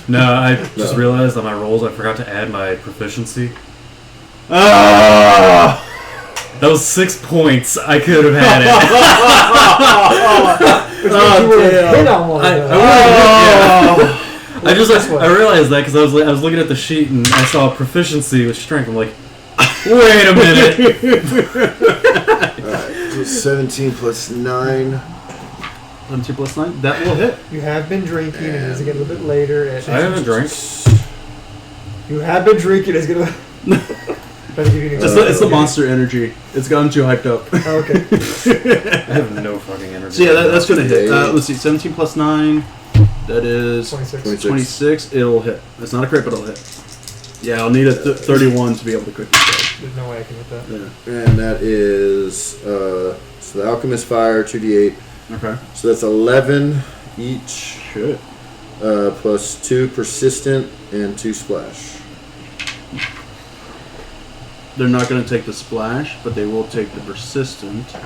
No, I just No. realized on my rolls I forgot to add my proficiency. Ah! That was 6 points. I could have had it. Which means you would have hit on one of I those. I just This way. I realized that because I was looking at the sheet and I saw proficiency with strength. I'm like, wait a minute. Alright, so 17 plus 9. 2 plus 9, that will hit. You have been drinking, and it's getting a little bit later. I haven't drank. You have been drinking, it's gonna. Better give you an example. It's the monster energy. It's gotten too hyped up. Oh, okay. I have no fucking energy. So yeah, that's gonna hit. Okay. Let's see, 17 plus 9. That is 26. 26. It'll hit. It's not a crit, but it'll hit. Yeah, I'll need a 31 to be able to crit this guy. There's no way I can hit that. Yeah. And that is so the alchemist fire 2d8. Okay. So that's 11 each, Shit. plus 2 persistent and 2 splash. They're not going to take the splash, but they will take the persistent. So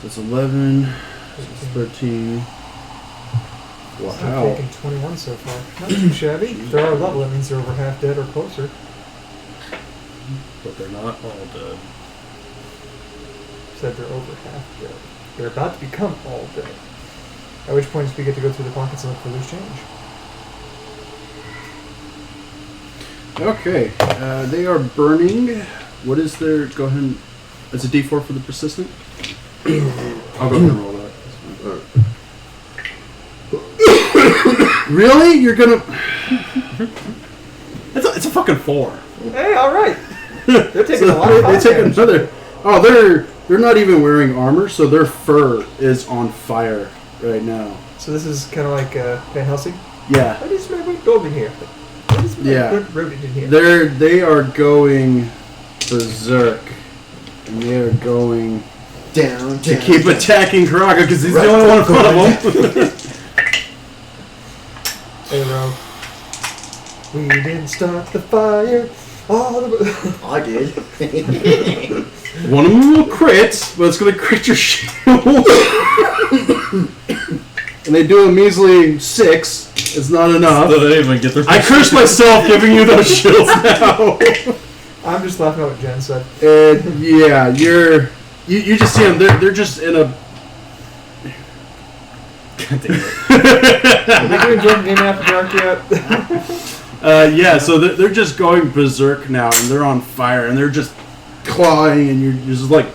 it's 11, 13. I've Wow. taken 21 so far. Not too shabby. If they're our level, that means they're over half dead or closer. But they're not all dead. Said they're over half dead. They're about to become all dead. At which point we get to go through the pockets and look for loose change. Okay. They are burning. What is their... Go ahead and... It's a d4 for the persistent? I'll go ahead and roll that. Really? You're gonna... It's a fucking 4. Hey, alright! They're taking a lot they of fire take damage. another... Oh, they're not even wearing armor, so their fur is on fire right now. So this is kind of like Van Helsing. Yeah. What is my good dog in here? What is my Yeah. good rodent in here? They are going berserk. And they are going Down, to down, keep down. attacking Karaka because he's Right, the only one in go front of ahead. them. Hey, Ro. We didn't start the fire. All the... I did. One of them will crit, but it's going to crit your shield. And they do a measly 6. It's not enough. So they didn't even get their. I curse myself giving you those shields now. I'm just laughing at what Jen said. And yeah, you just see them. They're just in a. God damn it. Are they doing Drunken Game After Dark yet? Yeah, so they're just going berserk now, and they're on fire, and they're just clawing, and you're just like,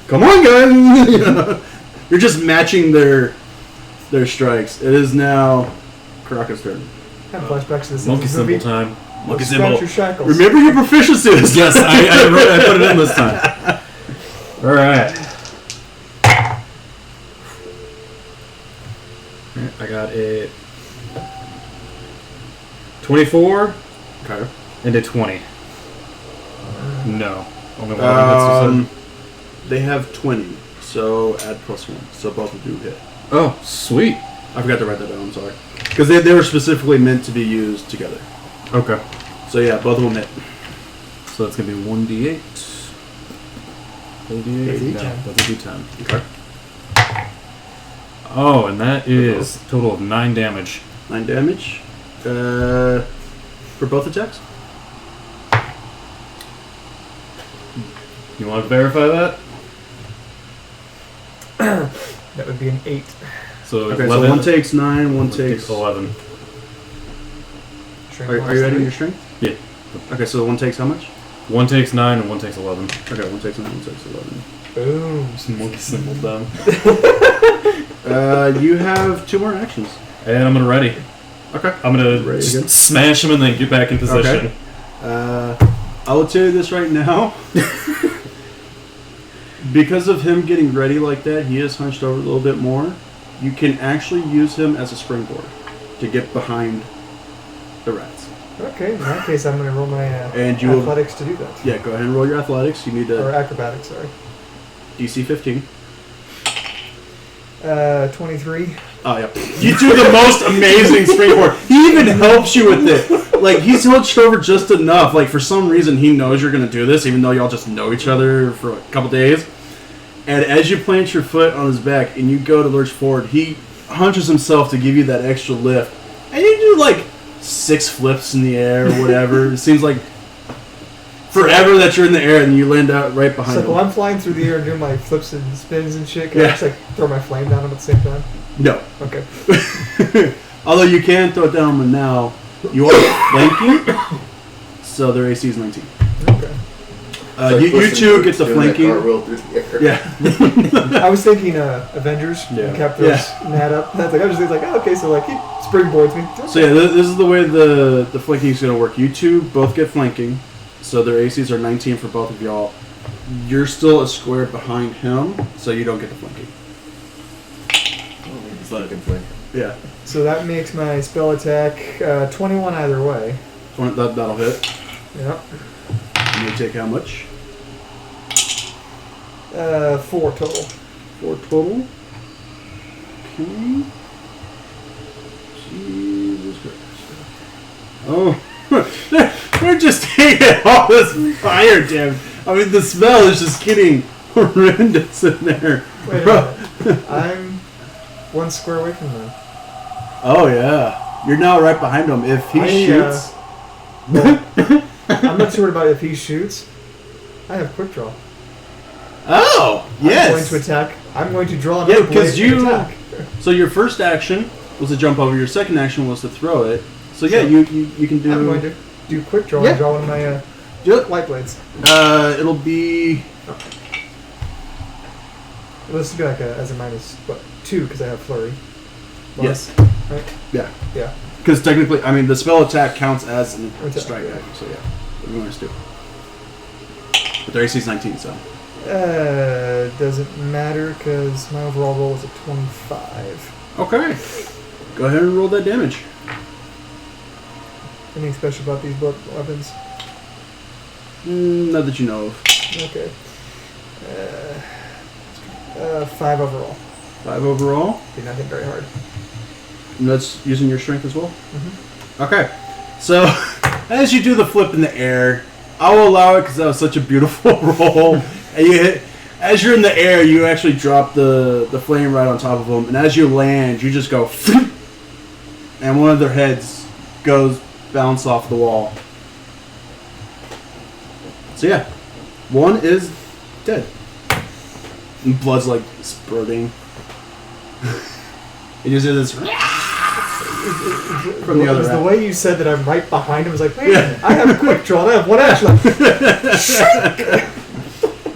come on, guys! You know? You're just matching their strikes. It is now Karaka's turn. I have flashbacks to this Monkey symbol movie. time. Monkey Scratch symbol. your shackles. Remember your proficiency. Yes, I put it in this time. All right. I got a 24 Okay. and a 20. No, only one. That's They have 20, so add +1. So both of you hit. oh, sweet. I forgot to write that down. I'm sorry. Because they were specifically meant to be used together. Okay. So yeah, both of them hit. So that's gonna be 1d8. 1d8. No, D10. that's a d10. Okay. Oh, and that is a total of 9 damage. 9 damage. For both attacks? You want to verify that? That would be an 8. So Okay, 11, so one takes 9, one takes... 11. Strength Are you minus adding 3. your strength? Yeah. Okay, so one takes how much? One takes 9 and one takes 11. Okay, one takes 9, one takes 11. Boom. Monkey symbol down. You have 2 more actions. And I'm gonna ready. Okay. I'm gonna Ready just again? smash him and then get back in position. Okay. I will tell you this right now. Because of him getting ready like that, he is hunched over a little bit more. You can actually use him as a springboard to get behind the rats. Okay, in that case, I'm going to roll my And you will- athletics to do that. Yeah, go ahead and roll your athletics. You need Or a acrobatics, sorry. DC 15. 23. Oh, yeah. You do the most amazing springboard. He even helps you with it. Like, he's hunched over just enough. Like, for some reason, he knows you're going to do this, even though y'all just know each other for a couple days. And as you plant your foot on his back and you go to lurch forward, he hunches himself to give you that extra lift. And you do, like, 6 flips in the air or whatever. It seems like forever that you're in the air and you land out right behind So him. while I'm flying through the air and doing my flips and spins and shit, can Yeah. I just like throw my flame down him at the same time? No. Okay. Although you can throw it down him now. You are flanking, so their AC is 19. Okay. You two get the flanking. Cartwheel through the air. Yeah. I was thinking Avengers. Yeah. And kept those Nat up. That's like I was just like, oh, okay, so like he springboards me. So yeah, this is the way the flanking is going to work. You two both get flanking, so their ACs are 19 for both of y'all. You're still a square behind him, so you don't get the flanking. Yeah. So that makes my spell attack 21 either way. That'll hit. Yep. You may take how much? 4 total. 4 total. Okay. Jesus Christ. Oh. We're just taking all this fire damage. I mean, the smell is just getting horrendous in there. Wait a minute. I'm 1 square away from them. Oh, yeah. You're now right behind him. If he shoots... I'm not sure about if he shoots. I have quick draw. Oh, yes. I'm going to attack. I'm going to draw Yeah, another because blade and you... attack. So your first action was to jump over. Your second action was to throw it. So yeah, you can do... I'm going to do quick draw Yeah. and draw one of my Do it. light blades. It'll be... This would be like as a minus, what, 2 because I have flurry. Yes. Right? Yeah. Yeah. Because technically, I mean, the spell attack counts as a Attack, strike yeah. action. So yeah, what do you want us to do? But their AC is 19, so... Doesn't matter because my overall roll is a 25. Okay. Go ahead and roll that damage. Anything special about these weapons? Not that you know of. Okay. 5 overall. 5 overall. Did not hit very hard. And that's using your strength as well? Mm-hmm. Okay. So, as you do the flip in the air, I'll allow it because that was such a beautiful roll. And you hit, as you're in the air, you actually drop the flame right on top of them. And as you land, you just go, and one of their heads goes bounce off the wall. So yeah, one is dead. And blood's like spurting. And you see this from the other The rat. way you said that I'm right behind him was like, wait a minute, I have quick draw and I have 1 action.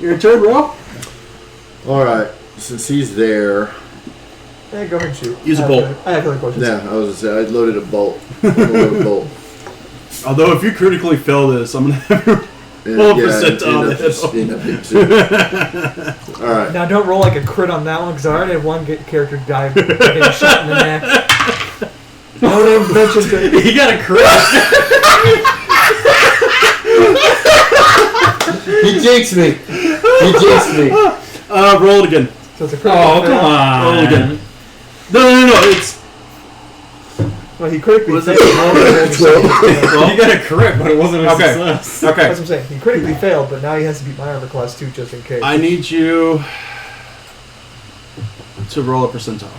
Your turn, bro. Alright, since he's there, Hey, go ahead and shoot. Use a I bolt. have healing potions. yeah, I was gonna say, I loaded a bolt. I loaded a bolt. Although if you critically fail this, I'm gonna have you And, roll a yeah, percentile. end up hitting too. Alright. Now don't roll like a crit on that one because I already had one character die getting shot in the neck. Don't even mention it. He got a crit. He jinxed me. He jinxed me. Roll it again. So it's a crit. Oh, come on. Roll it again. No, it's... Well, he critically Was failed. it- Now he rolled a second. He got a crit, but it wasn't a Okay. success. Okay. That's what I'm saying. He critically failed, but now he has to beat my armor class 2 just in case. I need you to roll a percentile.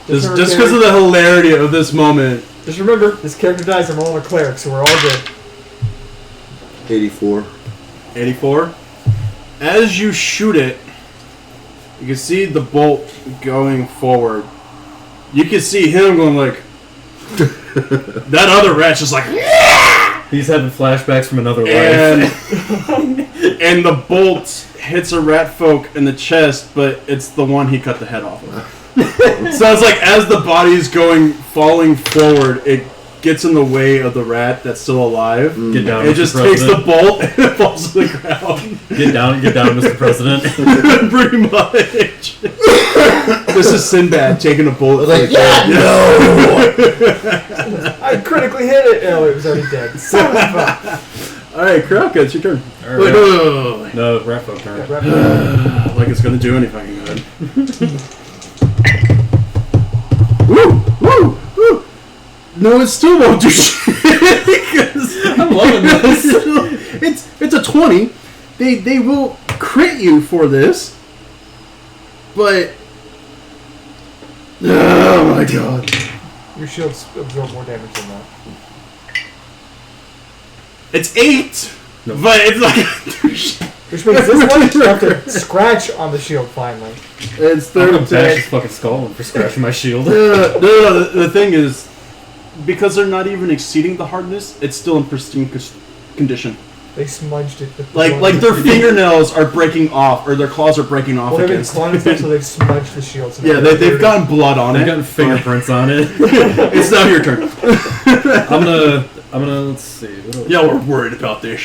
Just because of the hilarity of this moment. Just remember, this character dies, I'm rolling a cleric, so we're all good. 84. 84. As you shoot it, you can see the bolt going forward. You can see him going like... that other rat's just like... He's having flashbacks from another and, life. and the bolt hits a rat folk in the chest, but it's the one he cut the head off of. So it's like as the body's falling forward, it gets in the way of the rat that's still alive. Get down, It Mr. just President. takes the bolt and it falls to the ground. Get down, Mr. President. Pretty much. This is Sinbad taking a bullet. Like, yeah, no! I critically hit it! Oh, it was already dead. Son of a... Alright, Krauka, it's your turn. All Wait, right. No, rat folk turn. like it's gonna do anything good. Woo! Woo! Woo! No, it still won't do shit. I'm loving this. It's a 20. They will crit you for this, but oh my god! Your shields absorb more damage than that. It's 8, No. but it's like Which means this one you have to scratch on the shield finally. it's I'm third gonna bash his attack. fucking skull for scratching my shield. No. The thing is, because they're not even exceeding the hardness, it's still in pristine condition. They smudged it. With the Like bone. their fingernails are breaking off, or their claws are breaking off Well, they've been against. clawing stuff, so they've smudged the shield. So Yeah, they've gotten blood on I've it. gotten fingerprints on it. It's now your turn. I'm gonna let's see. What Y'all are worried about this.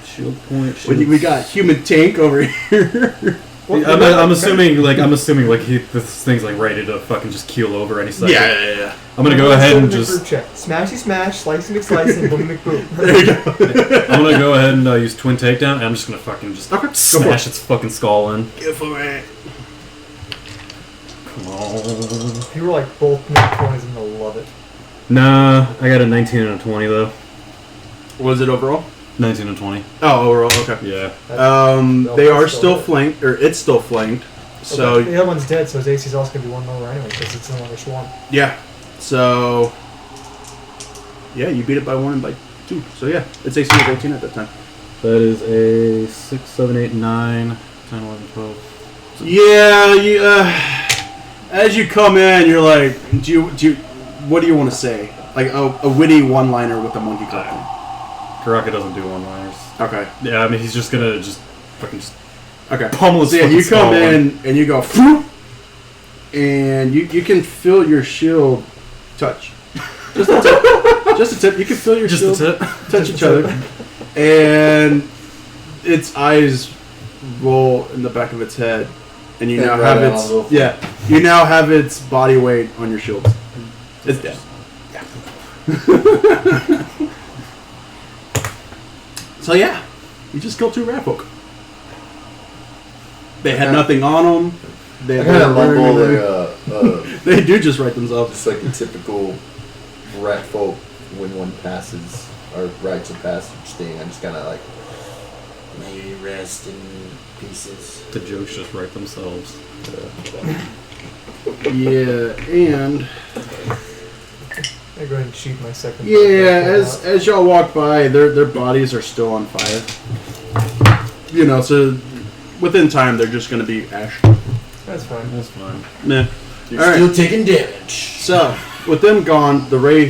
shield point. Shield. We got human tank over here. I'm assuming this thing's like ready to fucking just keel over any second. Yeah. I'm gonna go ahead and Group just. check. Smashy smash, slicey McSlicey, boom McBoom. There you go. I'm gonna go ahead and use twin takedown. And I'm just gonna fucking just Okay, go for smash it. its fucking skull in. Go for it. Come on. If you were like both mid-20s, I'm gonna love it. Nah, I got a 19 and a 20 though. What was it overall? 19 and 20. Oh, overall, okay. Yeah. They are still flanked, or it's still flanked. So Okay. The other one's dead, so his AC is also gonna be one lower anyway, because it's no longer swarm. yeah, so yeah, you beat it by 1 and by 2. So yeah, it's AC of 18 at that time. That is a 6, 7, 8, 9, 10, 11, 12. Yeah, you. As you come in, you're like, what do you want to say? Like a witty one-liner with a monkey clap. Karaka doesn't do one-liners. Okay. Yeah, I mean, he's just gonna fucking Okay. pummel his So yeah, fucking you come skull in and you go, "Phoop," and you can feel your shield touch. Just a tip. Just a tip. You can feel your Just shield a tip. touch each other, and its eyes roll in the back of its head, and you Think now right have on its a little- you now have its body weight on your shield. It's dead. So yeah, you just killed 2 rat folk. They had Okay. nothing on them. They I kind of weren't mumble wearing- They do just write themselves. just like the typical rat folk when one passes or rites of passage thing. I just kind of like, may you rest in pieces. The jokes just write themselves. Yeah, and I go ahead and shoot my second. yeah, as y'all walk by, their bodies are still on fire. You know, so within time they're just gonna be ash. That's fine. That's fine. Nah. You're All right. still taking damage. So with them gone, the ray,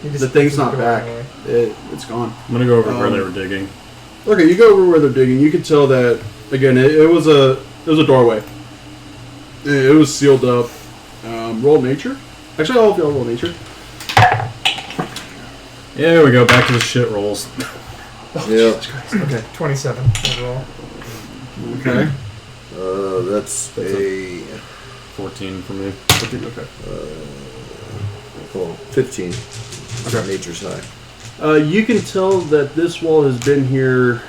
You just the thing's look not around back. anyway. It's gone. I'm gonna go over where they Um, were digging. Okay, you go over where they're digging. You can tell that again. It was a doorway. It was sealed up. Roll nature. Actually, all of y'all roll nature. Yeah, we go back to the shit rolls. Yeah. Okay, 27 overall. Okay. That's a 14 for me. Okay. well, 15. Okay. Nature's high. You can tell that this wall has been here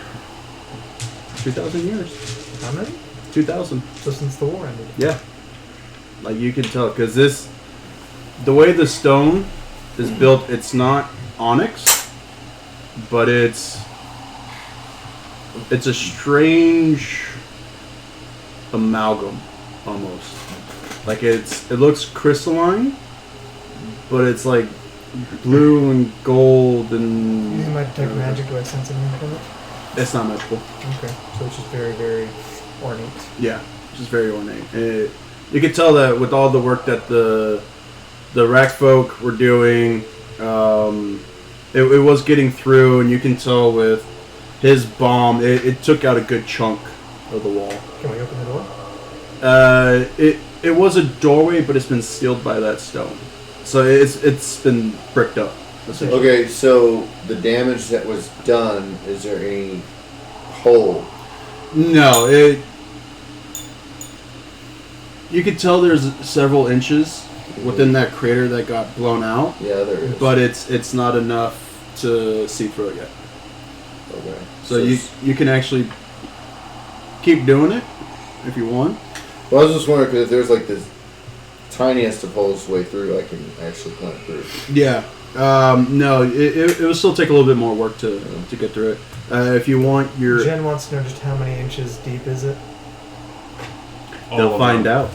2,000 years. How many? 2,000. So since the war ended. Yeah. Like you can tell, because the way the stone is built, it's not onyx, but it's a strange amalgam, almost. Like it looks crystalline, but it's like blue and gold and. Using my detect magic, do I sense anything from it? It's not magical. Okay, so it's just very, very ornate. Yeah, just very ornate. You could tell that with all the work that the Rack folk were doing, it was getting through, and you can tell with his bomb, it took out a good chunk of the wall. Can we open the door? It was a doorway, but it's been sealed by that stone, so it's been bricked up. essentially. Okay, so the damage that was done, is there any hole? No, you could tell there's several inches within that crater that got blown out. Yeah, there is. But it's not enough to see through it yet. Okay. So you can actually keep doing it if you want. Well, I was just wondering, because if there's like this tiniest of holes way through, I can actually climb through. Yeah. No, it will still take a little bit more work to get through it. If you want your... Jen wants to know just how many inches deep is it? They'll find out.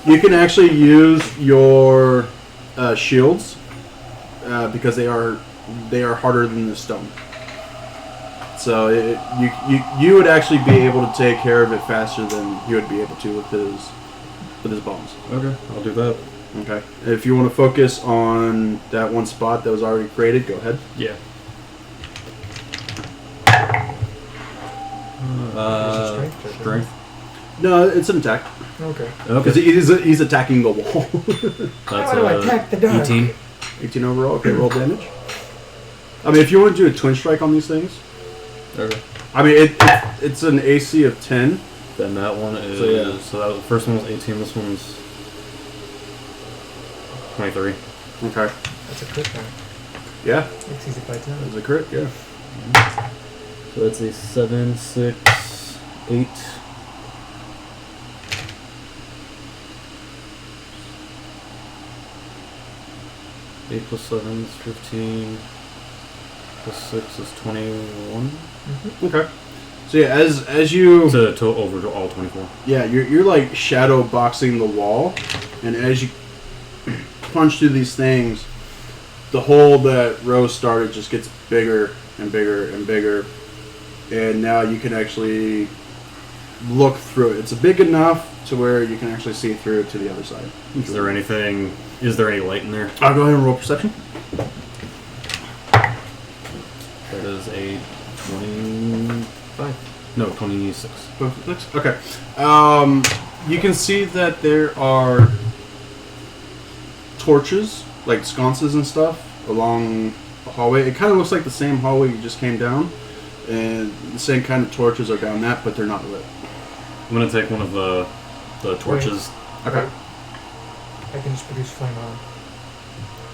You can actually use your shields because they are harder than the stone. So you would actually be able to take care of it faster than you would be able to with his bombs. Okay, I'll do that. Okay. If you want to focus on that one spot that was already created, go ahead. Yeah. Strength check, Strength. No, it's an attack Okay. because Okay. he's attacking the wall. How do I attack the dark? 18. 18 overall. Okay, roll damage. I mean, if you want to do a twin strike on these things, Okay. I mean it's an AC of 10. Then that one is. So, that was, the first one was 18. This one's 23. Okay. That's a crit round. Yeah, It's easy by 10. it's a crit. Yeah. So that's a 7, 6, 8. Eight plus 7 is 15. Plus 6 is 21. Okay. So yeah, as you To over to all 24. you're like shadow boxing the wall, and as you punch through these things, the hole that Rose started just gets bigger and bigger and bigger, and now you can actually look through it. It's big enough to where you can actually see through to the other side. Is there anything? Is there any light in there? I'll go ahead and roll perception. That is a 25. No, 26. Okay. You can see that there are torches, like sconces and stuff, along the hallway. It kind of looks like the same hallway you just came down, and the same kind of torches are down that, but they're not lit. I'm gonna take one of the torches. Okay. I can just produce flame on.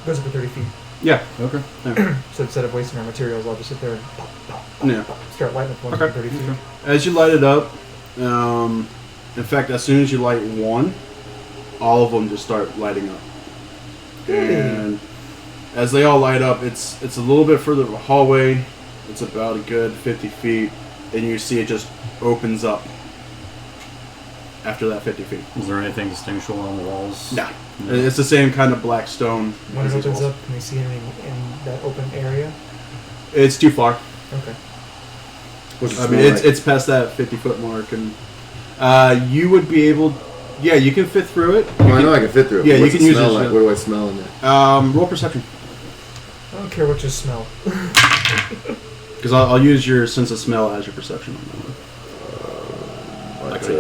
Goes up to 30 feet. Yeah. Okay. So instead of wasting our materials, I'll just sit there and pop, pop, pop, Yeah. pop, start lighting up one Okay. from 30 feet. As you light it up, in fact, as soon as you light one, all of them just start lighting up. And as they all light up, it's a little bit further of a hallway. It's about a good 50 feet, and you see it just opens up after that 50 feet. Is there anything distinguishable on the walls? No. It's the same kind of black stone. When as it these opens walls. up, can we see anything in that open area? It's too far. Okay. What's it I mean, smell like? it's past that 50-foot mark, and you would be able. Yeah, you can fit through it. Oh, I know I can fit through it. Yeah, What's you it can use smell it, like? yeah. What do I smell in there? Roll perception, I don't care what you smell. because I'll use your sense of smell as your perception on that one. What, Okay.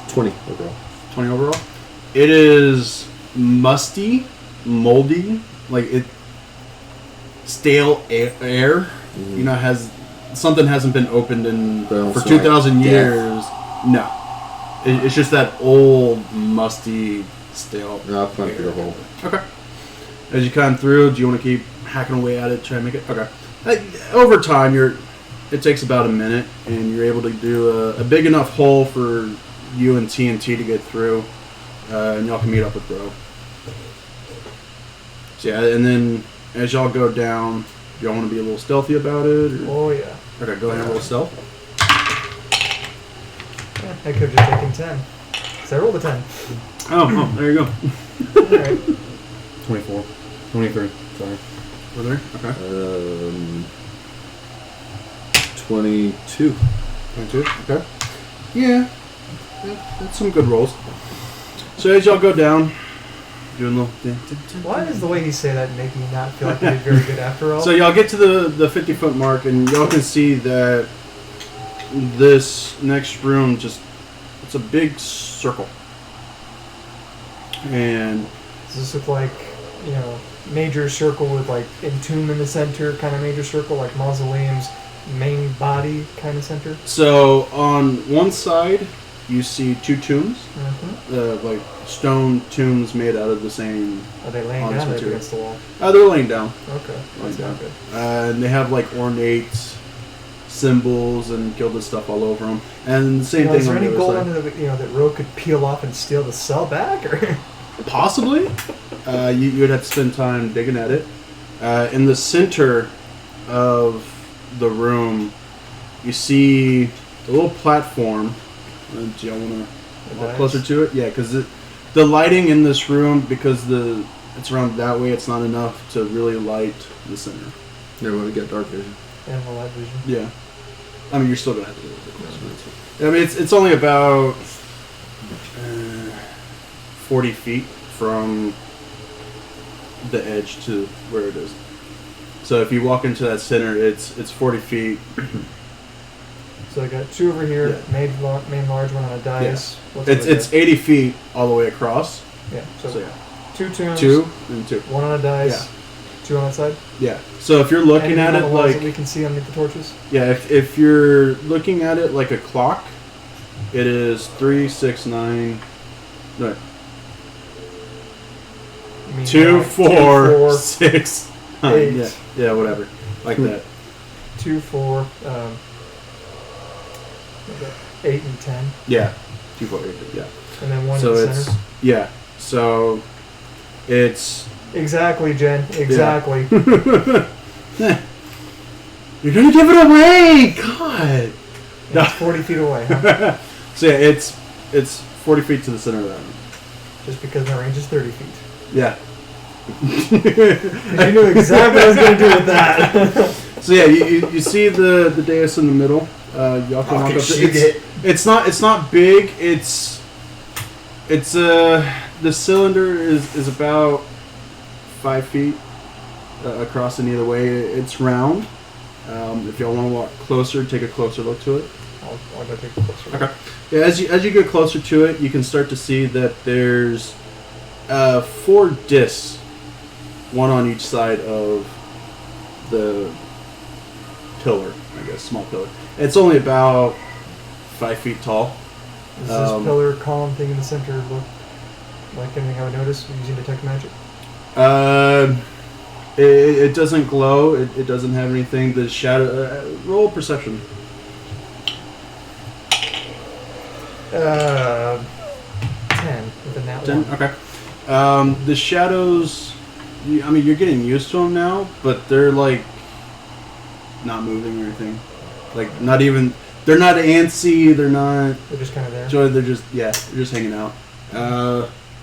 20 overall. 20 overall. It is musty, moldy, like it stale air. You know, has something hasn't been opened in But also for 2,000 like years. No, it's just that old, musty, stale. No, I'll climb through the hole. Okay. As you climb through, do you want to keep hacking away at it, try and make it? Okay. Over time, it takes about a minute, and you're able to do a big enough hole for you and TNT to get through, and y'all can meet up with Bro. So yeah, and then as y'all go down, y'all want to be a little stealthy about it? Or? Oh, yeah. Okay, go ahead and roll stealth. Yeah, I could have just taken 10. So I rolled a 10. Oh, there you go. Alright. 24. 23. Sorry. Over there? Okay. 22. 22? Okay. Yeah. That's some good rolls. So as y'all go down, doing a little... Why does the way he say that make me not feel like I did very good after all? So y'all get to the 50-foot mark, and y'all can see that this next room it's a big circle. And Does this look like, major circle with like entomb in the center, kind of major circle, like mausoleum's main body kind of center? so on one side, you see two tombs, Mm-hmm. like stone tombs made out of the same... Are they laying Honest down or material. against the wall? they're laying down. Okay, that's not good. And they have like ornate symbols and gilded stuff all over them. And the same thing Is there on any the gold other side. under the, that Ro could peel off and steal the cell back? Or Possibly. You would have to spend time digging at it. In the center of the room, you see a little platform. Do y'all want to walk closer to it? Yeah, because the lighting in this room, because it's around that way, it's not enough to really light the center. Yeah, well, we got dark vision. animal light vision. Yeah. I mean, you're still going to have to go a little bit closer. I mean, it's only about 40 feet from the edge to where it is. So if you walk into that center, it's 40 feet. So I got two over here, Yeah. main large one on a dais. What's over It's 80 feet all the way across. there? Yeah. So, So yeah, two tombs. two and two. One on a dais. Yeah. Two on that side. Yeah. So if you're looking Anything at on it the walls like that we can see underneath the torches. yeah, if you're looking at it like a clock, it is 3, 6, 9. No, You mean 2, like 4, 6, 9. 8. Yeah, whatever, like that. 2, 4, 8 and 10, Yeah, 2, 4, 8. Yeah. and then one So in the it's center. yeah. So it's Exactly, Jen. Exactly. you're gonna give it away. God. No. It's 40 feet away, huh? So yeah, it's 40 feet to the center of that room. Just because my range is 30 feet. Yeah. 'Cause you knew exactly what I was going to do with that. So yeah, you see the dais in the middle. Y'all can walk up to it. It's not big. It's the cylinder is about 5 feet across in either way. It's round. If y'all want to walk closer, take a closer look to it. I'll go take a closer look. Okay. Yeah, as you get closer to it, you can start to see that there's 4 discs, one on each side of the pillar, I guess, small pillar. It's only about 5 feet tall. Does this pillar column thing in the center look like anything I would notice using detect magic? It doesn't glow. It doesn't have anything. The shadow. Roll perception. 10 with a nat 10. 1. Okay. The shadows. You're getting used to them now, but they're like not moving or anything. Like not even. They're not antsy. They're not. They're just kind of there. Joy. They're just hanging out.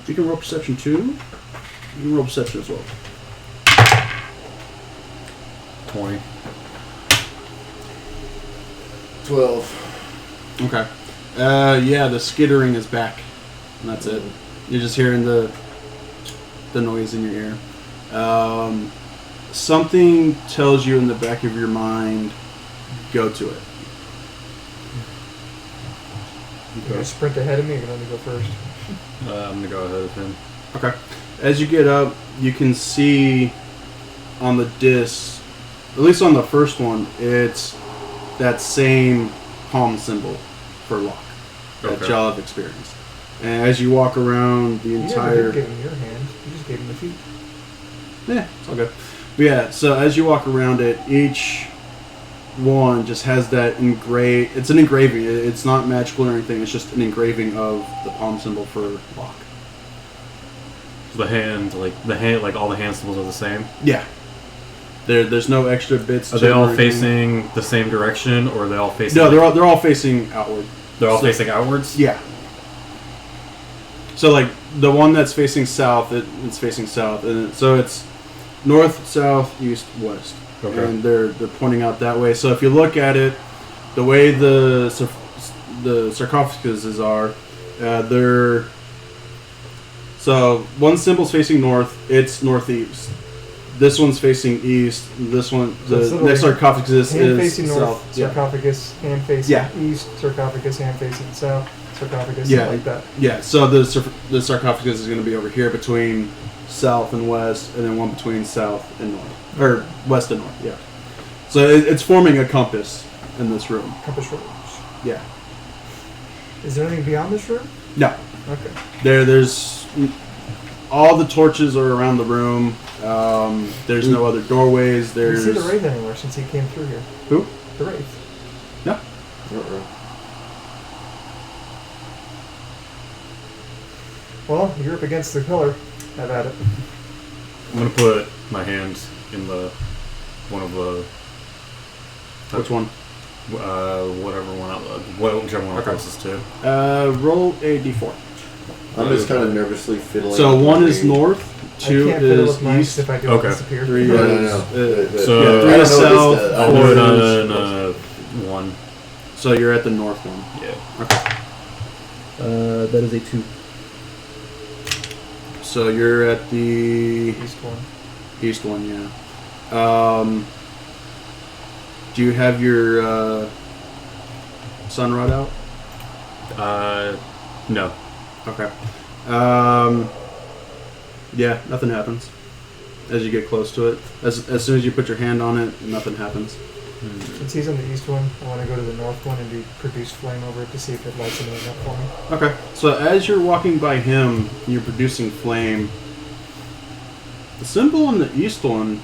You can roll perception too. You can roll perception as well. 20. 12. Okay. Yeah, the skittering is back, and that's it. You're just hearing the noise in your ear. Something tells you in the back of your mind, go to it. You're going to sprint ahead of me, or you're going to go first? I'm going to go ahead of him. Okay. As you get up, you can see on the disc, at least on the first one, it's that same palm symbol for lock that y'all have experienced. And as you walk around the You never entire... did give him your hand. You just gave him the feet. Yeah, it's all good. But yeah, so as you walk around it, each one just has that it's an engraving. It's not magical or anything. It's just an engraving of the palm symbol for lock. So the hand, like all the hand symbols are the same. Yeah. There's no extra bits. Are to they all everything. facing the same direction, or are they all facing? No, they're all facing outward. They're all facing outwards. Yeah. So like the one that's facing south, it's facing south, and so it's north, south, east, west, Okay. and they're pointing out that way. So if you look at it, the way the sarcophaguses are, they're so one symbol's facing north, it's northeast. This one's facing east. This one, So it's the literally next sarcophagus Hand is facing north, south. Yeah. sarcophagus, hand facing Yeah. east, sarcophagus, hand facing south, sarcophagus, Yeah. like that. Yeah, so the sarcophagus is going to be over here between south and west, and then one between south and north, or west and north. Yeah. So it's forming a compass in this room. Compass rose. Yeah. Is there anything beyond this room? No. Okay. There's all the torches are around the room. There's no other doorways. Did you There's see the Wraith anywhere since he came through here? Who? The Wraith. No. Uh-uh. Well, you're up against the pillar. Have at it. I'm gonna put my hands in the one of the Which one? whatever one, whichever one I'm closest to. Roll a d4. I'm just kind of nervously fiddling. So with one my- is north, I two can't fiddle is with mine east, if I do Okay. it disappear. three No, is no, no. So- yeah, I three don't is know south. this, I'll I do know it this. on one. So you're at the north one. Yeah. Okay. That is a 2. So you're at the East one. east one, yeah. Do you have your sun rod out? No. Okay. Yeah, nothing happens as you get close to it. As soon as you put your hand on it, nothing happens. Since he's on the east one, I want to go to the north one and produce flame over it to see if it lights anything up for me. Okay. So as you're walking by him, you're producing flame. The symbol on the east one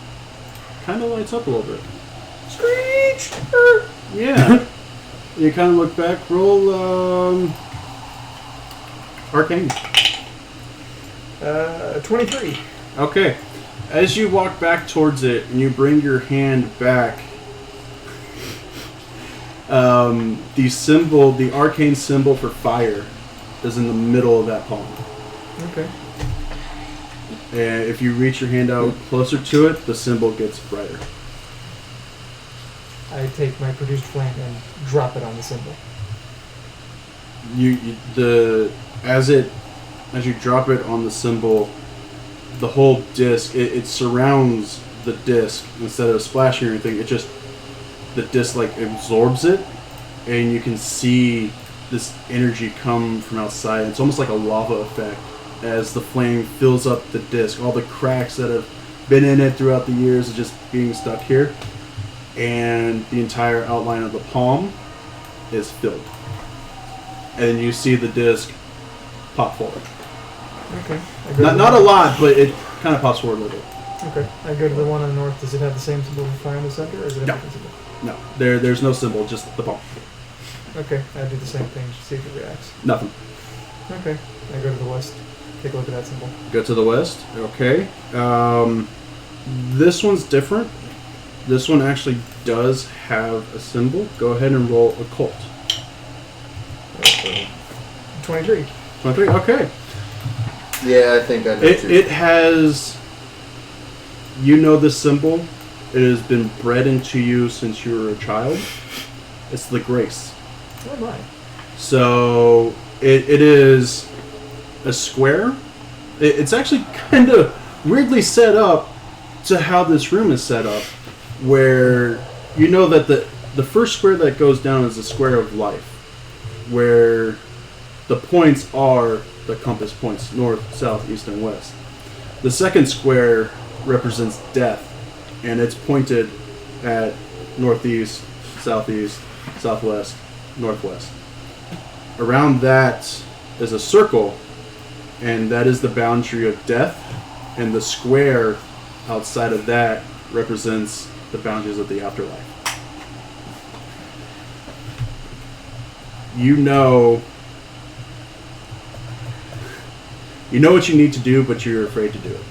kind of lights up a little bit. Screech! Yeah. You kind of look back. Roll arcane. 23. Okay. As you walk back towards it and you bring your hand back, the arcane symbol for fire is in the middle of that palm. Okay. And if you reach your hand out closer to it, the symbol gets brighter. I take my produced flame and drop it on the symbol. As you drop it on the symbol, the whole disc it surrounds the disc instead of splashing or anything. The disc like absorbs it, and you can see this energy come from outside. It's almost like a lava effect as the flame fills up the disc. All the cracks that have been in it throughout the years of just being stuck here, and the entire outline of the palm is filled. And you see the disc pop forward. Okay. I go to Not the- a lot, but it kind of pops forward a little bit. Okay. I go to the one on the north. Does it have the same symbol of fire in the center, or is it a No. different symbol? No, there's no symbol, just the palm. Okay. I do the same thing. Just see if it reacts. Nothing. Okay. I go to the west. Take a look at that symbol. Go to the west. Okay. This one's different. This one actually does have a symbol. Go ahead and roll occult. 23. 23. Okay. Yeah, I think I know too. It has. You know this symbol. It has been bred into you since you were a child. It's the grace. Oh my. So it is a square. It's actually kind of weirdly set up to how this room is set up, where you know that the first square that goes down is the square of life, where the points are the compass points, north, south, east, and west. The second square represents death, and it's pointed at northeast, southeast, southwest, northwest. Around that is a circle, and that is the boundary of death, and the square outside of that represents the boundaries of the afterlife. You know what you need to do, but you're afraid to do it.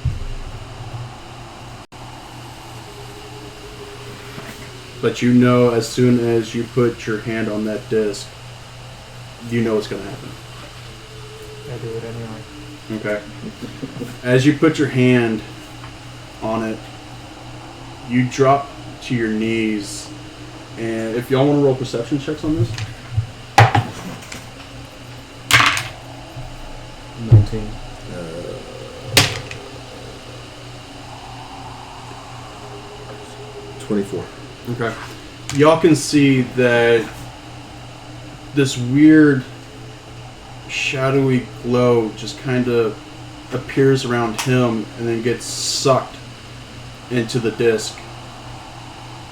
But you know, as soon as you put your hand on that disc, you know what's going to happen. I do it anyway. Okay. As you put your hand on it, you drop to your knees. And if y'all want to roll perception checks on this, 19. 24. okay, y'all can see that this weird shadowy glow just kind of appears around him and then gets sucked into the disc.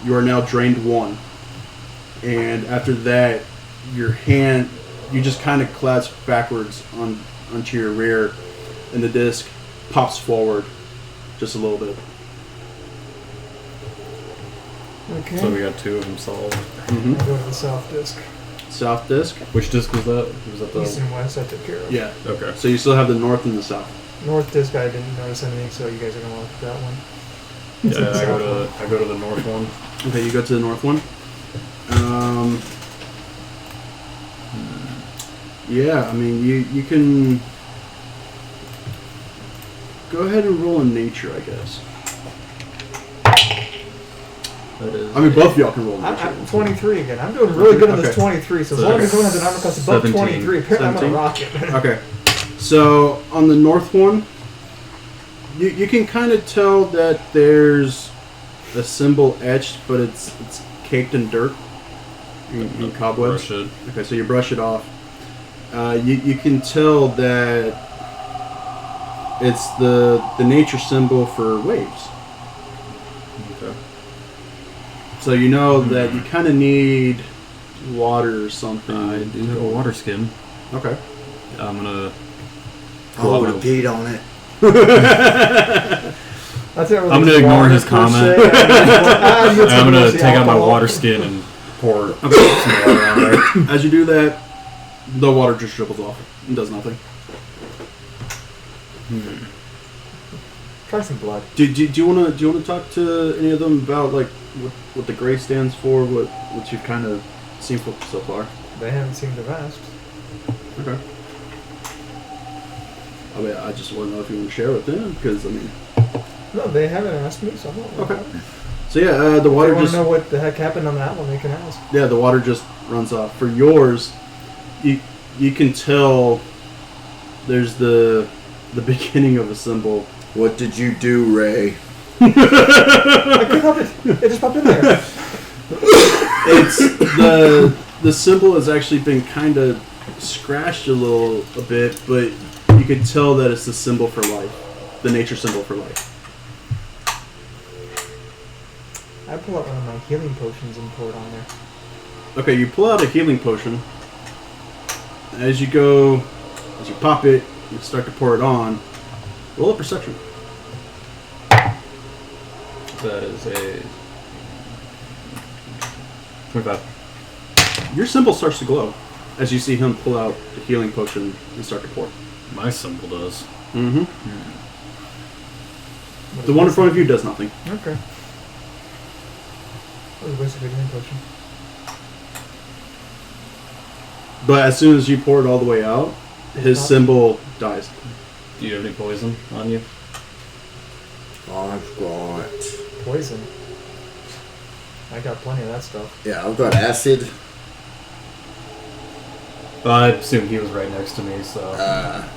You are now drained 1. And after that, your hand, you just kind of clasp backwards onto your rear, and the disc pops forward just a little bit. Okay. So we got 2 of them solved. Mm-hmm. I go to the south disc. South disc? Which disc was that? Was that the... East and west I took care of. Yeah. Okay. So you still have the north and the south. North disc I didn't notice anything, so you guys are going to look at that one. Yeah, It's I the go south to the north one. Okay, you go to the north one. Yeah, I mean, you can go ahead and roll in nature, I guess. That is. I mean, both of y'all can roll in I'm nature. 23 again. I'm doing really good on this Okay. 23, so as So long as no one has an that's armor class above 17. 23, apparently I'm going 17? to rock it. Okay, so on the north one, you can kind of tell that there's a symbol etched, but it's caked in dirt and cobwebs. Brush it. Okay, so you brush it off. You can tell that it's the nature symbol for waves. Okay. So you know that you kind of need water or something. I do have a water skin. Okay. I'm gonna. I would have peed on it. That's it. I'm gonna ignore his comment. I'm gonna take out my water skin and pour some water on there. As you do that, the water just dribbles off and does nothing. Try some blood. Do you want to talk to any of them about like what the gray stands for? What you've kind of seen so far? They haven't seemed to have asked. Okay. I mean, I just want to know if you want to share with them because I mean. No, they haven't asked me, so I'm not. Okay. So yeah, the water If they want just to know what the heck happened on that one, they can ask. yeah, the water just runs off. For yours, you can tell there's the beginning of a symbol. What did you do, Ray? I couldn't help it. It just popped in there. It's the symbol has actually been kind of scratched a bit, but you can tell that it's the symbol for life, the nature symbol for life. I pull out one of my healing potions and pour it on there. Okay, you pull out a healing potion. As you pop it, you start to pour it on. Roll a perception. That is a 25. Your symbol starts to glow as you see him pull out the healing potion and start to pour. My symbol does. Mm-hmm. What The is one in this? front of you does nothing. Okay. That was a waste of a healing potion. But as soon as you pour it all the way out, his symbol dies. Do you have any poison on you? I've got. Poison. I got plenty of that stuff. Yeah, I've got acid. I assume he was right next to me, so. I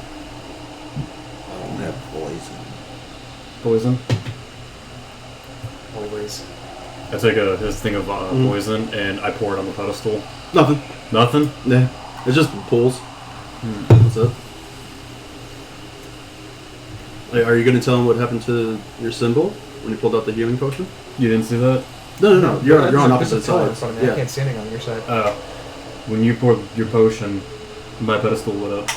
don't have poison. Poison? Always. I take his thing of poison and I pour it on the pedestal. Nothing. Nothing? Yeah. It just pulls. That's it. Like, are you going to tell him what happened to your symbol when you pulled out the healing potion? You didn't see that? No. You're on There's opposite a pillar in sides. front of me. I Yeah. can't see anything on your side. When you poured your potion, my pedestal lit up.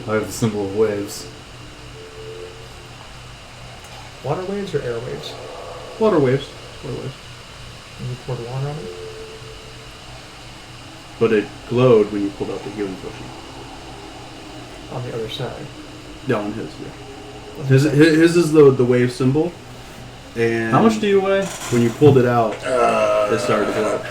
I have the symbol of waves. Water waves or air waves? Water waves. Water waves. And you poured water on it? But it glowed when you pulled out the healing potion. On the other side. Yeah, on his, yeah. His is the wave symbol, And How much do you weigh? when you pulled it out, it started to glow.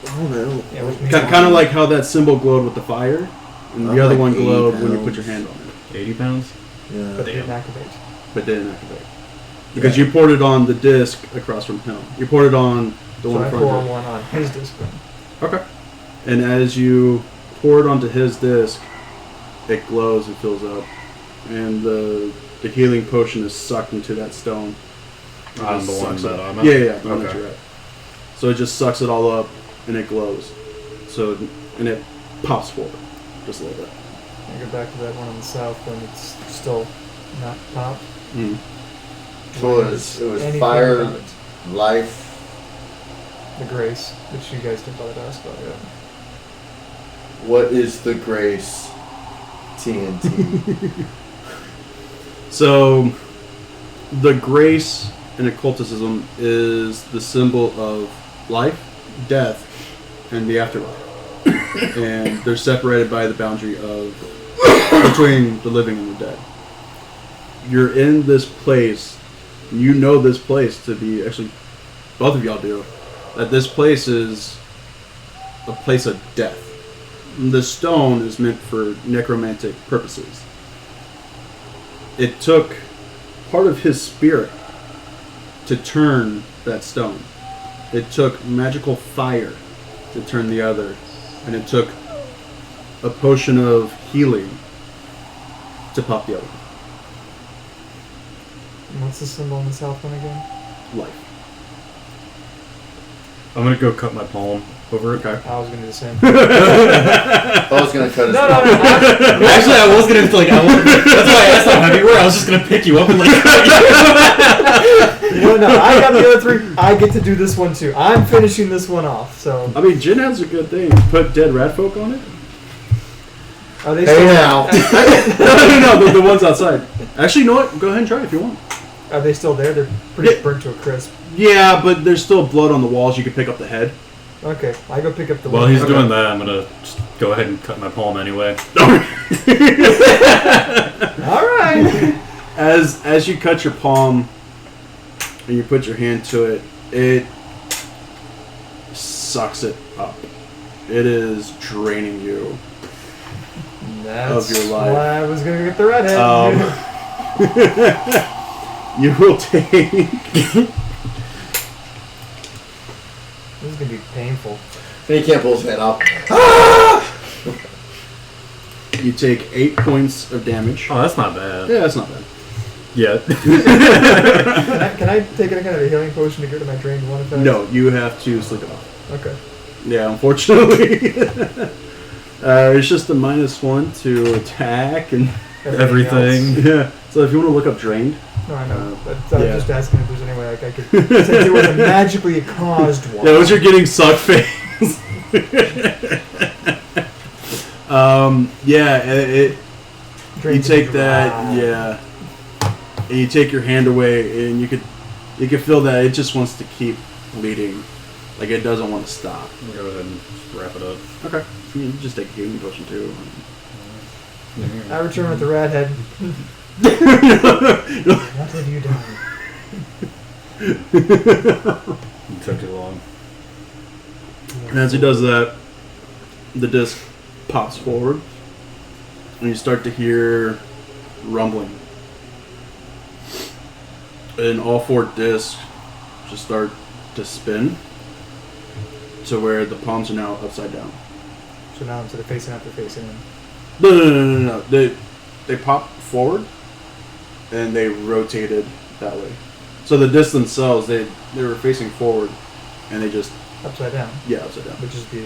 Oh no. Yeah, which means Kind of like how that symbol glowed with the fire, and I'm the other like one 80 glowed when you pounds. put your hand on it, 80 pounds? Yeah. but they didn't activate. but didn't activate. Because you poured it on the disc across from him. You poured it on the So one I in front pour of him. one on his disc then. Okay. And as you pour it onto his disc, it glows and fills up, and the healing potion is sucked into that stone. It On just the one sucks it that up. I'm at? Yeah, the one that Okay. you're at. So it just sucks it all up, and it glows. So and it pops forward just a little bit. I go back to that one on the south when it's still not popped. Mm. So it was Anything fire, about it. life. The grace, which you guys didn't bother to ask about yet. What is the grace? TNT. So the grace in occulticism is the symbol of life, death, and the afterlife. And they're separated by the boundary of between the living and the dead. You're in this place, you know this place to be, actually both of y'all do, that this place is a place of death. The stone is meant for necromantic purposes. It took part of his spirit to turn that stone. It took magical fire to turn the other, and it took a potion of healing to pop the other. And what's the symbol in the south one again? Life. I'm gonna go cut my palm over it. Okay. I was gonna do the same. I was gonna cut his No. Actually, I was gonna like. That's why I asked how heavy you were. I was just gonna pick you up and like. No, I got the other three. I get to do this one too. I'm finishing this one off. So I mean, Jin has a good thing. Put dead rat folk on it. are they? Hey Still, now. No, the ones outside. Actually, you know what? Go ahead and try it if you want. Are they still there? They're pretty Yeah. burnt to a crisp. Yeah, but there's still blood on the walls. You can pick up the head. Okay, I go pick up the. While one. he's Okay. doing that, I'm gonna just go ahead and cut my palm anyway. All right. As you cut your palm and you put your hand to it, it sucks it up. It is draining you. That's Of your life. why I was gonna get the redhead. You will take This is gonna be painful. He can't pull his head off. you take 8 points of damage. Oh, that's not bad. Yeah, that's not bad. Yeah. Can I take any kind of a healing potion to get rid of my drained one effect? No, you have to sleep it off. Okay. Yeah, unfortunately. It's just a -1 to attack and Everything. else. yeah. So if you want to look up drained, No, I know. But yeah. I'm just asking if there's any way like I could, since it was a magically caused one. yeah, once you're getting sucked face. Yeah, you Drains take into that, dry. yeah, and you take your hand away, and you could feel that it just wants to keep bleeding, like it doesn't want to stop. Go ahead and just wrap it up. Okay, you can just take a healing potion too. I return with the rat head. What have you done? It took too long. And as he does that, the disc pops forward, and you start to hear rumbling. And all 4 discs just start to spin to where the palms are now upside down. So now instead of facing out, they're facing in. No. They pop forward, and they rotated that way. So the discs themselves, they were facing forward, and they just, Upside down, yeah, upside down. which is the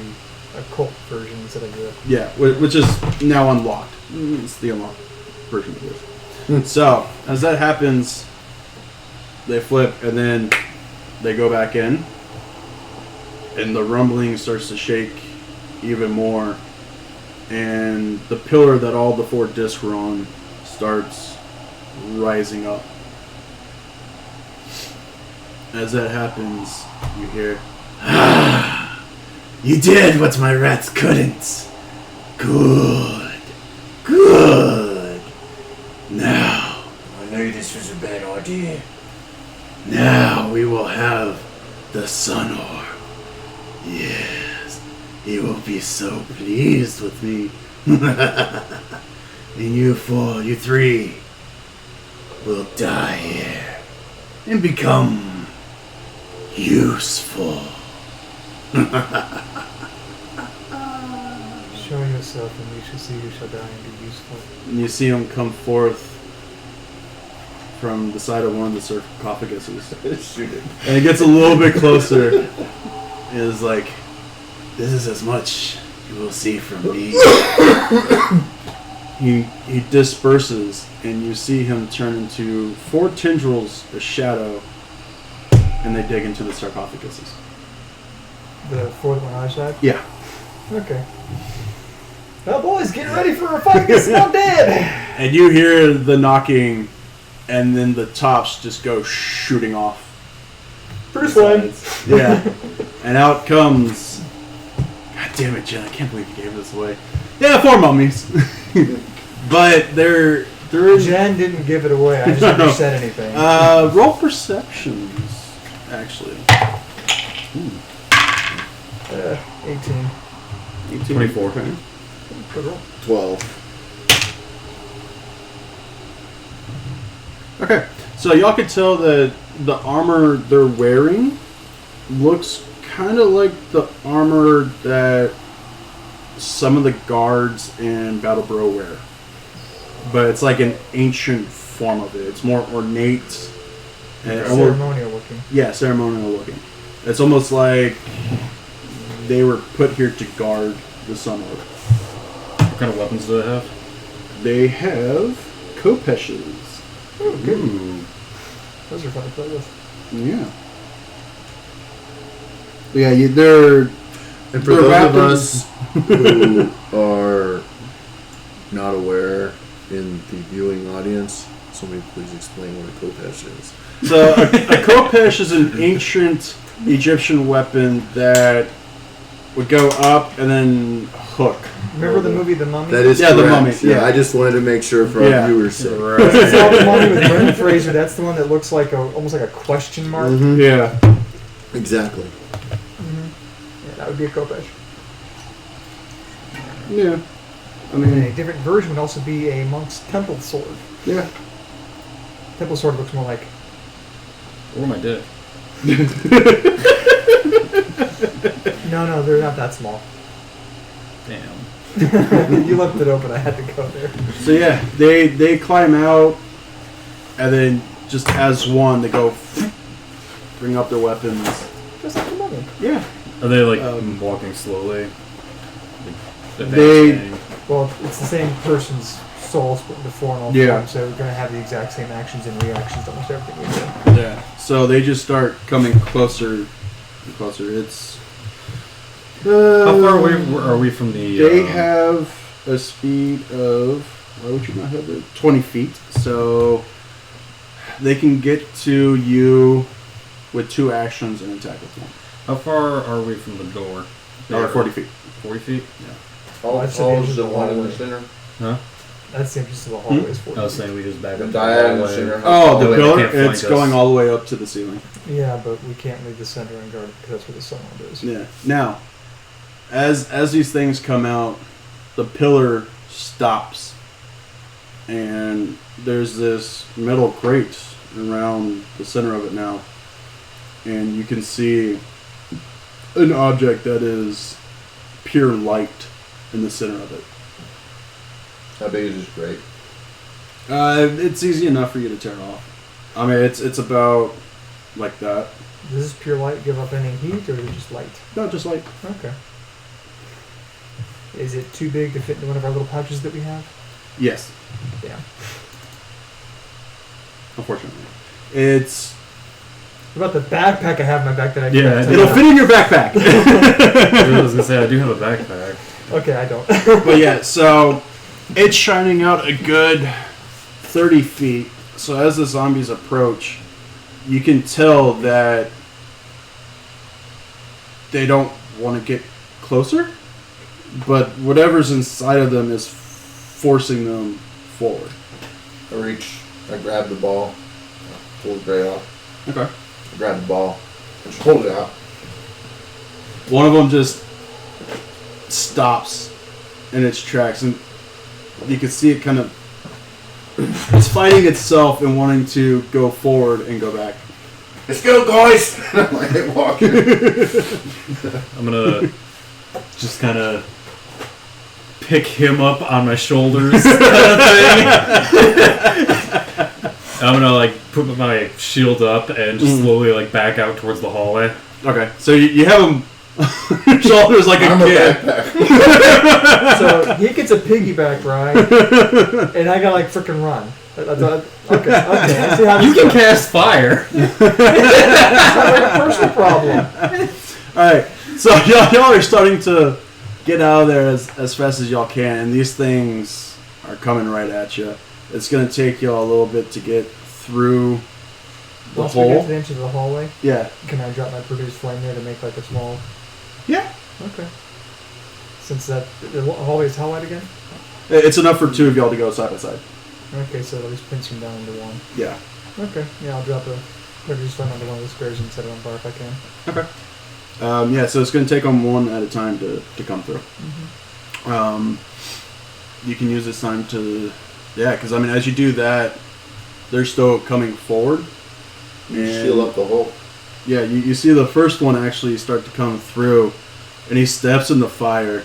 occult version instead of the. Yeah, which is now unlocked. It's the unlocked version of this. So, as that happens, they flip, and then they go back in, and the rumbling starts to shake even more, and the pillar that all the 4 discs were on starts rising up. As that happens, you hear, "You did what my rats couldn't. Good. Now." I knew this was a bad idea. Now we will have the Sun Orb. Yes, he will be so pleased with me. And you three, will die here and become useful. Show yourself, and we shall see who shall die and be useful. And you see him come forth from the side of one of the sarcophaguses. Shoot it. And it gets a little bit closer. It is like, this is as much you will see from me. He disperses, and you see him turn into 4 tendrils of shadow, and they dig into the sarcophaguses. The fourth one I shot? Yeah. Okay. Well, boys, get ready for a fight against the undead! And you hear the knocking, and then the tops just go shooting off. First one. Yeah. And out comes... God damn it, Jen, I can't believe you gave this away. Yeah, 4 mummies. But they're in... Jen didn't give it away. I just never said anything. Roll perceptions, actually. 18. 18. 24. Okay. Good roll. 12. Okay, so y'all can tell that the armor they're wearing looks kind of like the armor that some of the guards in Battleboro wear. But it's like an ancient form of it. It's more ornate. And Ceremonial looking. Yeah, ceremonial looking. It's almost like they were put here to guard the Sun Orb. What kind of weapons do they have? They have kopeshes. Oh, good. Ooh. Those are fun to play with. Yeah. Yeah, they're... And for They're those wrapped of in- us who are not aware in the viewing audience, somebody please explain what a kopesh is. So a kopesh is an ancient Egyptian weapon that would go up and then hook. Remember the movie The Mummy? That is Yeah, the correct. mummy, yeah. I just wanted to make sure for Yeah. our viewers' sake. It's all the Mummy with Brendan Fraser. That's the one that looks like almost like a question mark. Mhm. Yeah. Exactly. Yeah, that would be a Kopesh. Yeah. I And mean, a different version would also be a monk's temple sword. yeah. Temple sword looks more like... Or my dick. No, they're not that small. Damn. You left it open. I had to go there. So yeah, they climb out, and then just as one, they go bring up their weapons. Just like the Mummy. Yeah. Are they like walking slowly? Advancing? Well, it's the same person's soul split into 4 and all Yeah. forms, so we're going to have the exact same actions and reactions to almost everything we do. Yeah. So they just start coming closer and closer. It's... How far away are we from the... They have a speed of... Why would you not have it? 20 feet. So they can get to you with 2 actions and attack with 1. How far are we from the door? Or 40 feet. 40 feet? How That's tall the is the edge of the one in the hallway. center? Huh? That's the entrance to the hallway is 40 I was feet. saying we just back The up diagonal hallway. center. Oh, the They pillar? can't flank It's us. going all the way up to the ceiling. Yeah, but we can't leave the center unguarded because that's where the sun is. Yeah. Now, as these things come out, the pillar stops, and there's this metal grate around the center of it now, and you can see an object that is pure light in the center of it. How big is this grate? It's easy enough for you to tear off. I mean, it's about like that. Does this pure light give up any heat, or is it just light? No, just like Okay. Is it too big to fit into one of our little pouches that we have? yes. Yeah. Unfortunately, it's What about the backpack I have in my back that I Yeah, can't it'll take fit in your backpack. I was gonna say I do have a backpack. out? Okay, I don't. But yeah, so it's shining out a good 30 feet. So as the zombies approach, you can tell that they don't want to get closer, but whatever's inside of them is forcing them forward. I grab the ball, pull the gray off. Okay. Grab the ball and just hold it out. One of them just stops in its tracks, and you can see it kind of. It's fighting itself and wanting to go forward and go back. Let's go, guys! I'm like walking. I'm gonna just kind of pick him up on my shoulders, kind of thing. I'm gonna like put my shield up and just slowly like back out towards the hallway. Okay, so you have him on your shoulders like a I'm kid. So he gets a piggyback ride, and I gotta like freaking run. Okay, I see how You this can goes. cast fire. Sounds like a personal problem. Alright, so y'all are starting to get out of there as fast as y'all can, and these things are coming right at you. It's going to take y'all a little bit to get through the Once we get hole. to the edge of the hallway, Yeah. can I drop my produce flame there to make like a small? Yeah. Okay. Since the hallway is how wide again? It's enough for two of y'all to go side by side. Okay, so at least pinch him down into one. Yeah. Okay, yeah, I'll drop a produce flame onto one of the squares and set it on fire if I can. Okay. Yeah, so it's going to take them one at a time to come through. You can use this time to... Yeah, because, I mean, as you do that, they're still coming forward. You seal up the hole. Yeah, you see the first one actually start to come through, and he steps in the fire.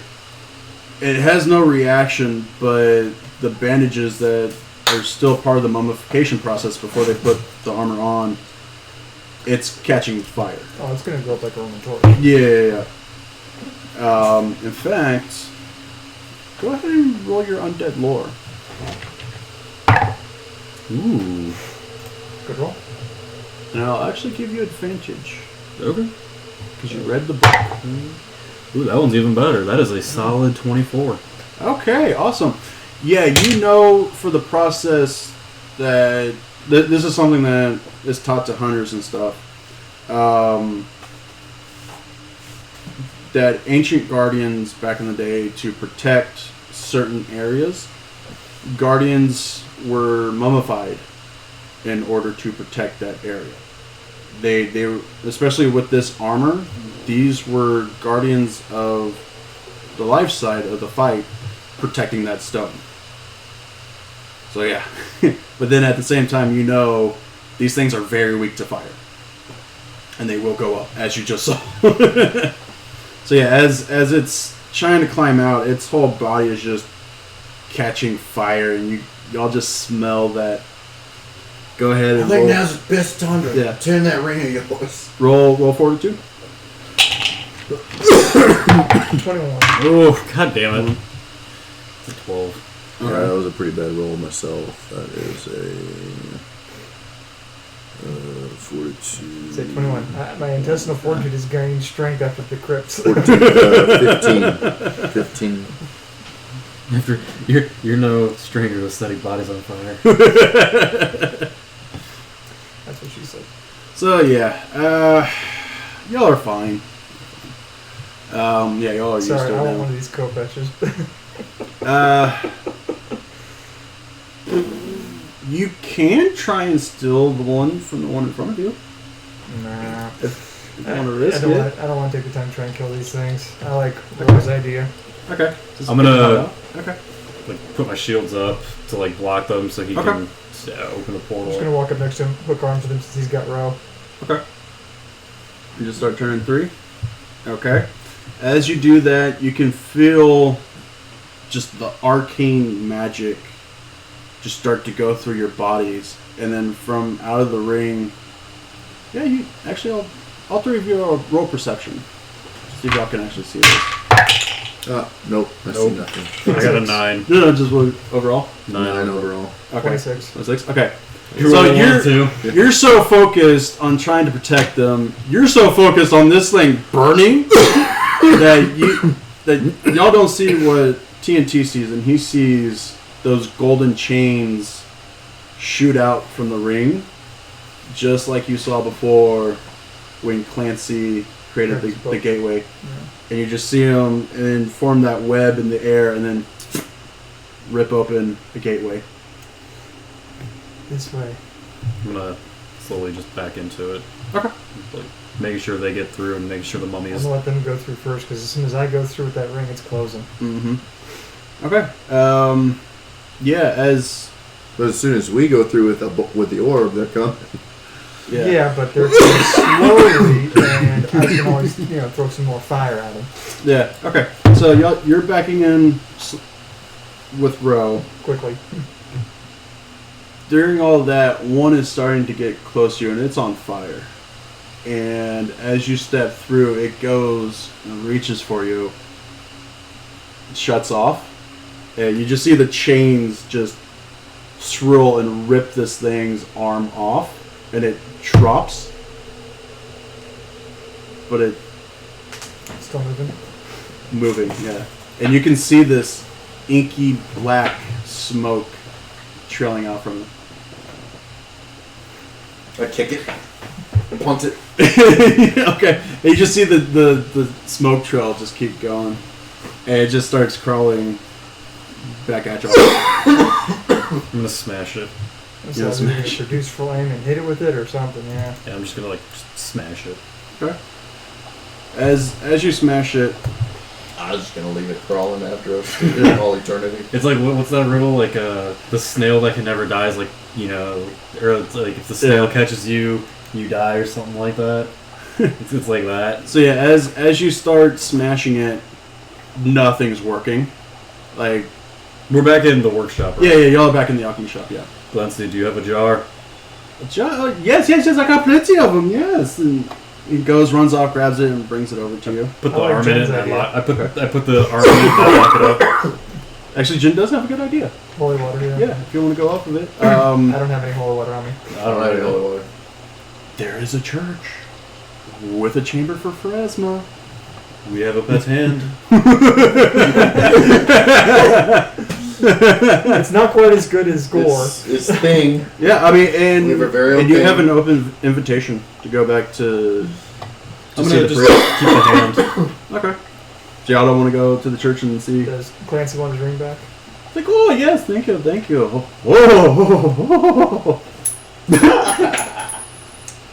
It has no reaction, but the bandages that are still part of the mummification process before they put the armor on, it's catching fire. Oh, it's gonna go up like a Roman torch. Yeah. In fact, go ahead and roll your undead lore. Ooh. Good roll. And I'll actually give you advantage, Okay. because you read the book. Ooh, that one's even better. That is a solid 24. Okay, awesome. Yeah, you know for the process that this is something that is taught to hunters and stuff. That ancient guardians back in the day, to protect certain areas, guardians were mummified in order to protect that area. They especially with this armor, these were guardians of the life side of the fight, protecting that stone. So yeah, but then at the same time, you know, these things are very weak to fire, and they will go up, as you just saw. So yeah, as it's trying to climb out, its whole body is just catching fire, and y'all just smell that. Go ahead I and think roll, now's the best time to Yeah. turn that ring of yours. roll fortitude. 21. Oh, god damn it. It's a 12. Alright, that was a pretty bad roll myself. That is a 42. Say 21. My intestinal fortitude is gaining strength after the crypts. 15. After you're no stranger to setting bodies on fire. That's what she said. So yeah, y'all are fine. Yeah, y'all are used Sorry, to I it want now. one of these co-patches. You can try and steal the one from the one in front of you. Nah. If you want to risk it. I don't want to take the time to try and kill these things. I like Roy's idea. Okay. I'm gonna Okay. like put my shields up to like block them so he Okay. can open the I'm portal. just gonna walk up next to him, hook arms with him since he's got row. Okay. You just start turning 3. Okay. As you do that, you can feel just the arcane magic just start to go through your bodies, and then from out of the ring. Yeah, you actually, all three of you are roll perception. See if y'all can actually see this. Nope. I see nothing. I got a 9. No, just overall. 9 overall. Okay. 26. 26. Okay. You So roll one, you're too. you're so focused on trying to protect them. You're so focused on this thing burning that y'all don't see what TNT sees, and he sees those golden chains shoot out from the ring, just like you saw before when Clancy created the gateway. And you just see them and then form that web in the air and then rip open the gateway. This way. I'm gonna slowly just back into it. Okay. Like making sure they get through and making sure the mummy I'm is. gonna let them go through first because as soon as I go through with that ring, it's closing. Mm-hmm. Okay. Yeah. But as soon as we go through with the orb, they're coming. Yeah, but they're going slowly, and I can always throw some more fire at them Yeah. Okay. So you're backing in with Ro. quickly. During all of that, one is starting to get close to you, and it's on fire. And as you step through, it goes and reaches for you. It shuts off, and you just see the chains just swirl and rip this thing's arm off, and it drops. But it Still moving. moving, yeah. And you can see this inky black smoke trailing out from it. I kick it. Punt it. Okay. And you just see the smoke trail just keep going. And it just starts crawling back at you. I'm gonna smash it. So Yeah, we need smash. to produce flame and hit it with it or something. Yeah. Yeah, I'm just gonna just smash it. Okay. As you smash it, I was just gonna leave it crawling after us all eternity. It's like what's that riddle? Like the snail that can never die is like or it's like if the snail catches you, you die or something like that. It's like that. so yeah, as you start smashing it, nothing's working. Like, We're back in the workshop. Right? yeah, y'all are back in the alchemy shop. Yeah. Glancy, do you have a jar? Yes, I got plenty of them. Yes. And he goes, runs off, grabs it, and brings it over to you. Put the I like arm in it. Jen's And idea. I put the arm in it. And I lock it up. Actually, Jin does have a good idea. Holy water. Yeah. Yeah, if you want to go off of it. I don't have any holy water on me. I don't Alright, know. holy water. There is a church with a chamber for pharasma. We have a pet hand. It's not quite as good as gore. It's thing. Yeah, I mean, and, We have a very and you open- have an open invitation to go back to I'm see gonna the just priest. keep the hand. Okay. So y'all don't want to go to the church and see? Does Clancy want his ring back? Like, oh, yes, thank you. Whoa.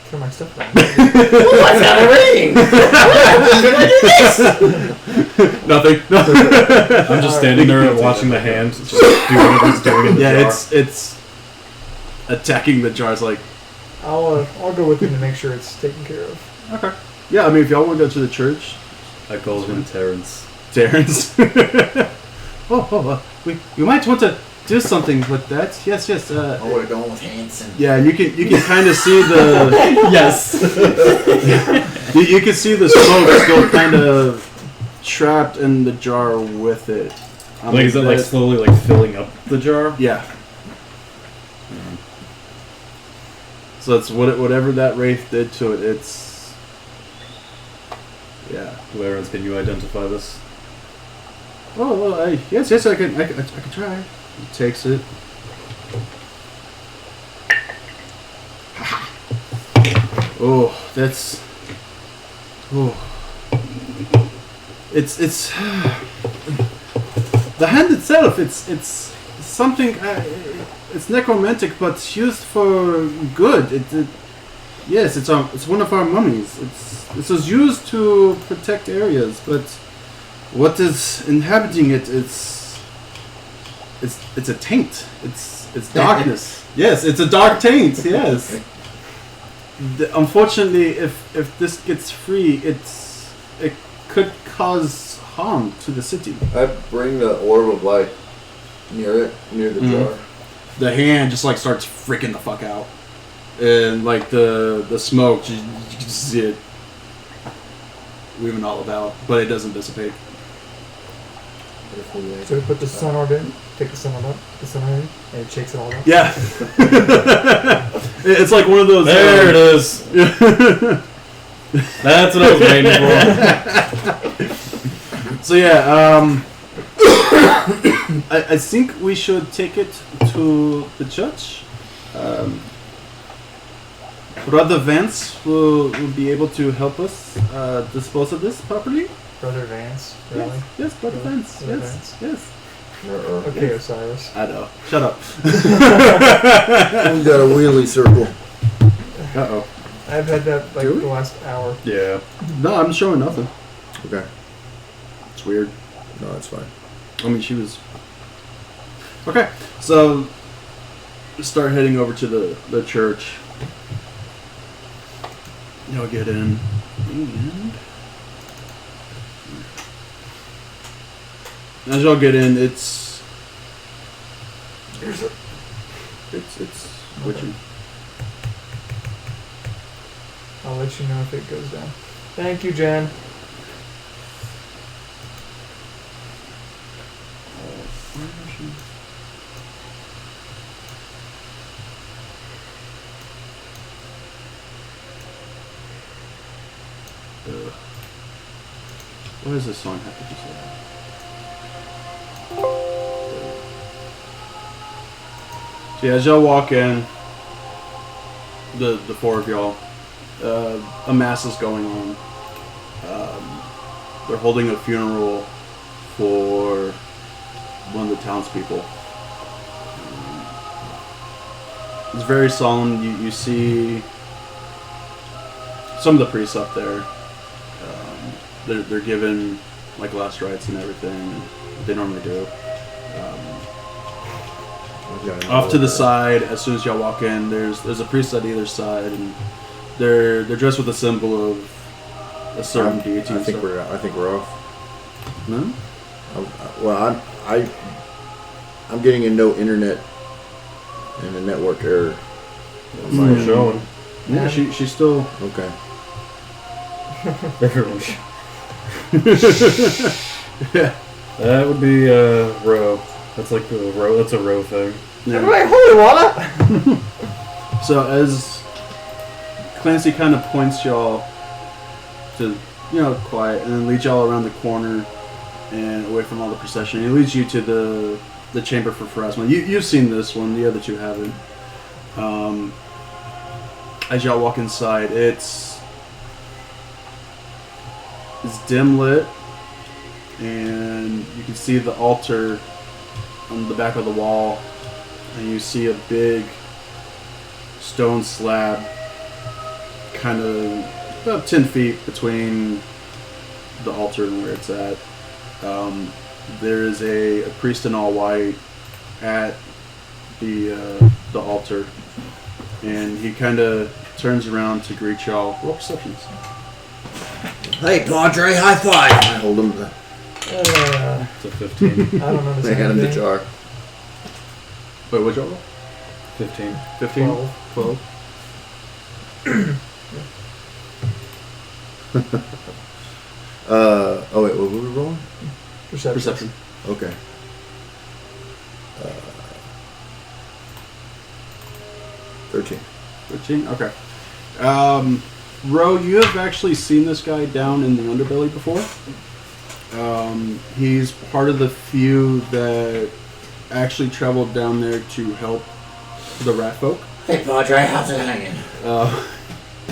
Throw my stuff down. Oh, I got a ring! Nothing. I'm just standing there and watching the hand just do what it's doing in the Yeah, jar. it's attacking the jars like. I'll go with him to make sure it's taken care of. Okay. Yeah, I mean, if y'all want to go to the church, I call him Terrence. Terrence. we might want to do something with that. Yes. Oh, we're going with Hanson. Yeah, and you can kind of see the Yes. you can see the smoke still kind of trapped in the jar with it. Like is it like slowly like filling up the jar? Yeah. So it's whatever that wraith did to it. It's yeah. Clarence, can you identify this? Oh well, yes, I can try. He takes it. Oh, that's. Oh. It's the hand itself. It's something. It's necromantic, but used for good. Yes, it's one of our mummies. It was used to protect areas, but what is inhabiting it? It's a taint. It's darkness. Yes, it's a dark taint. Yes. Unfortunately, if this gets free, it could cause harm to the city. I bring the orb of light near the jar. The hand just like starts freaking the fuck out, and like the smoke, you can just see it weaving all about, but it doesn't dissipate. So we put the sun orb in, take the sun orb up, put the sun orb in, and it shakes it all up. Yeah. It's like one of those. There it is. That's what I was waiting for. So yeah, I think we should take it to the church. Brother Vance will be able to help us dispose of this properly. Brother Vance, really? Yes, Brother Really? Vance. Brother Yes, Vance? yes. Okay, Osiris. I know. Shut up. We got a wheelie circle. Uh-oh. I've had that like Really? the last hour. Yeah. No, I'm showing nothing. Okay. It's weird. No, that's fine. I mean, she was... Okay, so... Start heading over to the church. Y'all get in. And... As y'all get in, it's witchy. I'll let you know if it goes down. Thank you, Jen. What does this song have to say? So yeah, as y'all walk in, the four of y'all, a mass is going on. They're holding a funeral for one of the townspeople. It's very solemn. You see some of the priests up there. They're given like last rites and everything that they normally do. Off to the side, as soon as y'all walk in, there's a priest at either side, and they're dressed with a symbol of a certain deity. I think we're off. No? I'm getting a no internet and a network error. Still showing. Yeah, she's still Okay. Everyone's. yeah. That would be row. That's like the row. That's a row thing. Yeah. Everybody, holy water! So as Clancy kind of points y'all to, quiet, and then leads y'all around the corner and away from all the procession. He leads you to the chamber for Pharasma. You've seen this one, the other two haven't. As y'all walk inside, it's dim lit, and you can see the altar on the back of the wall, and you see a big stone slab kind of about 10 feet between the altar and where it's at. There is a priest in all white at the altar, and he kind of turns around to greet y'all. Roll perceptions. Hey, Padre, high five. I hold him. It's a 15. I don't know. They hand him the jar. Wait, what'd y'all roll? 15. 15? 12. 12? Oh wait, what were we rolling? Perception. Okay. 13. 13? Okay. Ro, you have actually seen this guy down in the underbelly before. He's part of the few that actually traveled down there to help the rat folk. Hey, Padre, how's it hanging?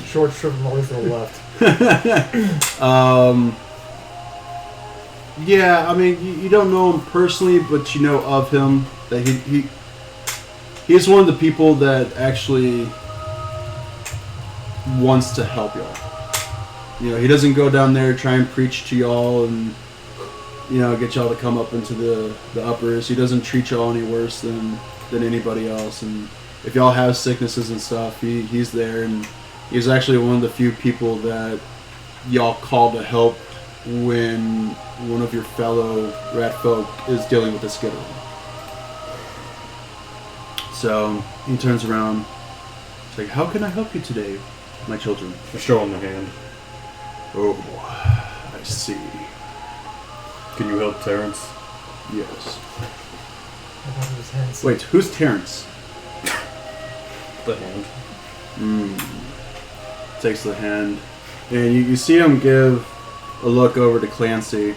Short strip from always to the left. Yeah, I mean, you don't know him personally, but you know of him that he's one of the people that actually wants to help y'all. He doesn't go down there try and preach to y'all and get y'all to come up into the uppers. He doesn't treat y'all any worse than anybody else. And if y'all have sicknesses and stuff, he's there, and he's actually one of the few people that y'all call to help when one of your fellow rat folk is dealing with a skittle. So he turns around. He's like, "How can I help you today, my children?" I show him the hand. Oh, I see. Can you help Terrence? Yes. I don't know his hands. Wait, who's Terrence? The hand. Takes the hand, and you see him give a look over to Clancy.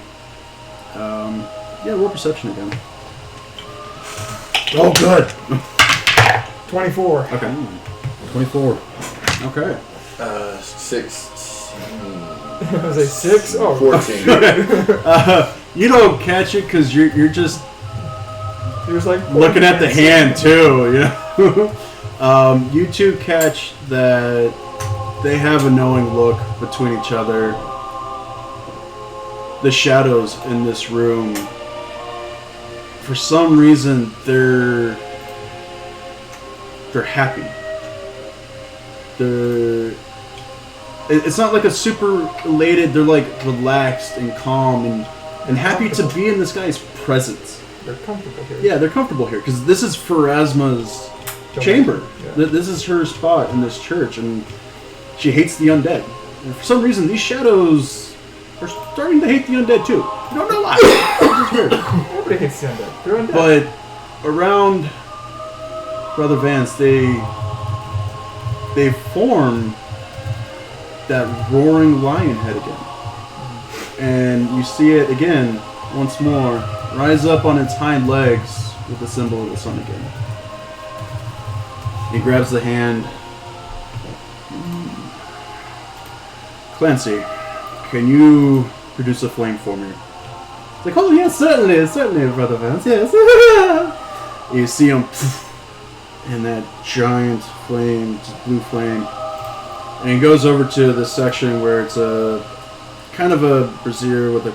Roll perception again. Oh, good. 24. Okay. 24. Okay. 16. Was it 6? Oh, 14. You don't catch it because you're just he was like looking at the hand too. You two catch that they have a knowing look between each other. The shadows in this room, for some reason, they're happy. It's not like a super elated. They're like relaxed and calm and happy to be in this guy's presence. They're comfortable here. Yeah, they're comfortable here because this is Pharasma's chamber. Yeah. This is her spot in this church, and she hates the undead. And for some reason, these shadows are starting to hate the undead too. I don't know why. It's just weird. Everybody hates the undead. They're undead. But around Brother Vance, they form that roaring lion head again. And you see it again, once more, rise up on its hind legs with the symbol of the sun again. He grabs the hand. Clancy, can you produce a flame for me? It's like, oh yes, certainly, Brother Vance, yes. You see him in that giant flame, just blue flame. And he goes over to the section where it's a kind of a brazier with a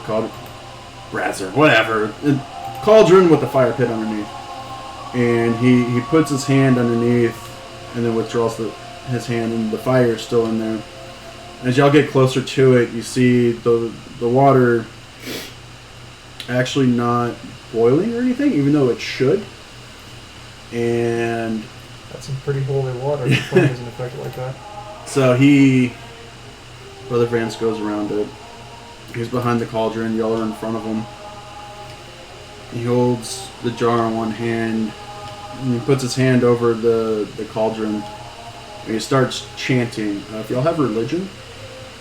cauldron with a fire pit underneath. And he puts his hand underneath and then withdraws his hand, and the fire is still in there. As y'all get closer to it, you see the water actually not boiling or anything, even though it should. And that's some pretty holy water. The flame doesn't affect it like that. so Brother Vance goes around it. He's behind the cauldron. Y'all are in front of him. He holds the jar in one hand, and he puts his hand over the cauldron, and he starts chanting. If y'all have religion,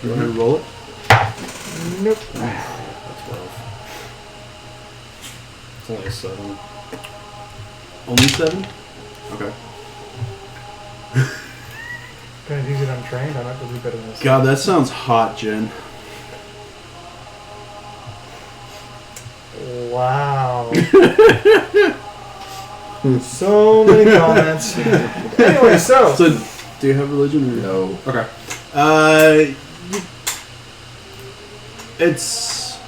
go ahead and roll it. Nope. That's rough. It's only a 7. Only 7? Okay. Kind of use it untrained. I might be better than this. God, that sounds hot, Jen. Wow. So many comments. Anyway, so Do you have religion or No. Okay. It's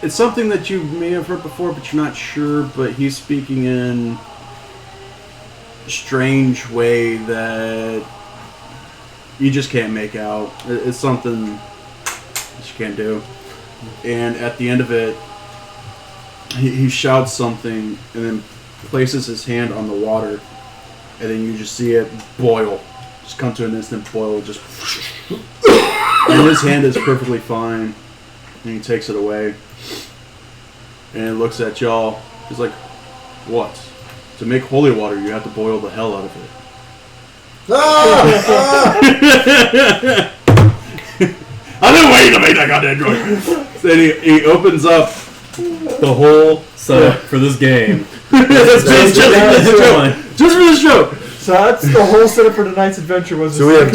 something that you may have heard before, but you're not sure. But he's speaking in a strange way that you just can't make out. It's something that you can't do. And at the end of it, he shouts something and then places his hand on the water, and then you just see it boil. Just come to an instant boil, just... And his hand is perfectly fine, and he takes it away. And looks at y'all. He's like, what? To make holy water, you have to boil the hell out of it. I've been waiting to make that goddamn joke. Then he opens up. The whole setup for this game. Just for this joke. So that's the whole setup for tonight's adventure. Was So we have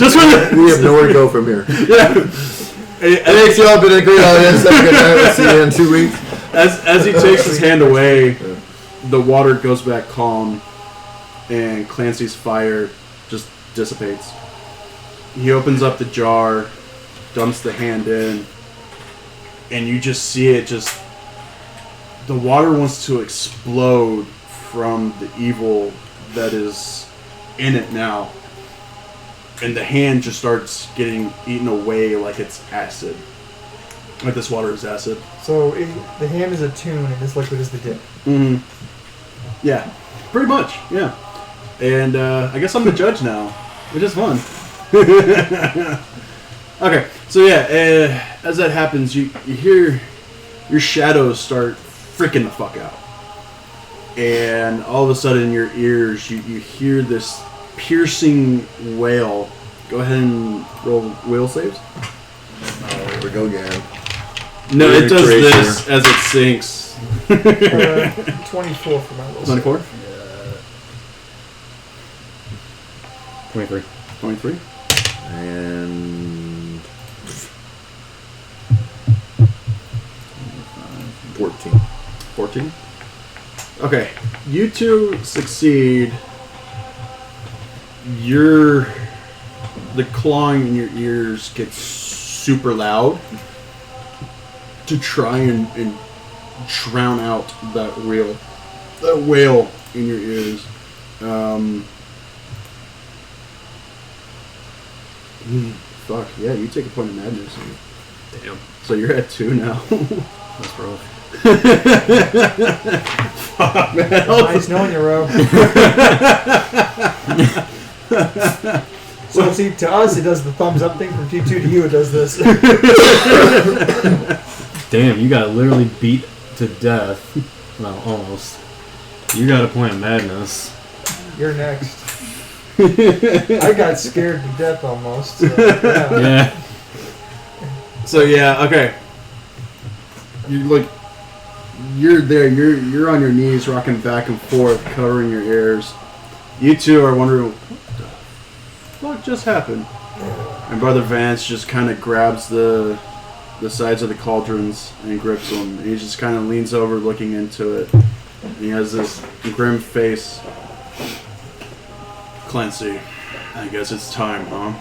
nowhere to go from here. Yeah. Thanks, y'all. Been a great audience. Have a good night. We'll see you in 2 weeks. As he takes his hand away, the water goes back calm, and Clancy's fire just dissipates. He opens up the jar, dumps the hand in, and you just see it just... The water wants to explode from the evil that is in it now. And the hand just starts getting eaten away like it's acid. Like this water is acid. So the hand is a tune, and this liquid is the dip. Mm-hmm. Yeah, pretty much, yeah. And I guess I'm the judge now, which is fun. Okay, so yeah, as that happens, you hear your shadows start freaking the fuck out. And all of a sudden in your ears, you hear this piercing wail. Go ahead and roll will saves. Here we go again. No, it does Great this as it sinks. 24 for my will. 24? 23. 23? And 14. 14? Okay, you two succeed the clawing in your ears gets super loud to try and drown out that wail in your ears. Fuck yeah, you take a point of madness. Damn. So you're at 2 now. That's rough. Fuck, man. Nice knowing you, Ro. So see, to us it does the thumbs up thing. From T2 to you, it does this. Damn, you got literally beat to death. Well, almost. You got a point of madness. You're next. I got scared to death almost. So, yeah. Yeah. So yeah, okay. You're there. You're on your knees, rocking back and forth, covering your ears. You two are wondering what the fuck just happened. And Brother Vance just kind of grabs the sides of the cauldrons and grips them. And he just kind of leans over, looking into it. And he has this grim face. Clancy, I guess it's time, huh?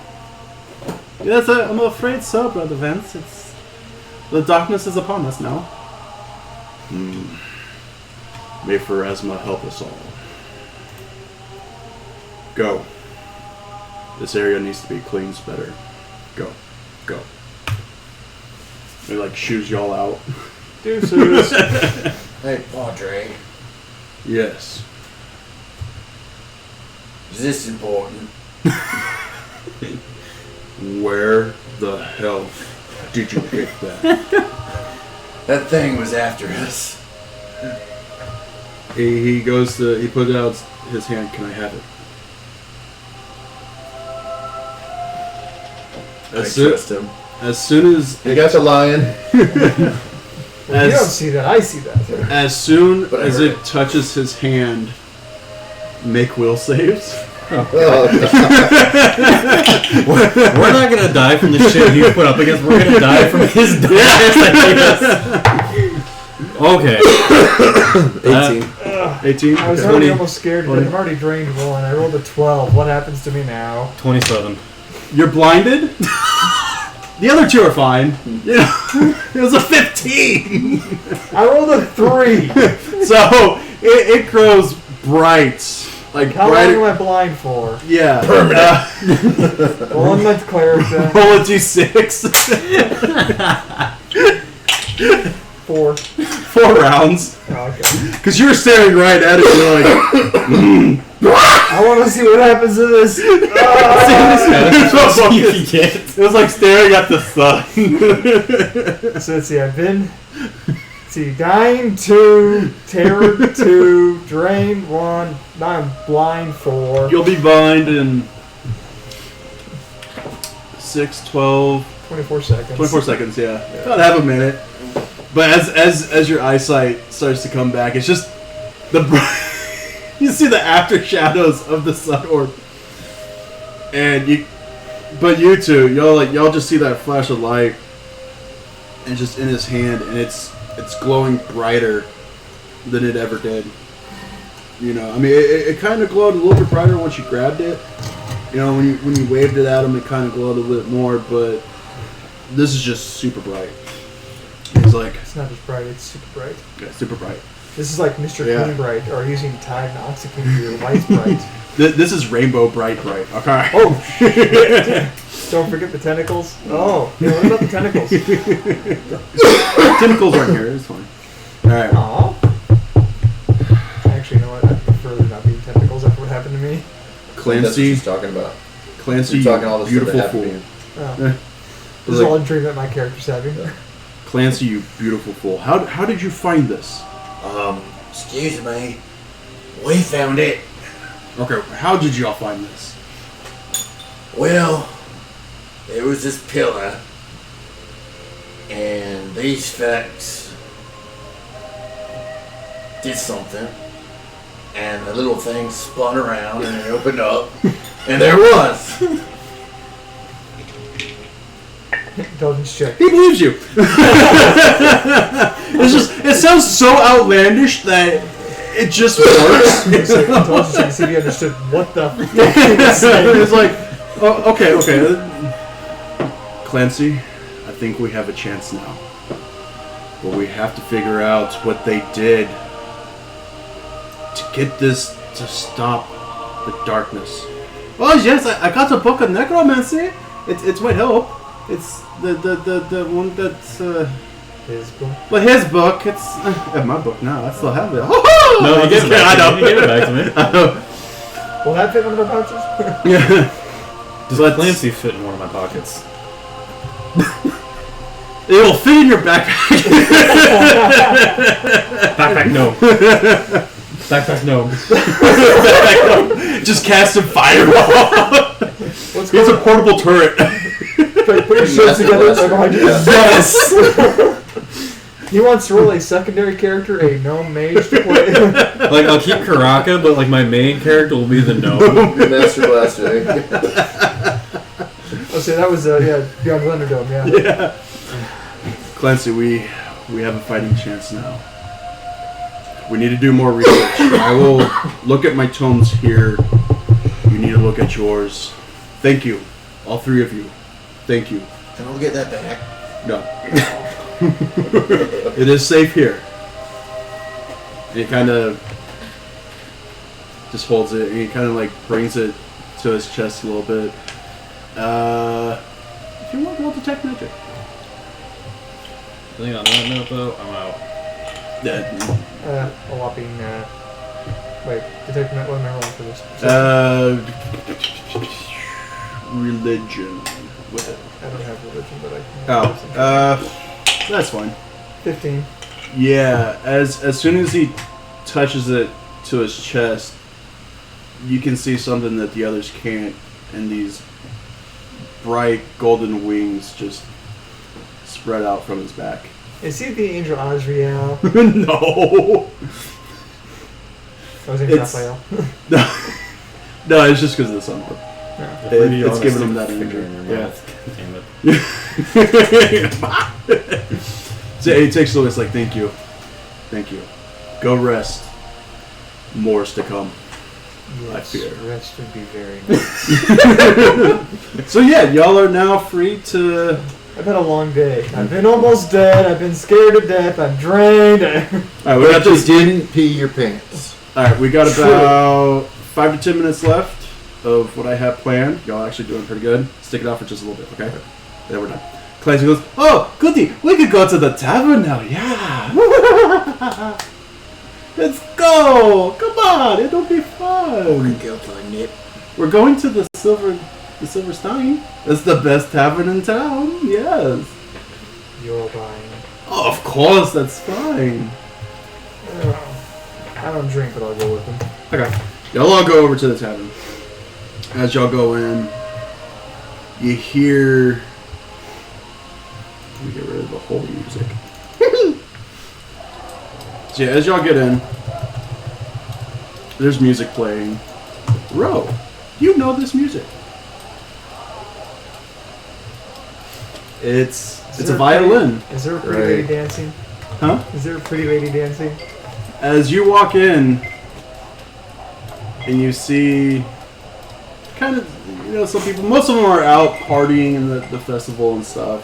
Yes, I'm afraid so, Brother Vance. The darkness is upon us now. May Pharasma help us all. Go. This area needs to be cleansed better. Go. He shoos y'all out. Deuces. Hey, Padre, Yes. is this important? Where the hell did you get that? That thing was after us. He goes to. He puts out his hand. Can I have it? I trust him. As soon as You got the lion. Well, you don't see that. I see that. As soon But I as heard it touches his hand, make will saves. Oh, We're not gonna die from the shit you put up against. We're gonna die from his dice, Okay. 18. 18. I was 20. already almost scared. But I'm already drained one. I rolled a 12. What happens to me now? 27. You're blinded. The other two are fine. You know, it was a 15. I rolled a 3. So it grows bright, like How brighter. long am I blind for? Yeah. Well, I'm meant to cleric then. Roll a d6. 4. 4 rounds. Oh, okay. Because you're staring right at it. You're like, I want to see what happens to this. it was like staring at the sun. So let's see. I've been. Dying 2, terror 2, drained 1. Now I'm blind 4. You'll be blind in 6, 12, 24 seconds. 24 seconds, yeah. About half a minute. But as your eyesight starts to come back, it's just you see the after shadows of the sun orb. And you two, y'all just see that flash of light and just in his hand, and it's glowing brighter than it ever did. You know, I mean, it kind of glowed a little bit brighter once you grabbed it. You know, when you waved it at him, it kind of glowed a little bit more, but this is just super bright. He's like, It's not just bright, it's super bright. yeah, super bright. This is like Mr. Yeah. Clean Bright, or using Tide and OxyClean your lights bright. This is rainbow bright. Okay. Oh, shit. Don't forget the tentacles. Oh, yeah, what about the tentacles? Tentacles aren't here. It's fine. All right. Aw. Actually, you know what? I prefer there not being tentacles after what happened to me. That's what Clancy, she's talking about. Clancy, You're talking all you this stuff that beautiful happened to fool. you. Oh. This is all a dream that my character's having. Clancy, you beautiful fool. How did you find this? Excuse me. We found it. Okay. How did y'all find this? Well, there was this pillar, and these facts did something, and the little thing spun around and it opened up, and there was. Intelligence check. He believes you. It sounds so outlandish that It just works. It's like, I told you so you can see if you understood what the fuck he was saying. It's like, oh, okay. Clancy, I think we have a chance now. But we have to figure out what they did to get this to stop the darkness. Oh yes, I got a book of necromancy. It's might help. It's the one that's His book. well, his book. It's my book now. I still have it. No, you gave it back to me. You gave it back to me. Will that fit in one of our pouches? Yeah. Does Let's- Clancy fit in one of my pockets? It'll fit in your backpack. Backpack no. Backpack no. Just cast a fireball. What's It's a going on? portable turret. Put your shirts together right behind you. Yes. He wants to roll a secondary character, a gnome mage to play. Like I'll keep Karaka, but like my main character will be the gnome. Master Blaster. Oh, see, that was Beyond Glenderdome, yeah. Yeah. Clancy, we have a fighting chance now. We need to do more research. I will look at my tomes here. You need to look at yours. Thank you, all three of you. Thank you. Can I get that back? No. It is safe here. And he kind of just holds it, and he kind of like brings it to his chest a little bit. If you want, roll detect magic. I think on that note though, I'm out. Yeah. A whopping, wait, detect what am I rolling for this? Religion with it. I don't have religion, but I can. Oh, that's fine. 15. Yeah, as soon as he touches it to his chest, you can see something that the others can't, and these bright golden wings just spread out from his back. Is he the angel Azrael? No. I was in It's- Raphael. No, it's just because of the sun. It's giving him that finger energy. in your Yeah. mouth. Damn it. So he takes it away. It's like, thank you. Go rest. More's to come. Yes, I fear. rest would be very nice. So yeah, y'all are now free to. I've had a long day. I've been almost dead. I've been scared to death. I'm drained. All right, we got But you this. didn't pee your pants. All right, we got about 5 to 10 minutes left of what I have planned. Y'all actually doing pretty good. Stick it out for just a little bit, okay? Then we're done. Clancy goes, oh, goody, we could go to the tavern now, yeah. Let's go. Come on, it'll be fun. Go to a nip. We're going to the Silver Stein. That's the best tavern in town. Yes. You're buying. Oh, of course, that's fine. I don't drink, but I'll go with him. Okay. Y'all all go over to the tavern. As y'all go in, you hear. Let me get rid of the whole music. So yeah, as y'all get in, there's music playing. Ro, you know this music. It's a violin. Is there a pretty Right. lady dancing? Huh? Is there a pretty lady dancing? As you walk in, and you see kind of, some people, most of them are out partying in the festival and stuff.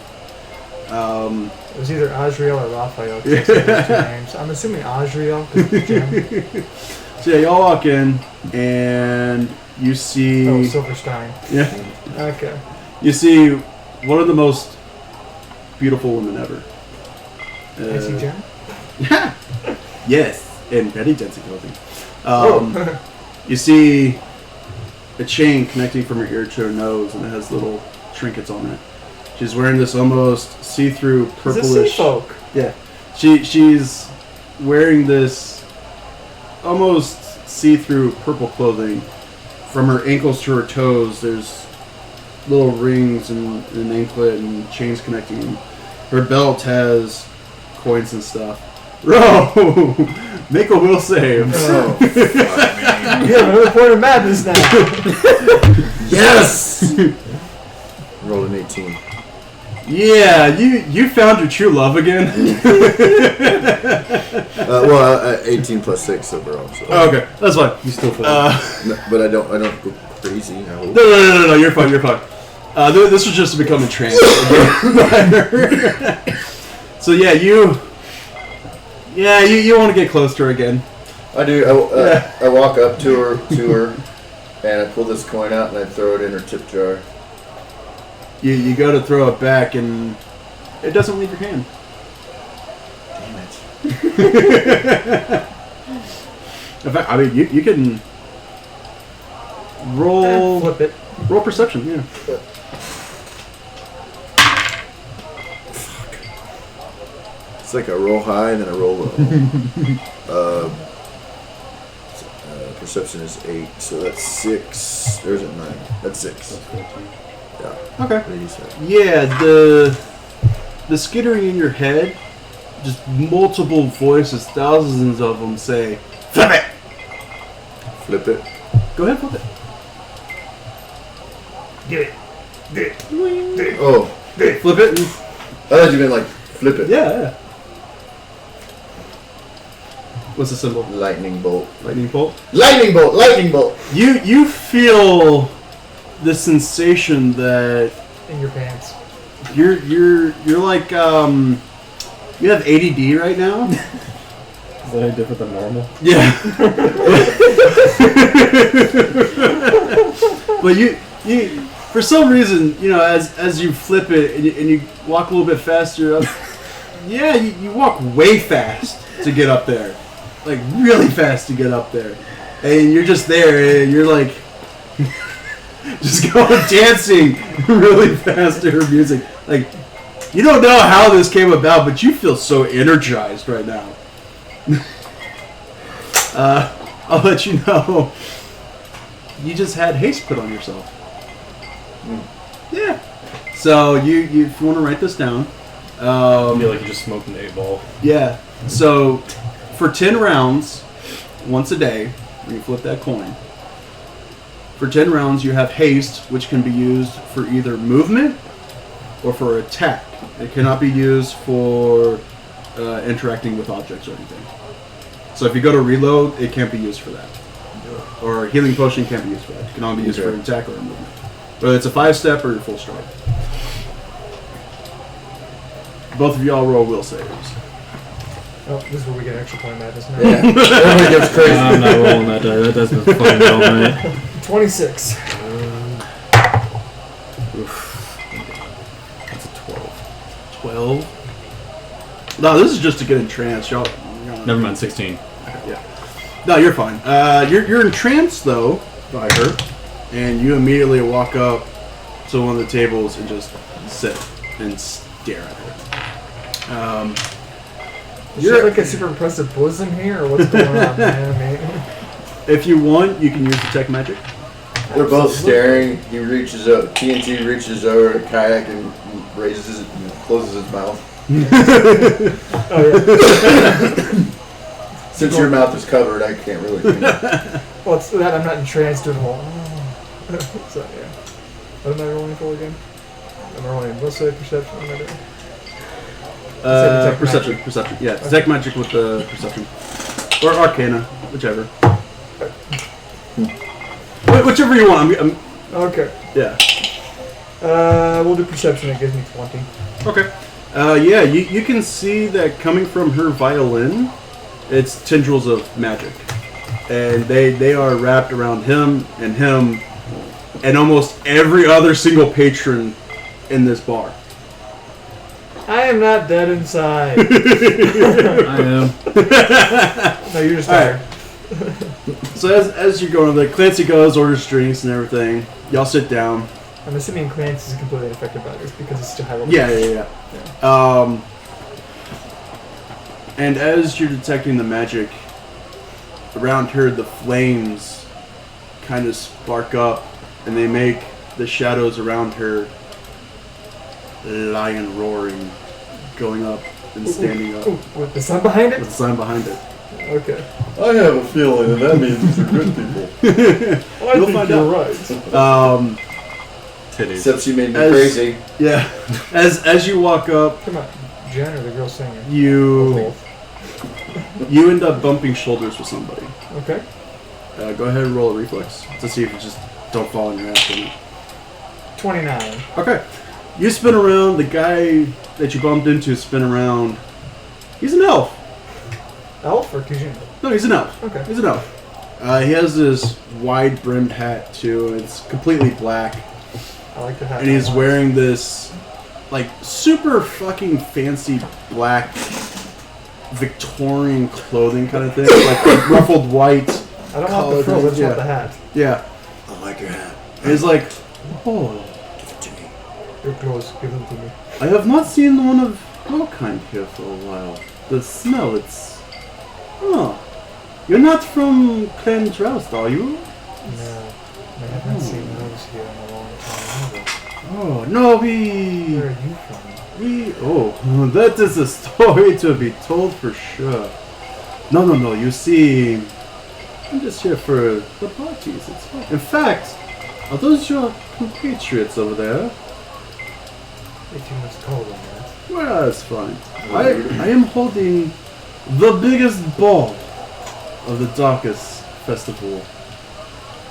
It was either Azrael or Raphael. 'Cause I said those two names. I'm assuming Azrael. 'Cause it's Jim. So yeah, y'all walk in, and you see, Oh, Silverstein. yeah, Okay. you see one of the most beautiful women ever. I see Jim. Yes, and very dancing clothing. Oh. You see a chain connecting from her ear to her nose, and it has little trinkets on it. She's wearing this almost see-through It's a purplish. sea folk. Yeah, she's wearing this almost see-through purple clothing. From her ankles to her toes, there's little rings and an anklet and chains connecting. Her belt has coins and stuff. Bro, make a will save. Oh, you have another point of madness now. Yes! Roll an 18. Yeah, you found your true love again. 18 plus 6 overall. So. Oh, okay, that's fine. You still feel No, but I don't go crazy. I hope. No, you're fine. This was just to become entranced. So yeah, you want to get close to her again. I do. I walk up to her, and I pull this coin out and I throw it in her tip jar. You go to throw it back and it doesn't leave your hand. Damn it. In fact, I mean, you can roll Flip it. roll perception. Yeah. It's like a roll high and then a roll low. Perception is 8, so that's 6. There's a 9. That's 6. Yeah. Okay. What did you say? Yeah, the skittering in your head, just multiple voices, thousands of them say, "Flip it." Flip it. Go ahead, flip it. Oh, Flip it. And, I thought you meant like flip it. yeah. What's the symbol? Lightning bolt. Lightning bolt. Lightning bolt. Lightning bolt. You feel the sensation that In your pants. you're like you have ADD right now. Is that any different than normal? Yeah. But you for some reason, as you flip it and you walk a little bit faster up, yeah, you walk way fast to get up there. Like really fast to get up there. And you're just there and you're like just going dancing really fast to her music. Like you don't know how this came about, but you feel so energized right now. I'll let you know. You just had haste put on yourself. Yeah. So if you want to write this down. I feel like you just smoked an 8-ball. Yeah. So for 10 rounds, once a day, when you flip that coin, for 10 rounds you have haste, which can be used for either movement or for attack. It cannot be used for interacting with objects or anything. So if you go to reload, it can't be used for that. Or healing potion can't be used for that. It can only be used for an attack or a movement. Whether it's a 5-step or your full stride. Both of y'all roll will saves. Oh, this is where we get extra point madness now. Yeah. Everybody gets crazy. I'm not rolling that die. That dice been fucking all night. 26. That's a 12. 12. No, this is just to get entranced. Y'all. Never mind, 16. Yeah. No, you're fine. You're entranced though by her, and you immediately walk up to one of the tables and just sit and stare at her. Is there like a super impressive bosom here, or what's going on, man? I mean, If you want, you can use detect magic. They're both staring. He reaches up. TNT reaches over to Kayak and raises it and closes his mouth. oh yeah. Since your mouth is covered, I can't really. Well, it's that I'm not entranced doing the whole. So yeah. What am I rolling for again? Am I rolling wisdom, perception? What am I doing? Detect Perception. magic. Perception. Yeah, detect magic with the perception, or arcana, whichever. Whichever you want. Okay. Yeah. We'll do perception. It gives me 20. Okay. Yeah, you can see that coming from her violin, it's tendrils of magic. And they are wrapped around him and almost every other single patron in this bar. I am not dead inside. I am. No, you're just tired. So as you're going over there, Clancy goes, orders drinks and everything. Y'all sit down. I'm assuming Clancy is completely unaffected by this because it's still high level. Yeah. And as you're detecting the magic, around her the flames kind of spark up and they make the shadows around her lion roaring, going up and standing up Ooh, with the sun behind with it? the sign behind it. Okay. I have a feeling that means these are good people. Well, I You'll think find you're out. right. Titties. Except she made me As- crazy. Yeah. As you walk up, Come on, Jen or the girl singing? Or you both. you end up bumping shoulders with somebody. Okay. Go ahead and roll a reflex to see if you just don't fall on your ass. In it. 29. Okay. You spin around. The guy that you bumped into spin around. He's an elf. Elf or Kijin? No, he's an elf. Okay. He's an elf. He has this wide-brimmed hat too. It's completely black, I like the hat. and he's a lot. wearing this like super fucking fancy black Victorian clothing kind of thing, like ruffled white. I don't want the frills, I just yeah. want the hat. Yeah. I like your hat. And he's like, oh, Give it to me. Your clothes, give them to me. I have not seen one of your kind here for a while. The smell, it's... Oh. You're not from Clendroust, are you? No, I haven't seen those here in a long time either. Oh, no, we... Where are you from? Oh, that is a story to be told for sure. No, you see... I'm just here for the parties, it's fine. In fact, are those your compatriots over there? If you must call them that. Well, that's fine. I am holding the biggest ball of the darkest festival.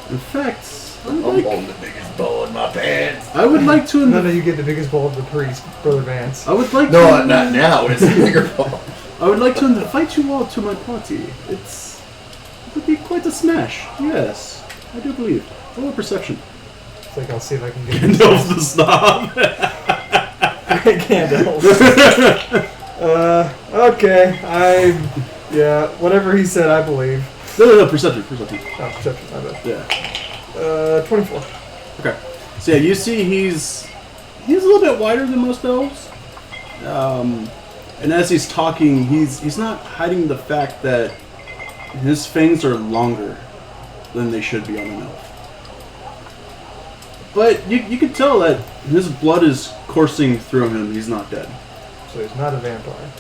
In fact, I'm holding the biggest ball in my pants. I would like to. None of you get the biggest ball of the priest, Brother Vance. I would like. No, to, not now. It's a bigger ball. I would like to invite you all to my party. It would be quite a smash. Yes, I do believe. Roll a perception. It's like, I'll see if I can get Gandalf's the snob. Gandalf. Okay. Yeah, whatever he said, I believe. No, perception. Oh, perception, my bad. Yeah. 24. Okay. So yeah, you see he's a little bit wider than most elves. And as he's talking, he's not hiding the fact that his fangs are longer than they should be on an elf. But you can tell that his blood is coursing through him. He's not dead. So he's not a vampire.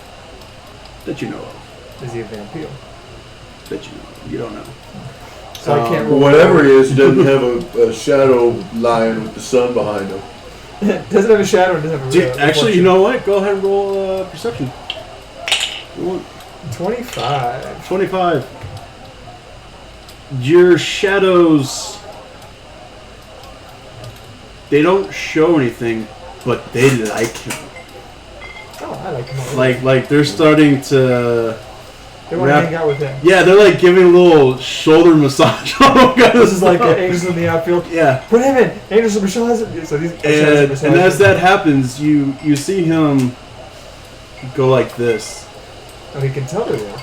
That you know of. Is he a vampire? That you know of. You don't know. So I can't roll. Whatever he is, he doesn't have a shadow lying with the sun behind him. Doesn't have a shadow, doesn't have a Dude, actually, you know what? Go ahead and roll perception. You want 25. 25. Your shadows, they don't show anything, but they like him. Oh, I like him already. Like they're starting to. They want to hang out with him. Yeah, they're like giving a little shoulder massage on him. This is like Angels in the Outfield. Yeah. Put him in. Angels of Michelle has it. So these And as that happens, you see him go like this. Oh, he can tell they're there.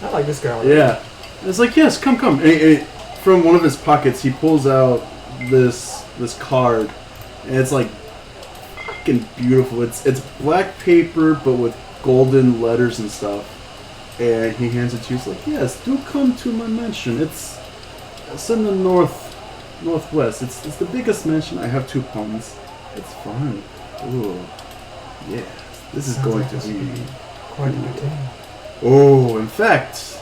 I like this guy already. Yeah. It's like, yes, come. From one of his pockets, he pulls out this card, and it's like fucking beautiful. It's black paper, but with golden letters and stuff. And he hands it to you. He's like, yes, do come to my mansion. It's in the northwest. It's the biggest mansion. I have 2 ponds. It's fun. Ooh, yeah. This is Sounds going like to this would be. be quite entertaining. Oh, in fact,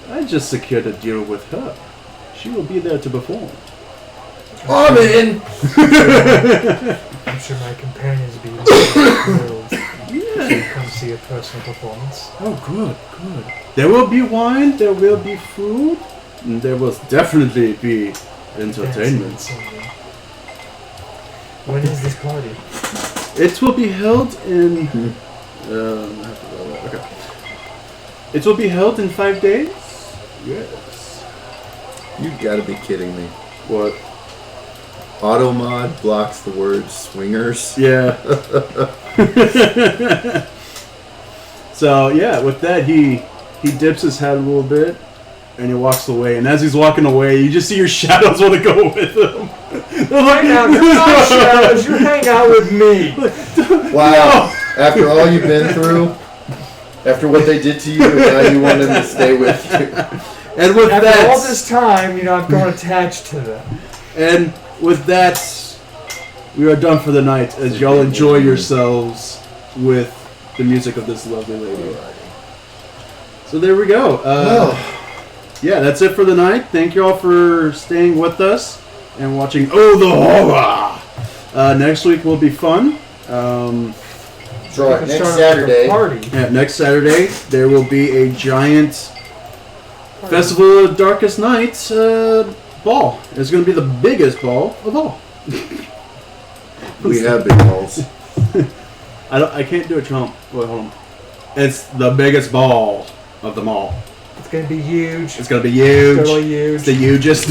I just secured a deal with her. She will be there to perform. I'm in. I'm sure my companions will be thrilled to come see a personal performance. Oh, good. There will be wine, there will be food, and there will definitely be entertainment. Dancing. When is this party? It will be held in... I have to roll that. Okay. It will be held in 5 days? Yes. You gotta be kidding me. What? Automod blocks the word swingers. Yeah. So, yeah, with that, he dips his head a little bit, and he walks away. And as he's walking away, you just see your shadows want to go with him. Hang out, you're my shadows, you hang out with me. Wow. After all you've been through, after what they did to you, and now you want them to stay with you. And with After that, all this time, I've grown attached to them. and with that, we are done for the night. As y'all enjoy yourselves with the music of this lovely lady. So there we go. Yeah, that's it for the night. Thank you all for staying with us and watching Oh the Horror. Next week will be fun. That's right. We can Next start Saturday. a party. Yeah, next Saturday there will be a giant Festival of Darkest Nights ball. It's going to be the biggest ball of all. We have big balls. I can't do a chomp. Wait, hold on. It's the biggest ball of them all. It's gonna be huge. It's going to be huge. Totally huge. It's the hugest.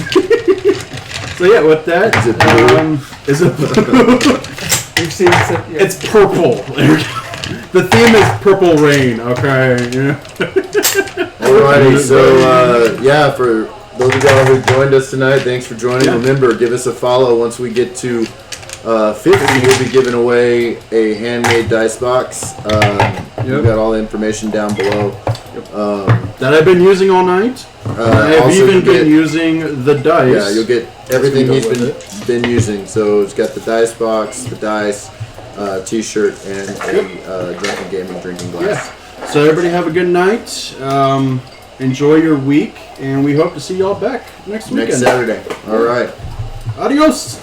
So yeah, with that, Is it blue? is it blue? We've seen some, yeah. It's purple. The theme is purple rain. Okay. Yeah. Alrighty, so yeah, for those of y'all who joined us tonight, thanks for joining. Yeah. Remember, give us a follow. Once we get to 50, we'll be giving away a handmade dice box. We've got all the information down below. That I've been using all night. I've also even you been get- using the dice. Yeah, you'll get everything Let's he's go been using. So it's got the dice box, the dice, T-shirt, and a drunken gaming drinking glass. Yeah. So everybody have a good night. Enjoy your week, and we hope to see y'all back next weekend. Next Saturday. All right. Adios.